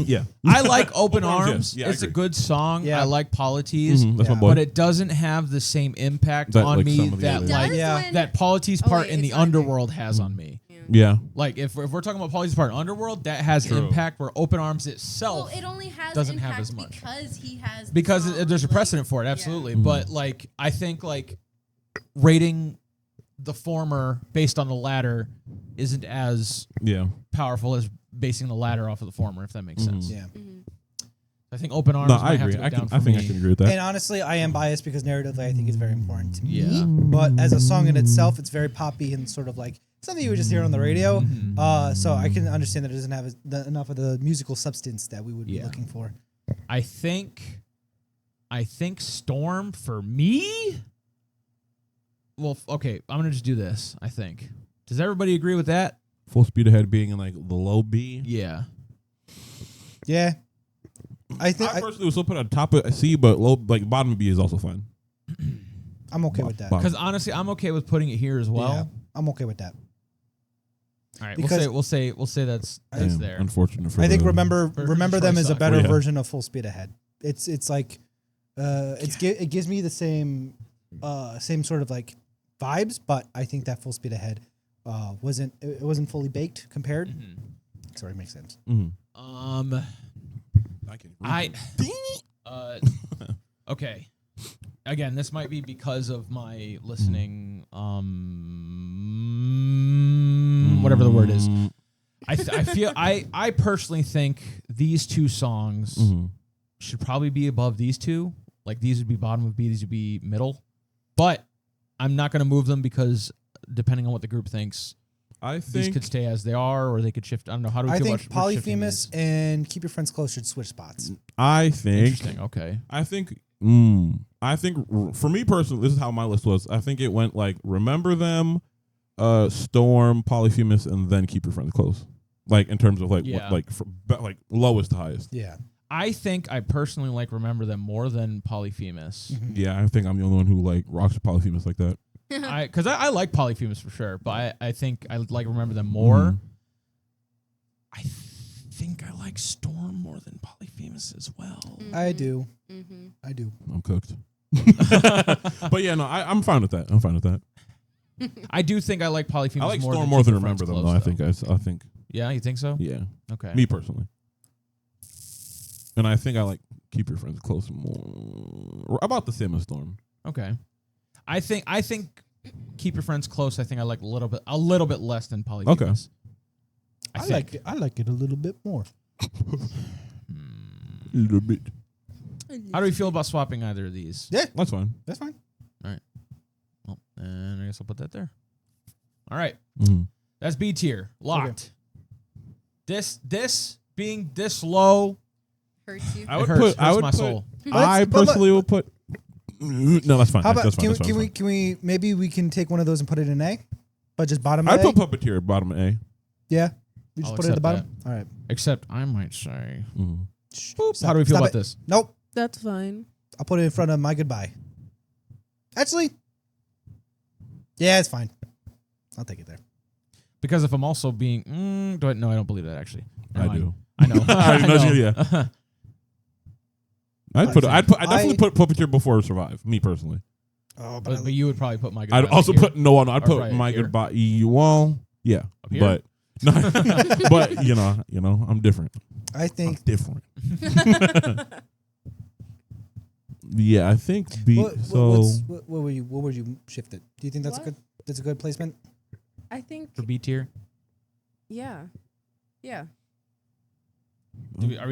Yeah. I like Open Arms, Arms. yes. Yeah, I It's a agree. good song. Yeah. I like Polities, That's my Yeah. boy. but it doesn't have the same impact That, on like, me some of the that others. like Does Yeah. when- that Polities Oh, part wait, in the it's not there. Underworld has on me. Yeah. Like if we're talking about Polities part in Underworld, that has True. impact where Open Arms itself. Well, it only has doesn't have impact as much. because he has. the because song, there's a like- precedent for it, yeah. absolutely. But like, I think like rating the former based on the latter isn't as Yeah. powerful as basing the latter off of the former, if that makes sense. Yeah. I think Open Arms. No, might I have agree. to go I down can. for I think me. I can agree with that. And honestly, I am biased because narratively, I think it's very important to me. Yeah. But as a song in itself, it's very poppy and sort of like something you would just hear on the radio. So I can understand that it doesn't have enough of the musical substance that we would be Yeah. looking for. I think Storm for me. Well, okay, I'm gonna just do this. I think. Does everybody agree with that? Full Speed Ahead being in like the low B. Yeah. Yeah. I think I personally would still put it on top of C, but low, like bottom of B is also fine. I'm okay with that. Bottom. Because honestly, I'm okay with putting it here as well. Yeah, I'm okay with that. All right, Because- we'll say that's Damn, there. Unfortunate for I think the- remember them choice as a sucks. better Yeah. version of Full Speed Ahead. It's like it gives me the same sort of like vibes, but I think that Full Speed Ahead wasn't fully baked compared. Sorry, makes sense. Mhm. I can. Okay. Again, this might be because of my listening. Whatever the word is. I personally think these two songs should probably be above these two. Like these would be bottom of B, these would be middle. But I'm not going to move them because depending on what the group thinks, I these think could stay as they are, or they could shift. I don't know. How do we I feel think about shifting Polyphemus these? and Keep Your Friends Close should switch spots. I think Interesting. Okay. I think for me personally, this is how my list was. I think it went like Remember Them, Storm, Polyphemus, and then Keep Your Friends Close. Like in terms of like Yeah. like lowest to highest. Yeah. I think I personally like Remember Them more than Polyphemus. Yeah, I think I'm the only one who like rocks with Polyphemus like that. Because I like Polyphemus for sure, but I think I like Remember Them more. Mhm. I think I like Storm more than Polyphemus as well. I do. Mm-hmm. I do. I'm cooked. But yeah, no, I'm fine with that. I'm fine with that. I do think I like Polyphemus I like more Storm than more Keep than Your Friends Remember Them Close, though. I think Yeah, you think so? yeah. Okay. Me personally. And I think I like Keep Your Friends Close more. About the same as Storm. Okay. I think Keep Your Friends Close. I think I like a little bit less than Polyphemus. I think. like it. I like it a little bit more. A little bit. How do we feel about swapping either of these? Yeah, That's fine. that's fine. Well, and I guess I'll put that there. All right. Mm-hmm. That's B tier. Locked. This being this low, Hurts you. I it would hurts, put. I hurts would my put. soul. I personally will put. No, that's fine. How about that's fine. can we maybe we can take one of those and put it in A, but just bottom. I'd A? put Puppeteer bottom A. Yeah, we just I'll put it at the accept bottom. All right. Except I might say, Stop- how do we feel stop about it. this? Nope. That's fine. I'll put it in front of My Goodbye. Actually, yeah, it's fine. I'll take it there. Because if I'm also being, no, I don't believe that actually. I No, do. I know. I know. know. Yeah. I'd definitely put Puppeteer before Survive. Me personally. Oh, But you would probably put my Goodbye. I'd also here. put I'd Or put right My here. Goodbye. Well, yeah, Up here? but but you know, I'm different. I I'm think different. Yeah, I think B. what would you shift it? Do you think that's What? a good placement? I think. For B tier. Yeah. Yeah. Are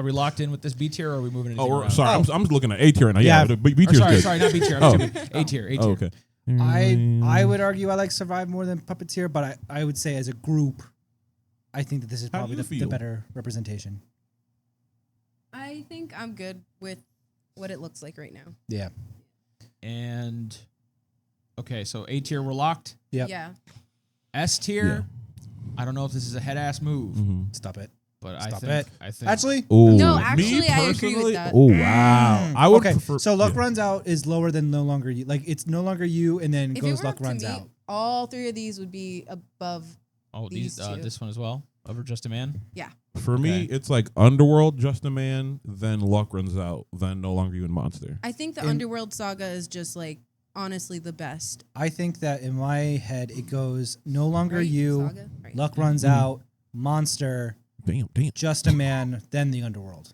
we locked in with this B tier, or are we moving? Oh, around? sorry. I'm just looking at A tier right now. Yeah. Yeah, the B Or tier sorry, is good. sorry, not B tier. Oh. A tier. A tier. Oh, okay. I would argue I like Survive more than Puppeteer, but I would say as a group, I think that this is How do probably you the feel? better representation. I think I'm good with what it looks like right now. Yeah. And okay, so A tier we're locked. Yep. Yeah. S tier. I don't know if this is a head ass move, Mhm. Stop it. but Stop I it. think Actually, Ooh, No, me actually, I agree with personally- that. Oh wow, I would okay. prefer. So Luck yeah. Runs Out is lower than No Longer You. Like it's No Longer You, and then If goes it were Luck up to Runs me, Out. all three of these would be above. Oh, These two. this one as well. Over Just a Man. Yeah. For me, Okay. it's like Underworld, Just a Man, then Luck Runs Out, then No Longer You and Monster. I think the And- Underworld saga is just like honestly the best. I think that in my head it goes No Longer Right? You, Saga? Right. Luck Runs Out, Monster, Damn. Just a Man, then the Underworld.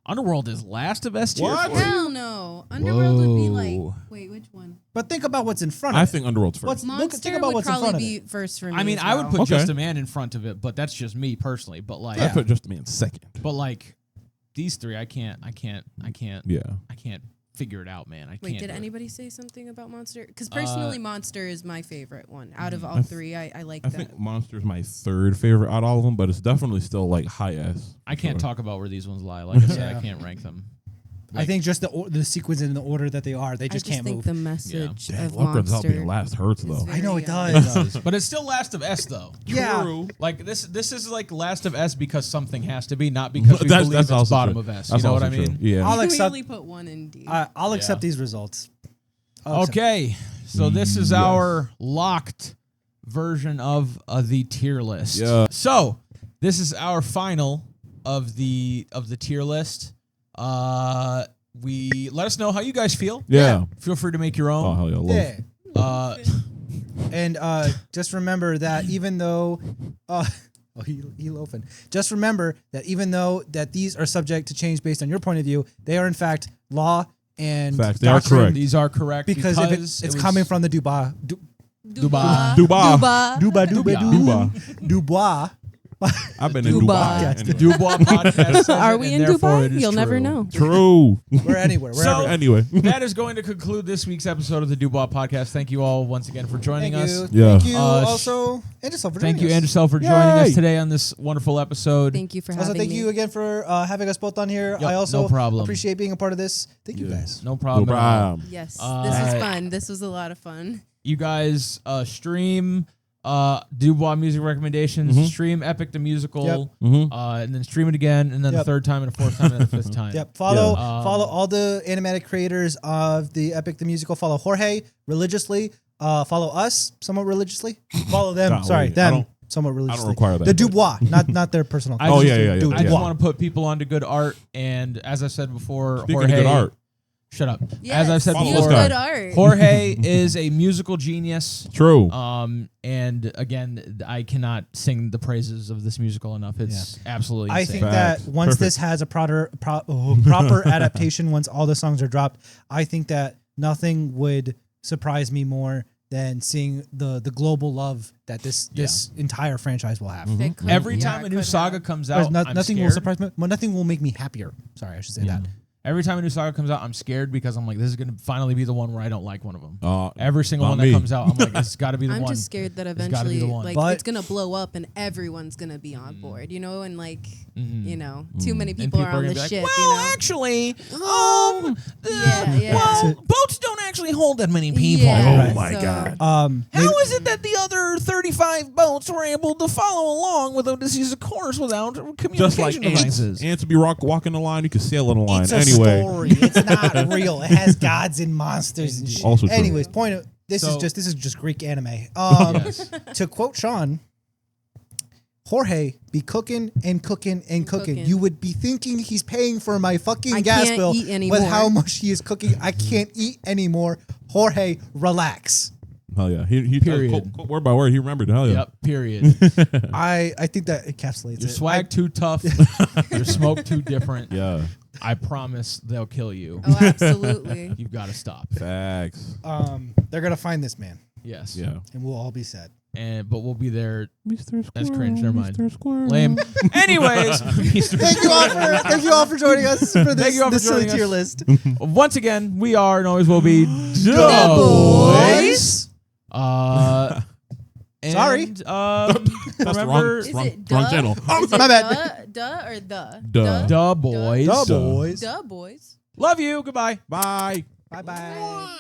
Underworld is last of S tier. What? for you? Hell no. Underworld would be like. Whoa. Wait, which one? But think about what's in front of I it. think Underworld's first. What's- Monster think about would what's in probably front of be it. first for me. I mean, as I would well. put Okay. Just a Man in front of it, but that's just me personally. But like, I put Just a Man second. but like these three, I can't Yeah. figure it out, man. I Wait, can't. did do it. anybody say something about Monster? Because personally, Monster is my favorite one out of all I three. I like I that. think Monster's my third favorite out of all of them, but it's definitely still like high S. I can't Sure. talk about where these ones lie. Like I said, Yeah. I can't rank them. I think just the sequence in the order that they are, they just I just can't think move. the message Dang, of Luck Runs Out being Monster. last hurts though. is I know it very, does. But it's still last of S though. Yeah. True. Like this is like last of S because something has to be, not because we That's- believe that's it's also bottom true. of S. That's You know what I also true. mean? Yeah. I'll We accept. only put one in D. I'll accept Yeah. these results. I'll accept- Okay, so this is Yes. our locked version of the tier list. Yeah. So this is our final of the tier list. We let us know how you guys feel. Yeah. Feel free to make your Oh own. hell yeah. Loaf. Yeah. Uh, And just remember that even though, he loafing. Just remember that even though that these are subject to change based on your point of view, they are in fact law and Facts. They are doctrine, correct. these are correct because if it's it was- coming from the Dubois Dubois. Dubois. Dubois Dubois. Dubois I've been in Dubois. Dubai. The Dubois Podcast. says Are it, we and in therefore Dubai? it is You'll never true. know. True. We're anywhere. We're So- everywhere. Anyway. That is going to conclude this week's episode of the Dubois Podcast. Thank you all once again for joining Thank us. you. Yeah. Thank you Uh, also, Annyisell, for Thank you, joining us. Andycell, for joining us Yay. today on this wonderful episode. Thank you for having Also, thank me. you again for having us both on here. Yep, I also no problem. appreciate being a part of this. Thank you guys. No problem. No at all. problem. Yes, this Uh, was fun. This was a lot of fun. You guys stream Dubois Music Recommendations, stream Epic the Musical, and then stream it again, and then a Yep. third time, and a fourth time, and a fifth time. Yep. Follow Yeah. follow all the animatic creators of the Epic the Musical. Follow Jorge religiously. Follow us somewhat religiously. Follow them. Golly, Sorry, I them don't- somewhat religiously. require that, The but- Dubois, not their personal. I Oh, just- yeah, yeah, yeah. I Dubois. just want to put people onto good art, and as I said before, Speaking Jorge. of good art, Shut up. Yes, As I said Follow you this before, guy. good art. Jorge is a musical genius. true. And again, I cannot sing the praises of this musical enough. It's absolutely I insane. think that Facts. once this has a proper adaptation, once all the songs are dropped, I think that nothing would surprise me more than seeing the global love that this entire franchise will have. They could- every yeah, time a new could saga have. comes There's out, I'm nothing will scared. surprise me. Well, nothing will make me happier. Sorry, I should say that. Every time a new saga comes out, I'm scared because I'm like, this is going to finally be the one where I don't like one of them. Uh, Every single not one me. that comes out, I'm like, it's got to be the I'm one. just scared that It's gotta be eventually, the one. like, But- it's gonna blow up and everyone's gonna be on board, you know, and like, you know, Mm. too many And people are on gonna the be like, ship, well, you know. actually, Yeah. well, boats don't actually hold that many people. Yeah, Oh my so- God. How is it that the other 35 boats were able to follow along with Odysseus' course without communication Just like devices? ants to be walking the line, you can sail on the line. It's a Anyway, story. It's not real. It has gods and monsters and shit. Also true. Anyways, point of this So- is just Greek anime. Yes. To quote Sean, Jorge be cooking and cooking and cooking. Cooking. You would be thinking he's paying for my fucking I gas can't bill eat anymore. with how much he is cooking. I can't eat anymore. Jorge, relax. hell yeah. He Period. word by word, he remembered. Hell yeah. Yep, period. I think that encapsulates Your it. swag too tough. Your smoke too different. Yeah. I promise they'll kill you. Oh, absolutely. You've got to stop. Facts. They're gonna find this man, Yes. Yeah. and we'll all be sad. But we'll be there. Mr. Squirrel. That's cringe. Never mind. Mr. Squirrel. Lame. Anyways, Thank you all for joining us for this, Thank you all for this silly joining tier us. list. once again, we are and always will be Dubois. And, Sorry. That's the remember Is wrong it wrong duh? channel. Is it My bad. Duh or the? Duh. Duh boys. Dubois. Duh, boys. Love you. Goodbye. Bye. Bye bye.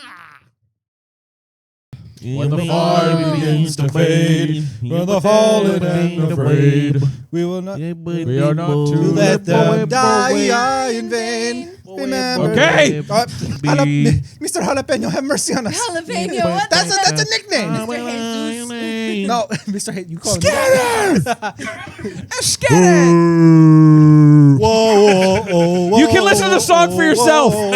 When the fire begins to fade, When the fallen and afraid, we will not we are not to let them die in vain. Remember. Okay. Mr. Jalapeno, have mercy on us. Jalapeno, what the That's heck? a nickname. Mr. Jesus. No, Mr. Hate, you call him. Scatter. Whoa, whoa, whoa, You can listen to the song for yourself. whoa.